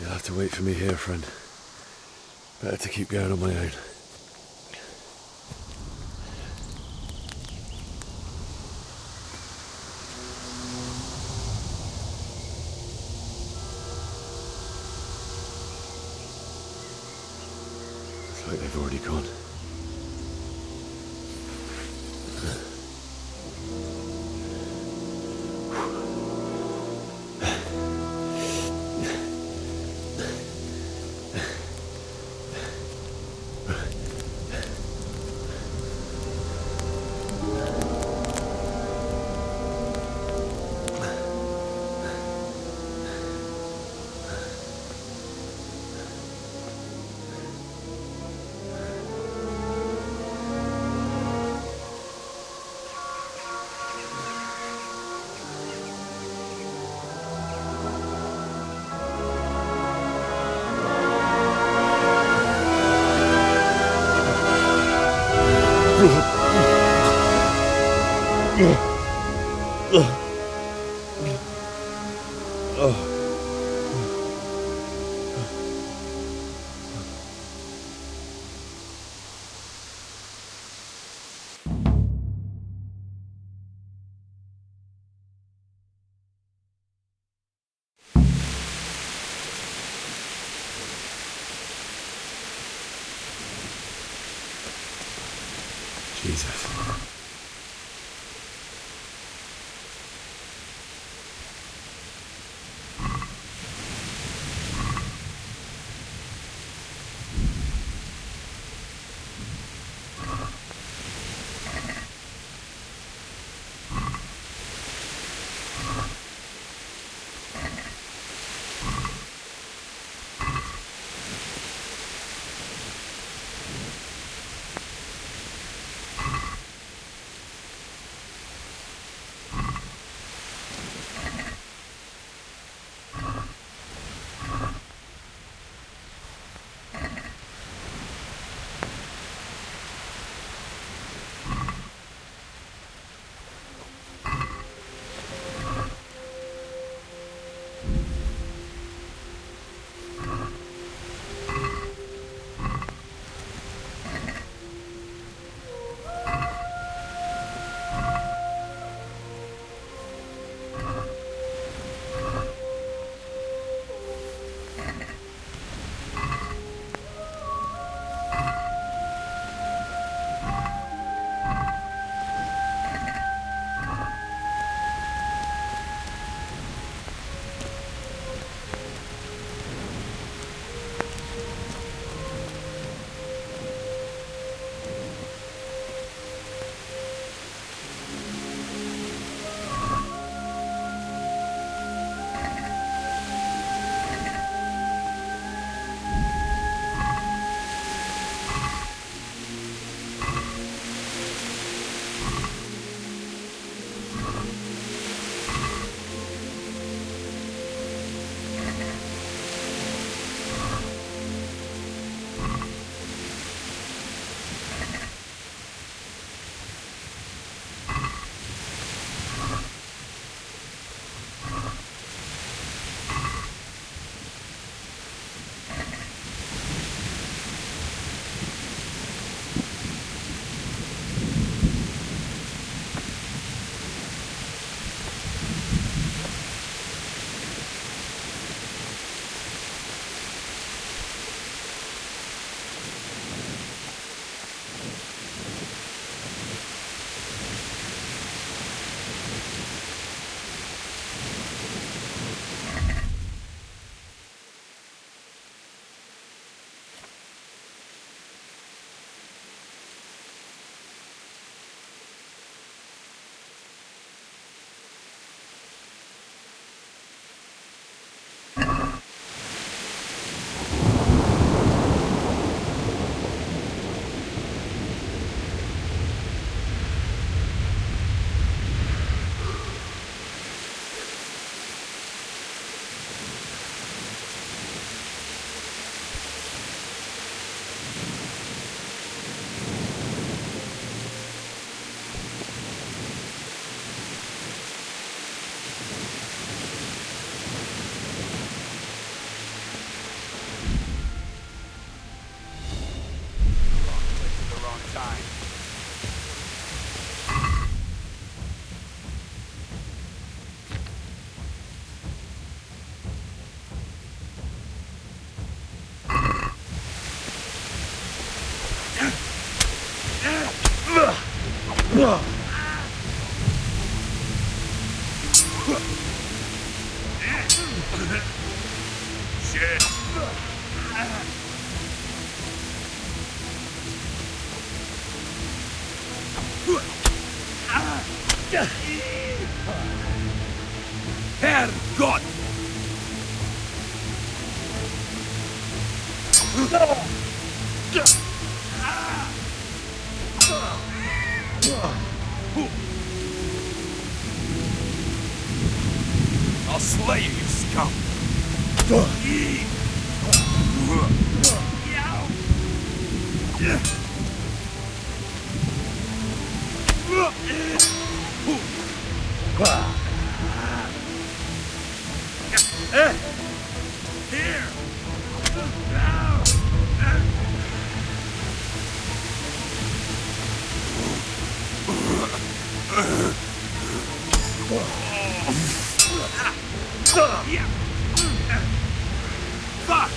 You'll have to wait for me here, friend. Better to keep going on my own. Looks like they've already gone. Jesus. I'll slay you, you scum! Here! Fuck!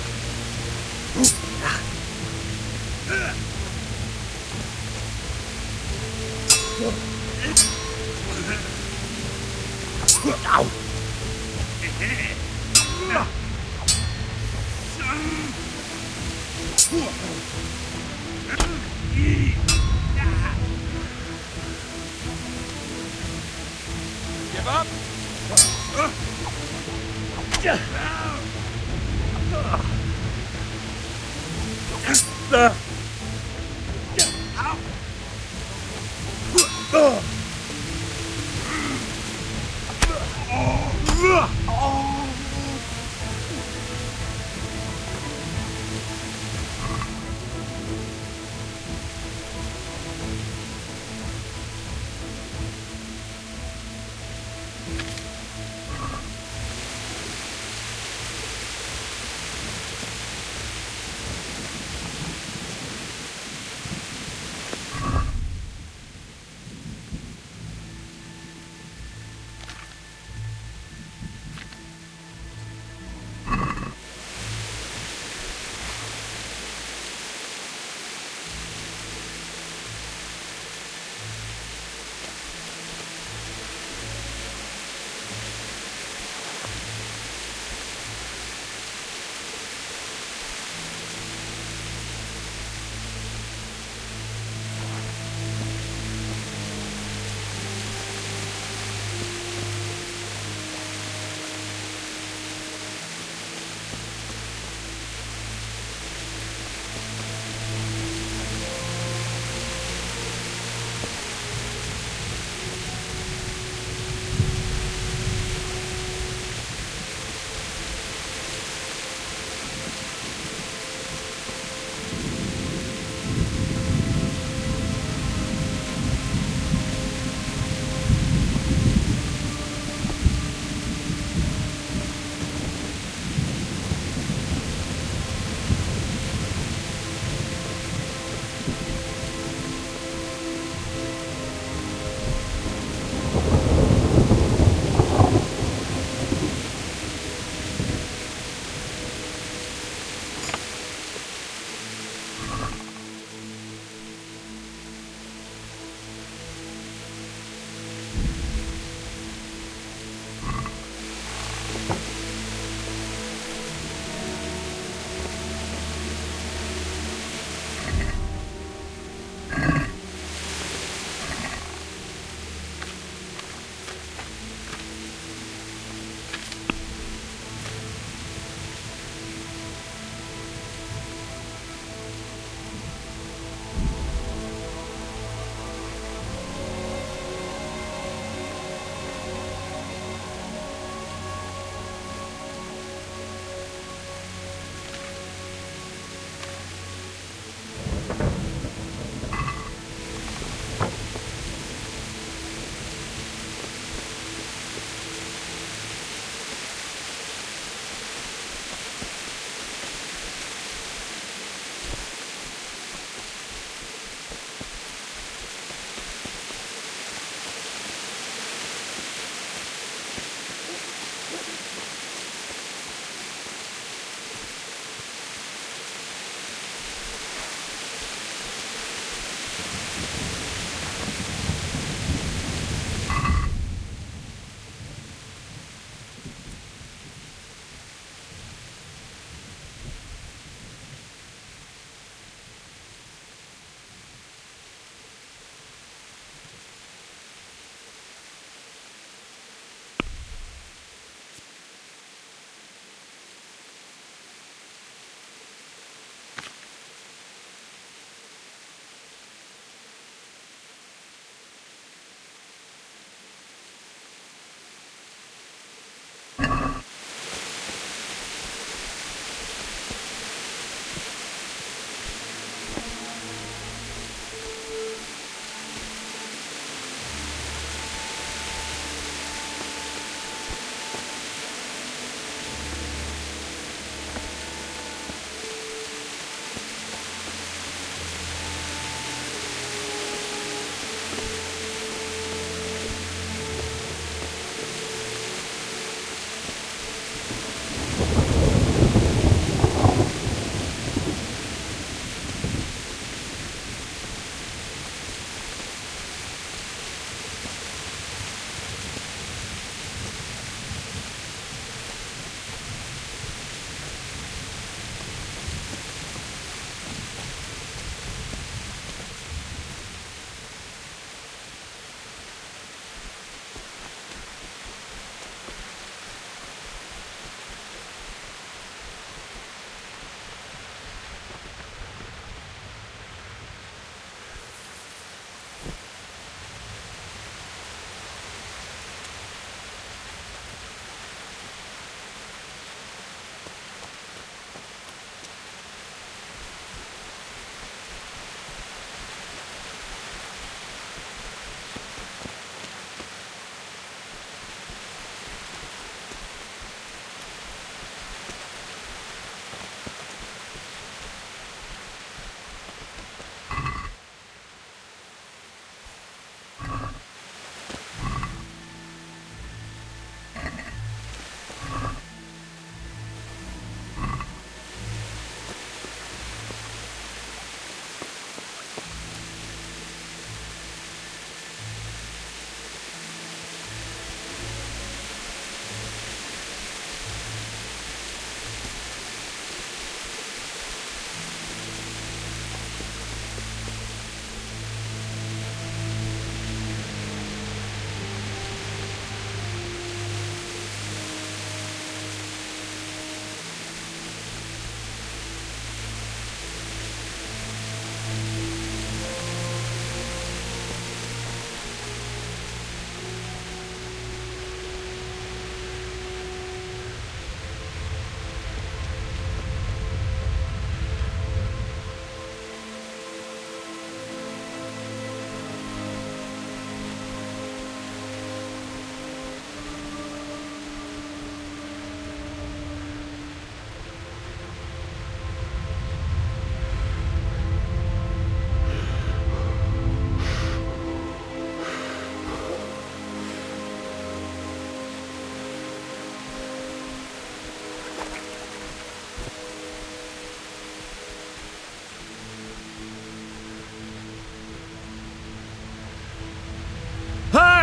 Give up?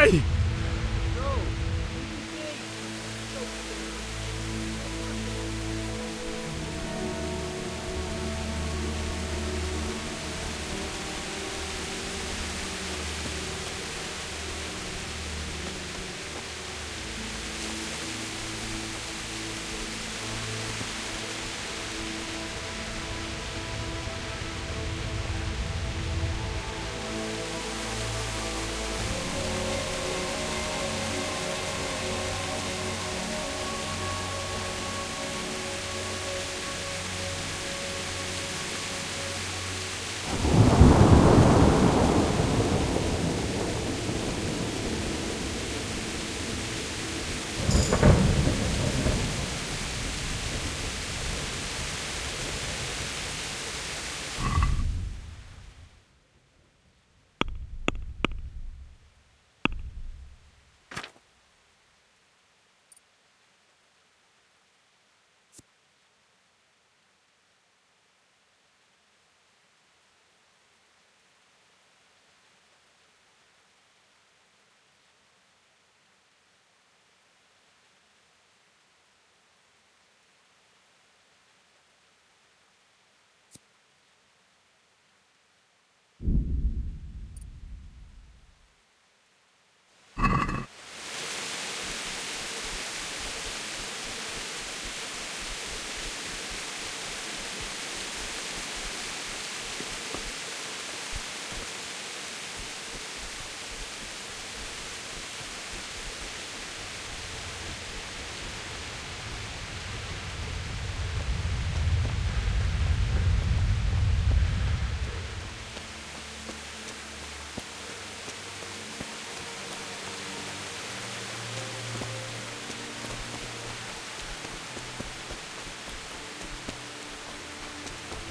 away!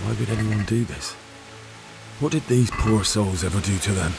Why would anyone do this? What did these poor souls ever do to them?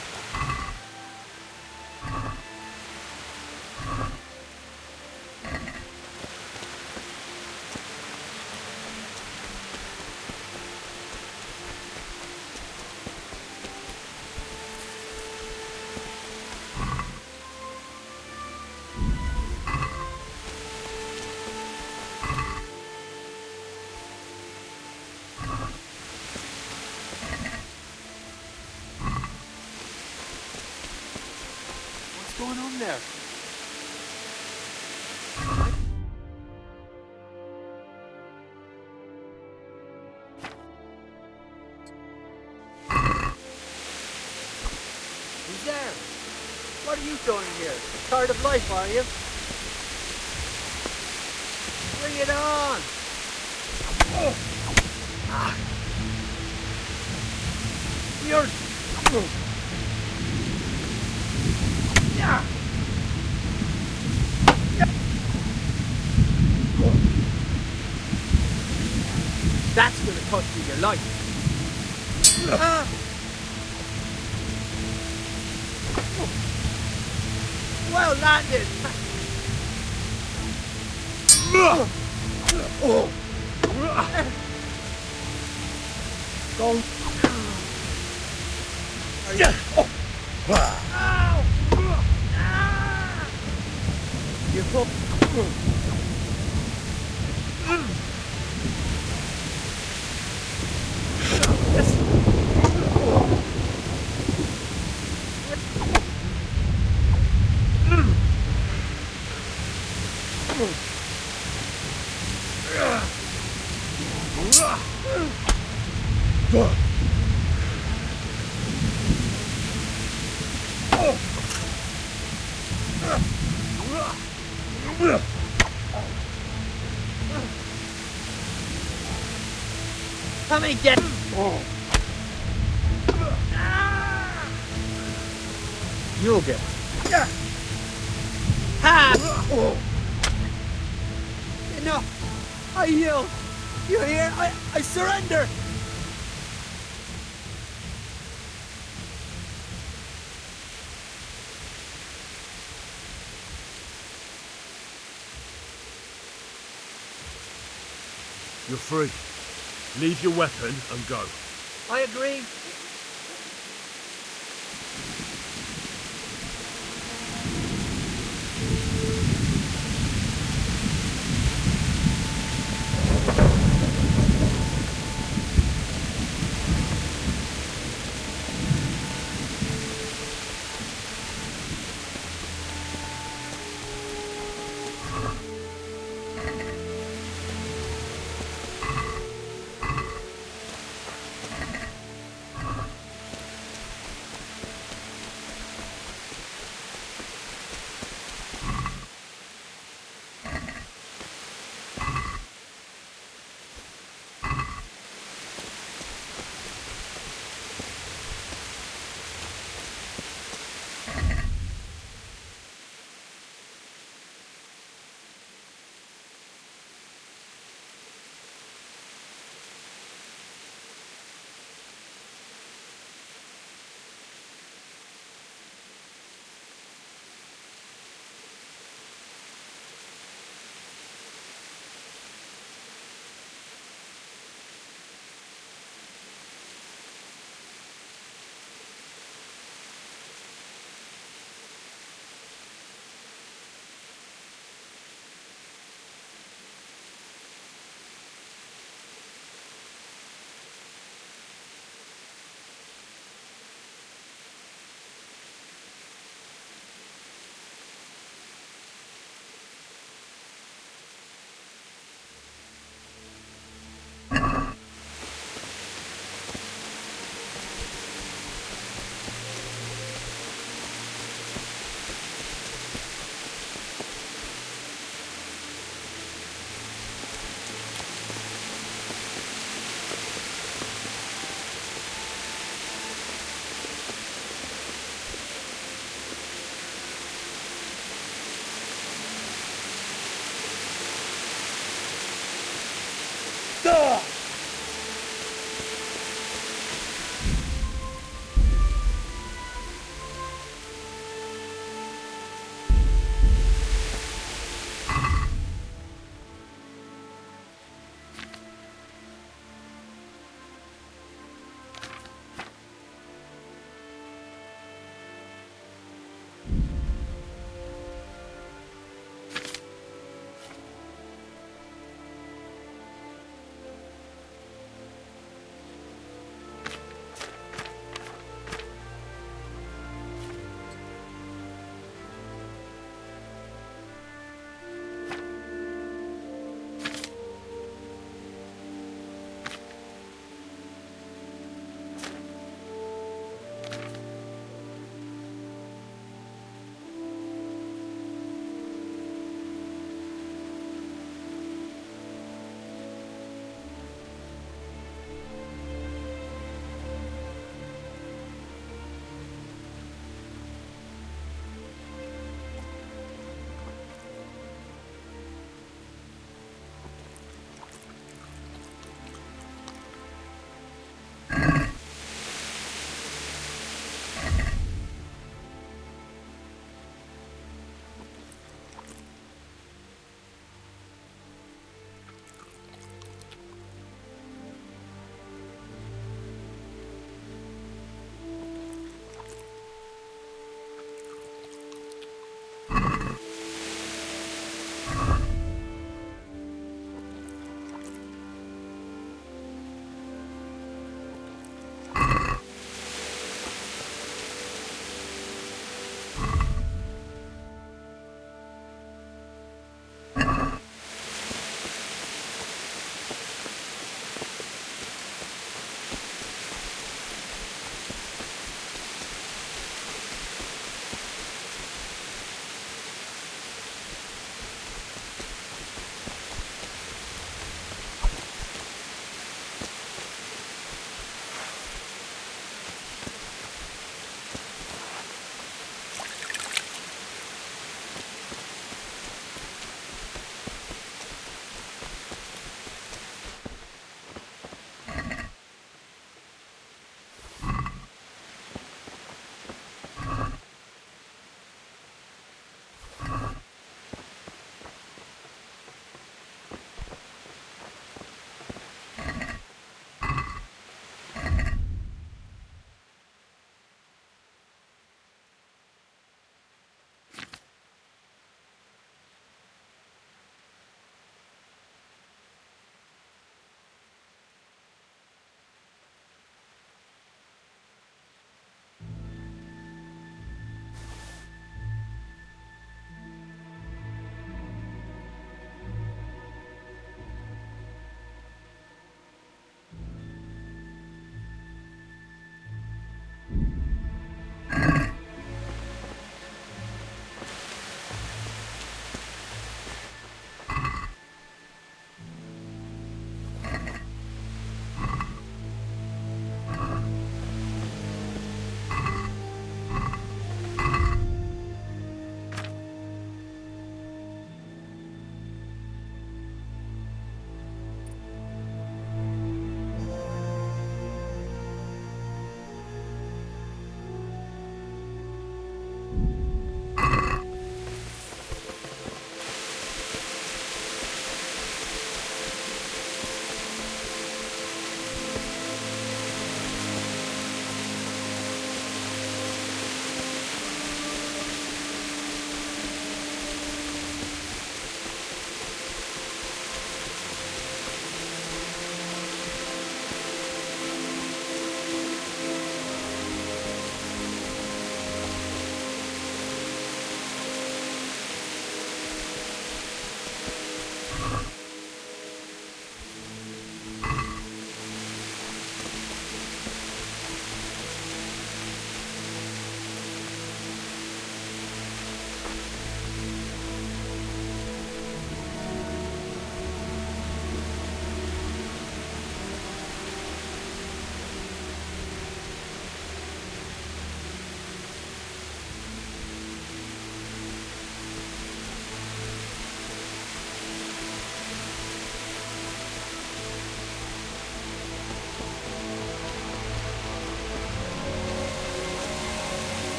What's going on there? Who's there? What are you doing here? Tired of life, are you? Bring it on! You're... That's gonna cost you your life. Well landed. Go. You pull. How many dead? You'll get. Ha! Enough! I yield! You hear? I surrender! You're free. Leave your weapon and go. I agree.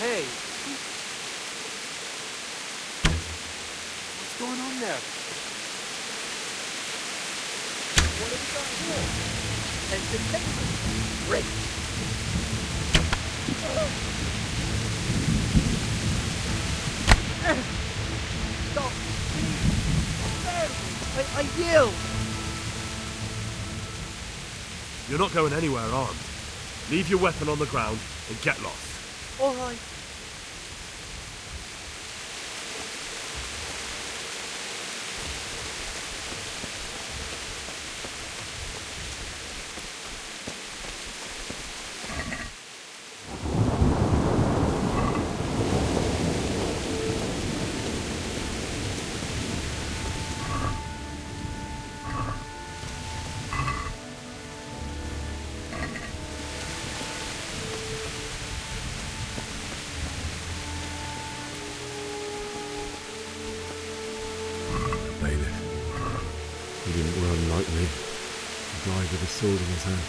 Hey. What's going on there? What have we got here? Entertainment. Great. Stop. I yield. You're not going anywhere armed. Leave your weapon on the ground and get lost. All right. He didn't run like me. He died with a sword in his hand.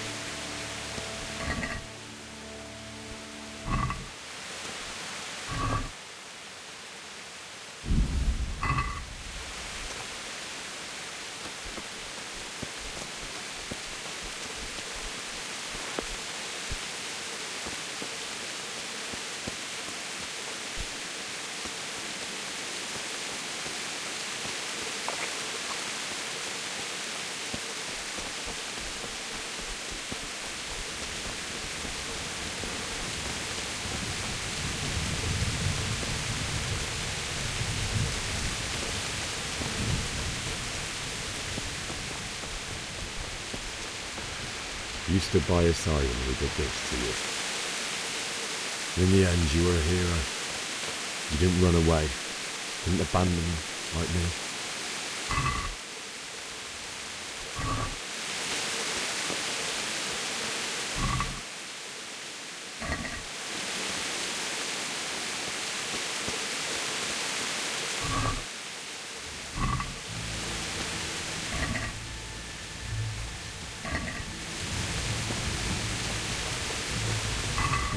You stood by his side when we did this to you. In the end, you were a hero. You didn't run away. Didn't abandon him like me.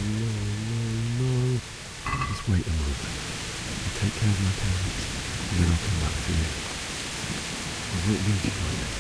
No. Just wait a moment. I'll take care of my parents, and then I'll come back for you. I won't leave you like this.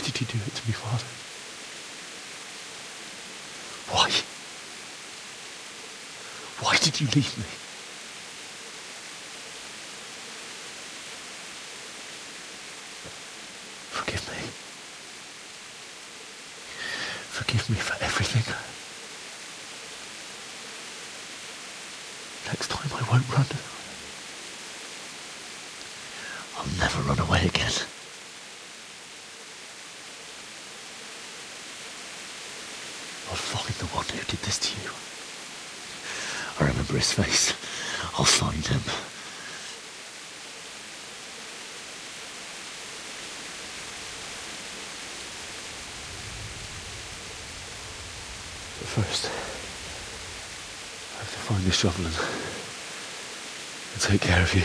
did you do it to me, Father? Why? Why did you leave me? Forgive me. Forgive me for everything. Next time I won't run. I'll never run away again. I'll find the one who did this to you. I remember his face. I'll find him. But first, I have to find this shovel and take care of you.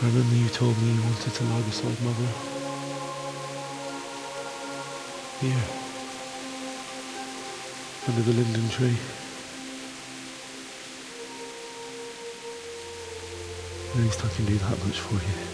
I remember you told me you wanted to lie beside Mother. Here. Under the linden tree. At least I can do that much for you.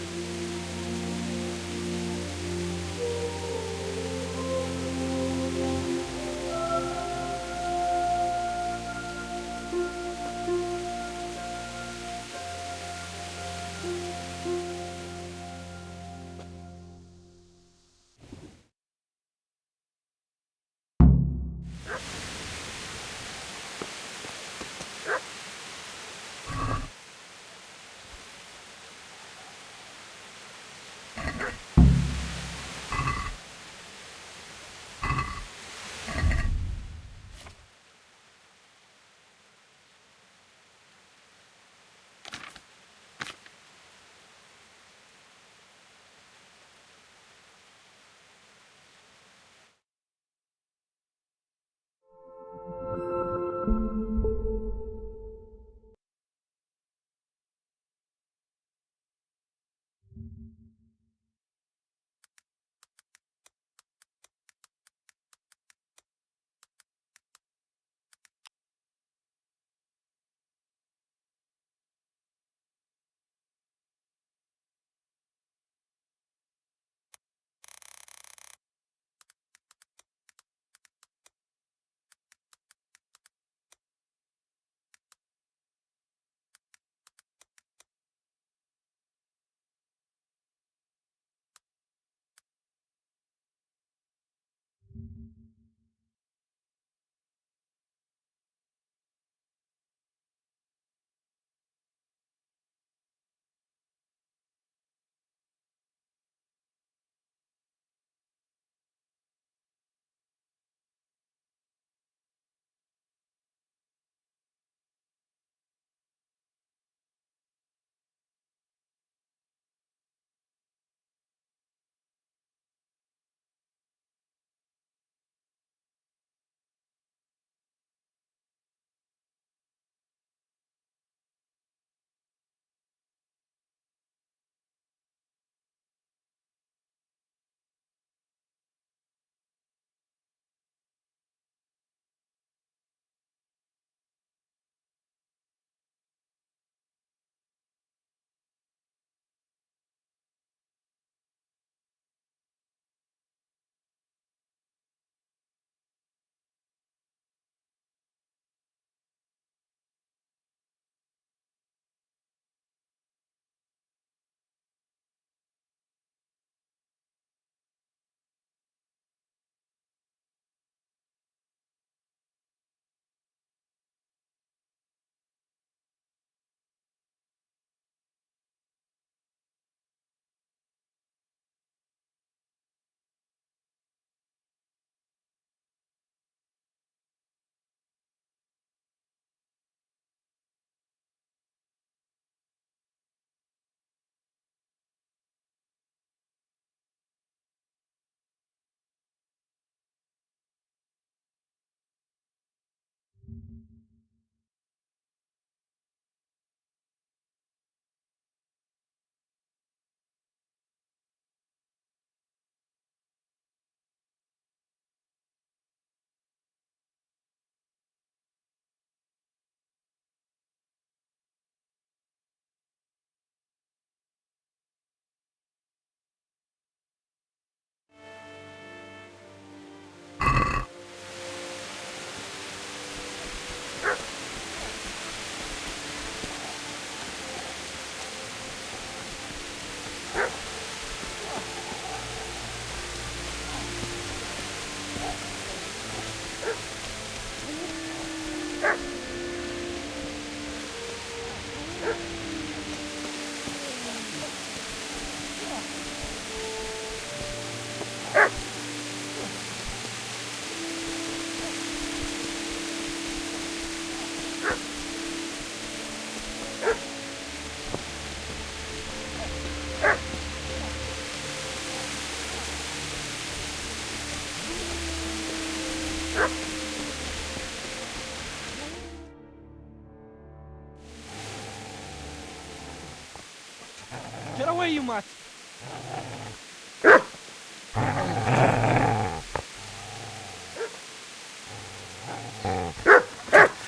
Get away, you mutt!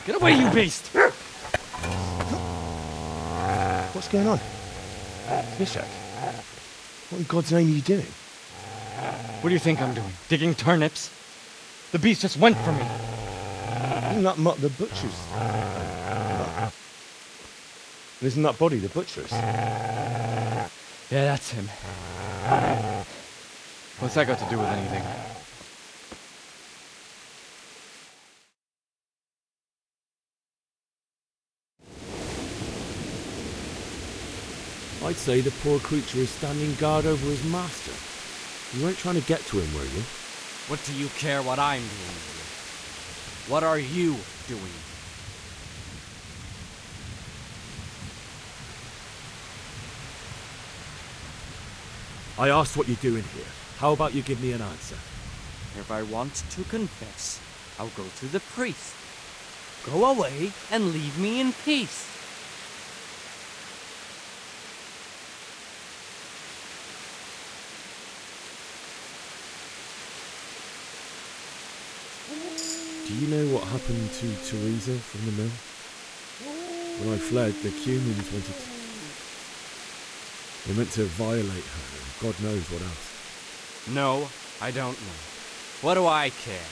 Get away, you beast! What's going on? Bishak, what in God's name are you doing? What do you think I'm doing? Digging turnips? The beast just went for me. Isn't that Mutt the butcher's? Isn't that body the butcher's? Yeah, that's him. What's that got to do with anything? I'd say the poor creature is standing guard over his master. You weren't trying to get to him, were you? What do you care what I'm doing here? What are you doing? I asked what you're doing here. How about you give me an answer? If I want to confess, I'll go to the priest. Go away and leave me in peace. Do you know what happened to Teresa from the mill? When I fled, the Cumans wanted to... They meant to violate her, and God knows what else. No, I don't know. What do I care?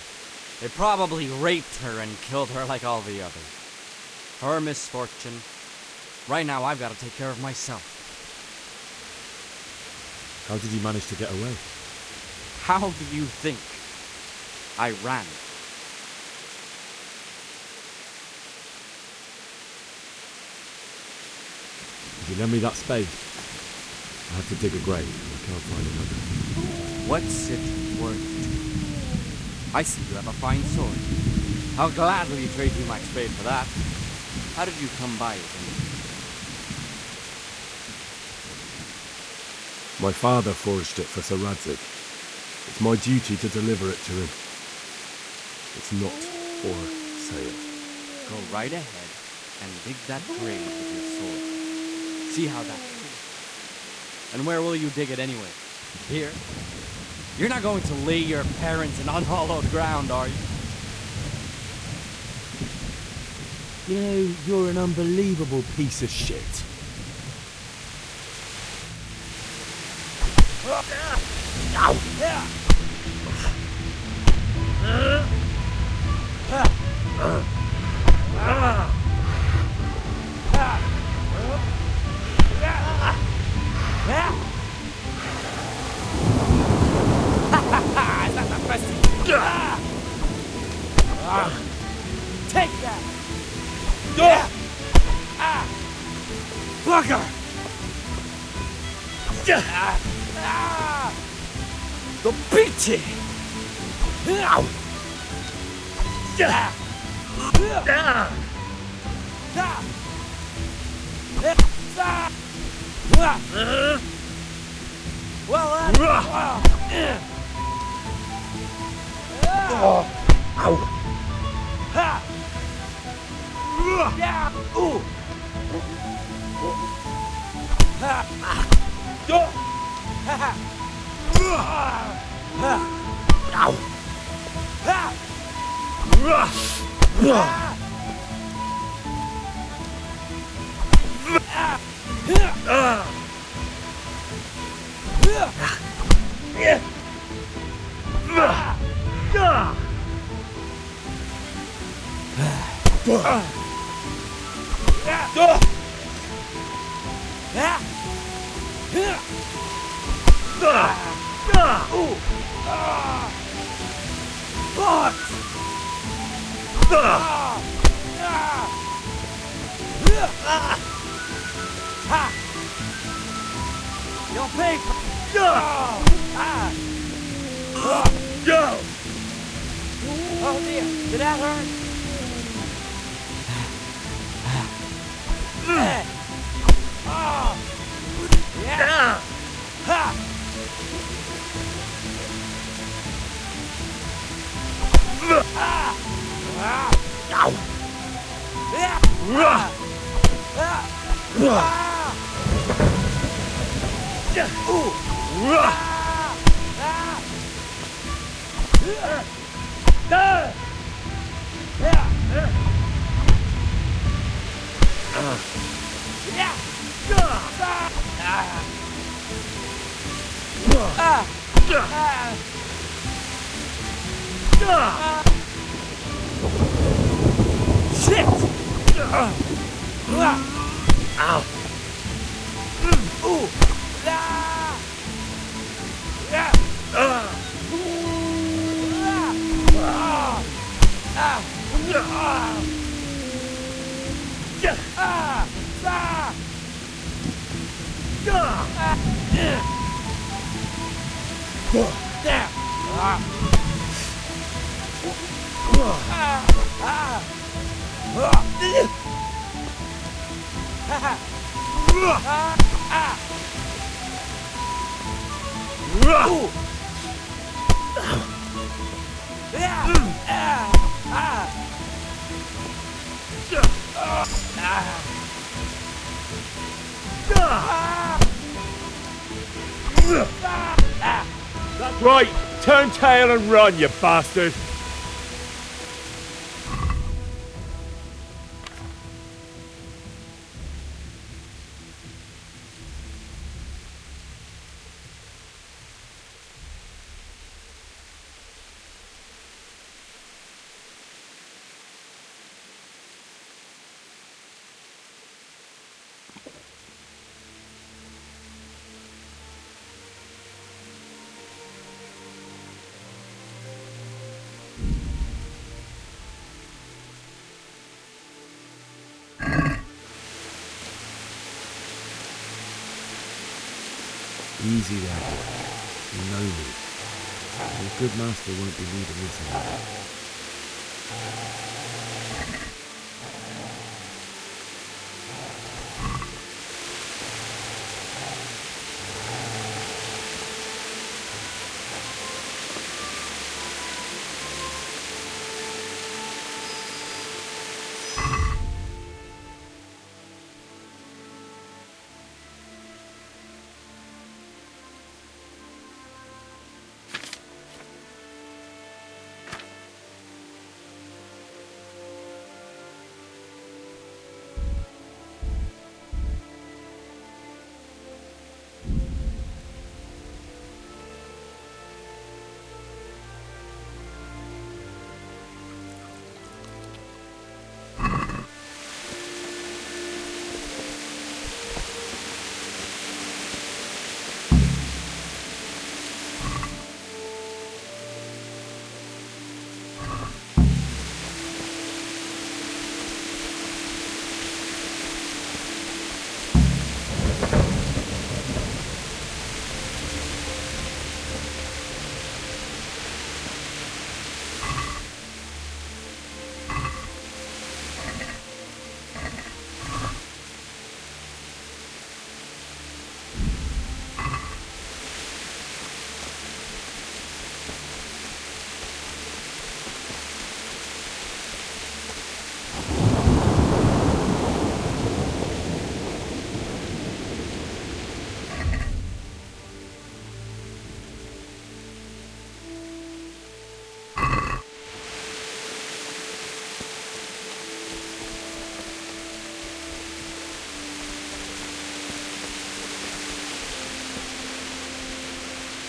They probably raped her and killed her like all the others. Her misfortune. Right now, I've got to take care of myself. How did you manage to get away? How do you think? I ran. If you lend me that spade, I have to dig a grave. I can't find another. What's it worth to you? I see you have a fine sword. I'll gladly trade you my spade for that. How did you come by it? My father forged it for Sir Radzig. It's my duty to deliver it to him. It's not for sale. Go right ahead and dig that grave with your sword. See how that goes. And where will you dig it anyway? Here? You're not going to lay your parents in unhallowed ground, are you? You know, you're an unbelievable piece of shit. Take that! Bugger! The beachy! Well, You'll pay for... Oh dear, did that hurt? Yeah. That's right! Turn tail and run, you bastard! Easy there, boy. You know me. Your good master won't be leading this anymore.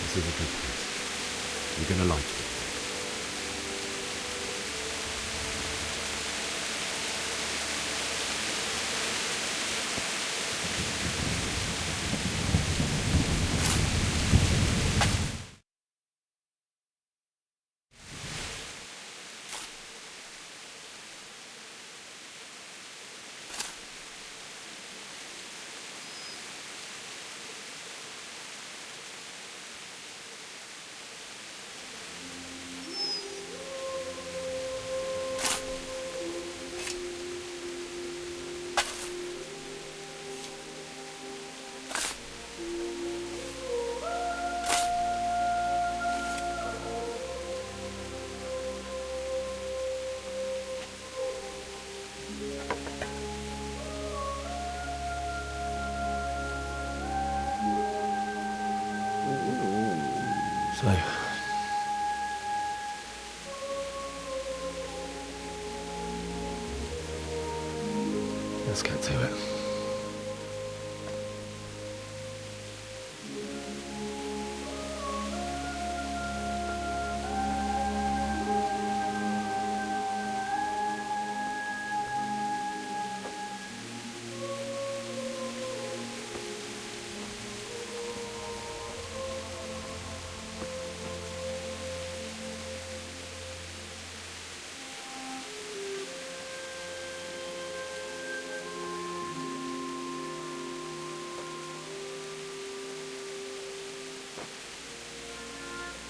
This is a good place. You're gonna like it. So, let's get to it.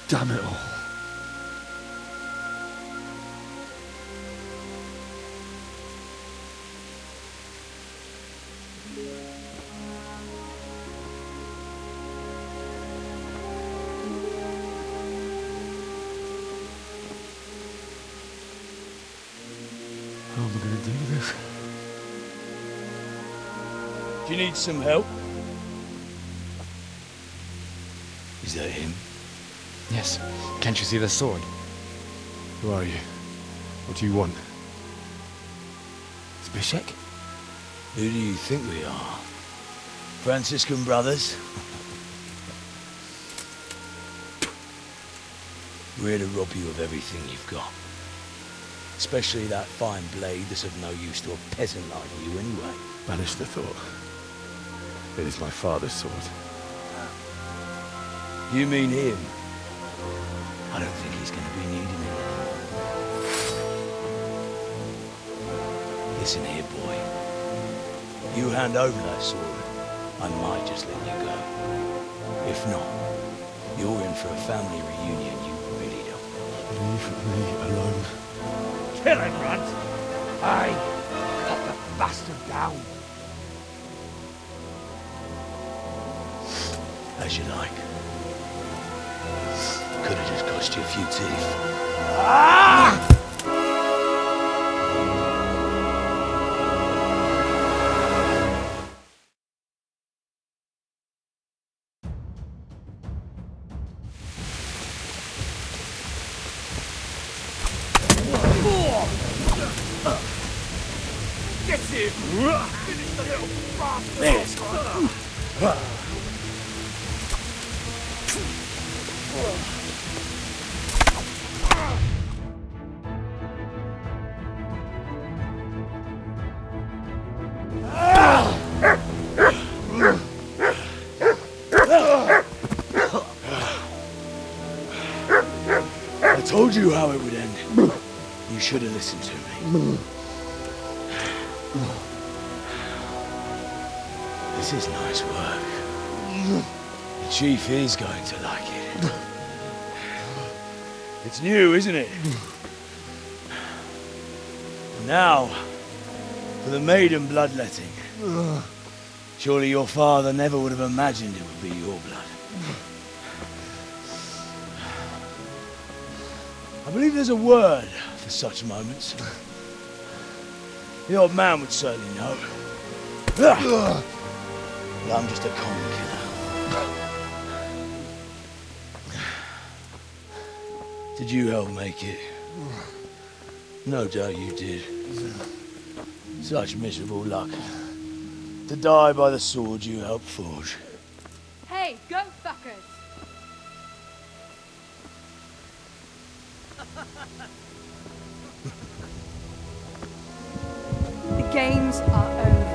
Damn it all. How am I going to do this? Do you need some help? Is that him? Yes. Can't you see the sword? Who are you? What do you want? Zbyszek? Who do you think we are? Franciscan brothers? We're here to rob you of everything you've got. Especially that fine blade that's of no use to a peasant like you anyway. Banish the thought. It is my father's sword. You mean him? I don't think he's going to be needing it. Listen here, boy. You hand over that sword, I might just let you go. If not, you're in for a family reunion you really don't. Leave me alone. Kill him, Runt! Aye, cut the bastard down. As you like. Could have just cost you a few teeth. Ah! Get him! Finish the little bastard! I told you how it would end. You should have listened to me. This is nice work. The chief is going to like it. It's new, isn't it? Now, for the maiden bloodletting. Surely your father never would have imagined it would be your blood. I believe there's a word for such moments. The old man would certainly know. But I'm just a common killer. Did you help make it? No doubt you did. Such miserable luck. To die by the sword you helped forge. Hey, go fuckers! The games are over.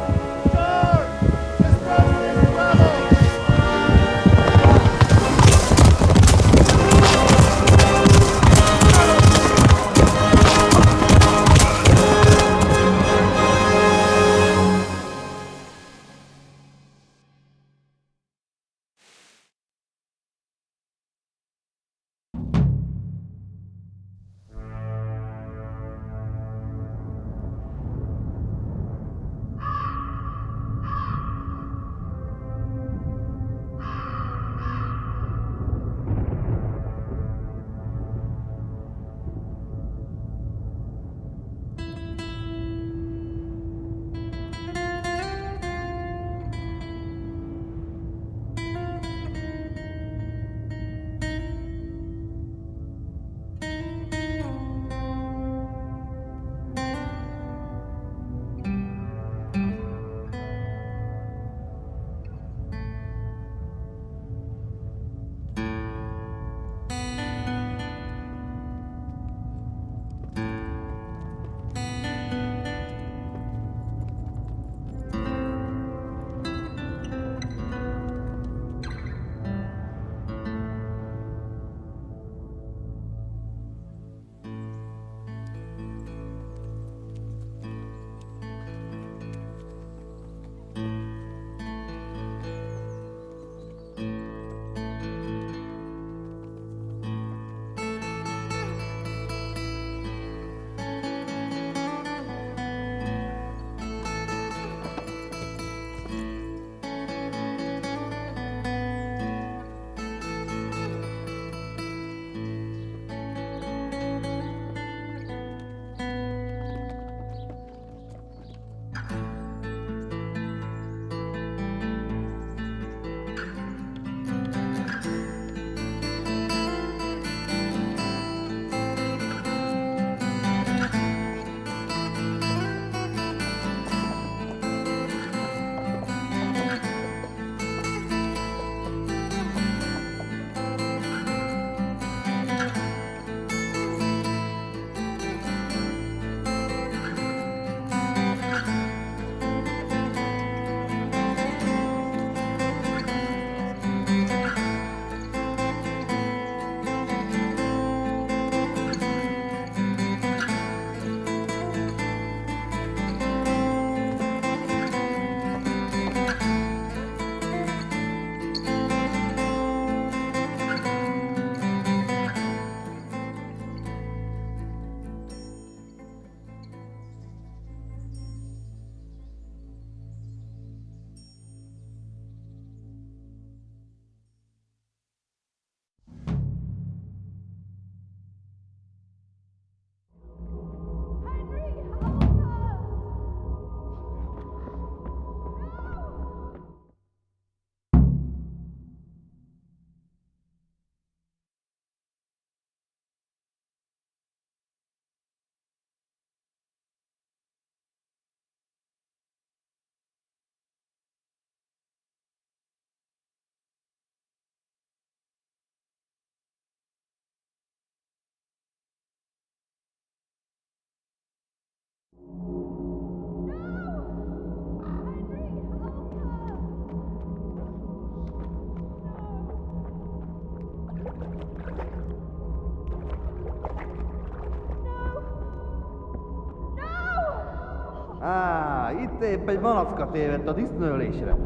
Itt épp egy malacka tévedt a disznőlésre.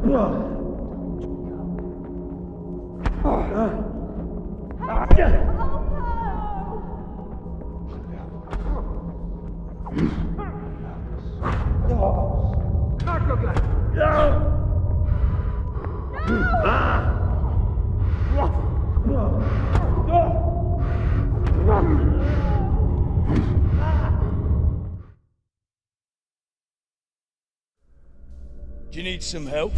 Do you need some help?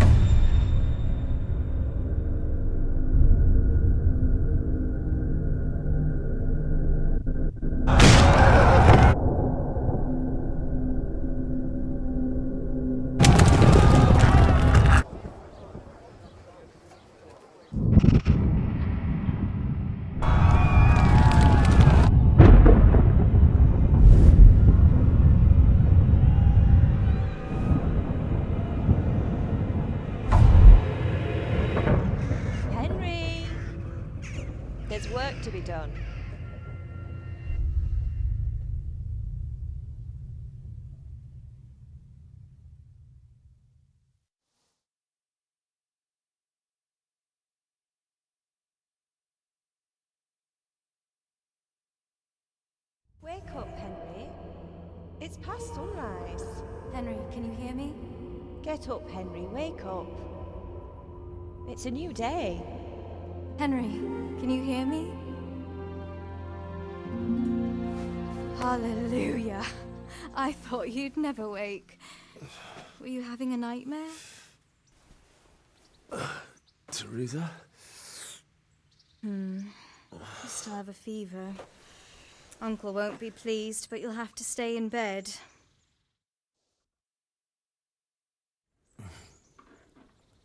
Henry! There's work to be done. Wake up, Henry. It's past sunrise. Henry, can you hear me? Get up, Henry. Wake up. It's a new day. Henry, can you hear me? Hallelujah. I thought you'd never wake. Were you having a nightmare? Teresa? You still have a fever. Uncle won't be pleased, but you'll have to stay in bed.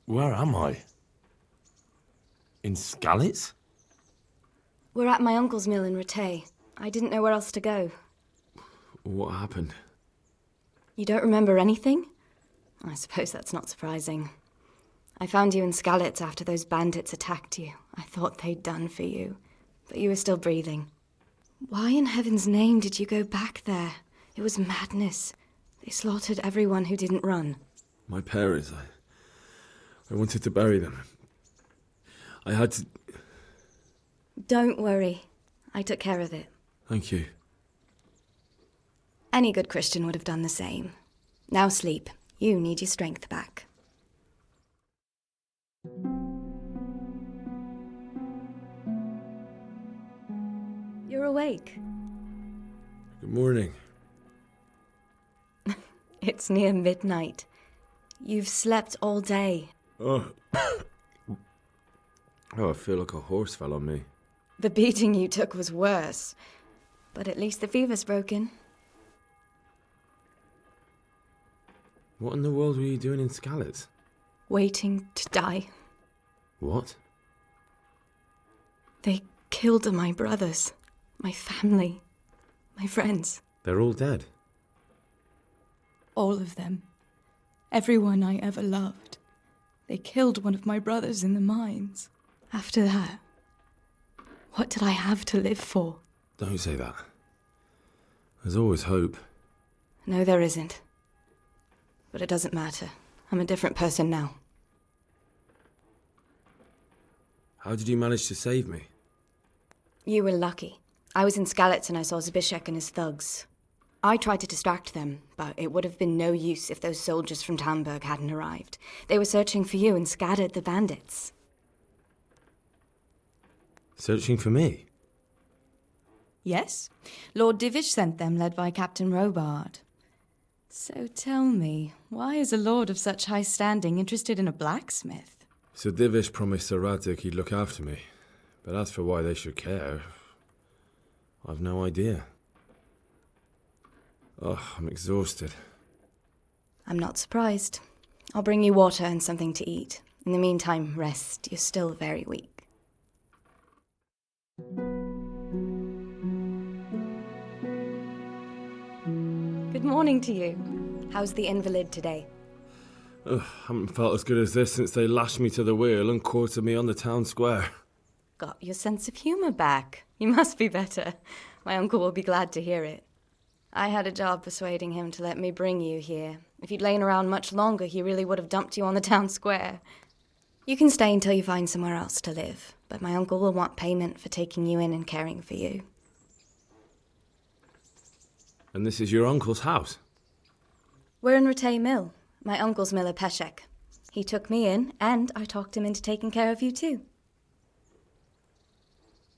Where am I? In Skalitz? We're at my uncle's mill in Rattay. I didn't know where else to go. What happened? You don't remember anything? I suppose that's not surprising. I found you in Skalitz after those bandits attacked you. I thought they'd done for you, but you were still breathing. Why in heaven's name did you go back there? It was madness. They slaughtered everyone who didn't run. My parents, I wanted to bury them. I had to... Don't worry. I took care of it. Thank you. Any good Christian would have done the same. Now sleep. You need your strength back. You're awake. Good morning. It's near midnight. You've slept all day. Oh. Oh, I feel like a horse fell on me. The beating you took was worse. But at least the fever's broken. What in the world were you doing in Skalitz? Waiting to die. What? They killed my brothers, my family, my friends. They're all dead. All of them. Everyone I ever loved. They killed one of my brothers in the mines. After that, what did I have to live for? Don't say that. There's always hope. No, there isn't. But it doesn't matter. I'm a different person now. How did you manage to save me? You were lucky. I was in Skalitz and I saw Zbyszek and his thugs. I tried to distract them, but it would have been no use if those soldiers from Tamburg hadn't arrived. They were searching for you and scattered the bandits. Searching for me? Yes. Lord Divish sent them, led by Captain Robard. So tell me, why is a lord of such high standing interested in a blacksmith? So Divish promised Sir Radzik he'd look after me. But as for why they should care, I've no idea. Oh, I'm exhausted. I'm not surprised. I'll bring you water and something to eat. In the meantime, rest. You're still very weak. Good morning to you. How's the invalid today? Ugh, haven't felt as good as this since they lashed me to the wheel and quartered me on the town square. Got your sense of humour back. You must be better. My uncle will be glad to hear it. I had a job persuading him to let me bring you here. If you'd lain around much longer, he really would have dumped you on the town square. You can stay until you find somewhere else to live, but my uncle will want payment for taking you in and caring for you. And this is your uncle's house? We're in Rattay Mill, my uncle's mill at Peshek. He took me in, and I talked him into taking care of you too.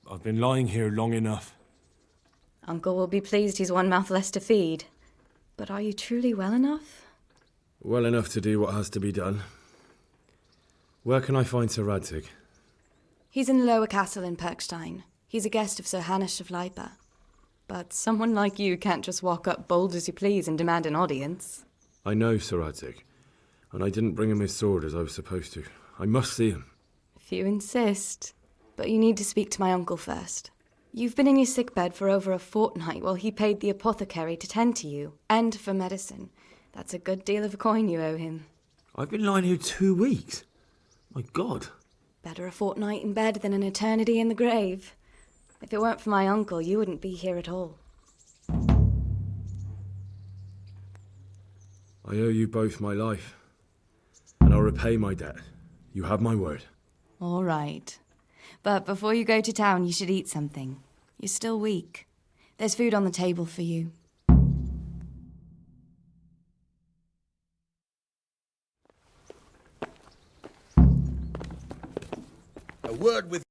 I've been lying here long enough. Uncle will be pleased he's one mouth less to feed. But are you truly well enough? Well enough to do what has to be done. Where can I find Sir Radzig? He's in the lower castle in Perkstein. He's a guest of Sir Hanush of Leipa. But someone like you can't just walk up bold as you please and demand an audience. I know Sir Radzig, and I didn't bring him his sword as I was supposed to. I must see him. If you insist. But you need to speak to my uncle first. You've been in your sickbed for over a fortnight while he paid the apothecary to tend to you, and for medicine. That's a good deal of coin you owe him. I've been lying here 2 weeks. My God. Better a fortnight in bed than an eternity in the grave. If it weren't for my uncle, you wouldn't be here at all. I owe you both my life, and I'll repay my debt. You have my word. All right. But before you go to town, you should eat something. You're still weak. There's food on the table for you. A word with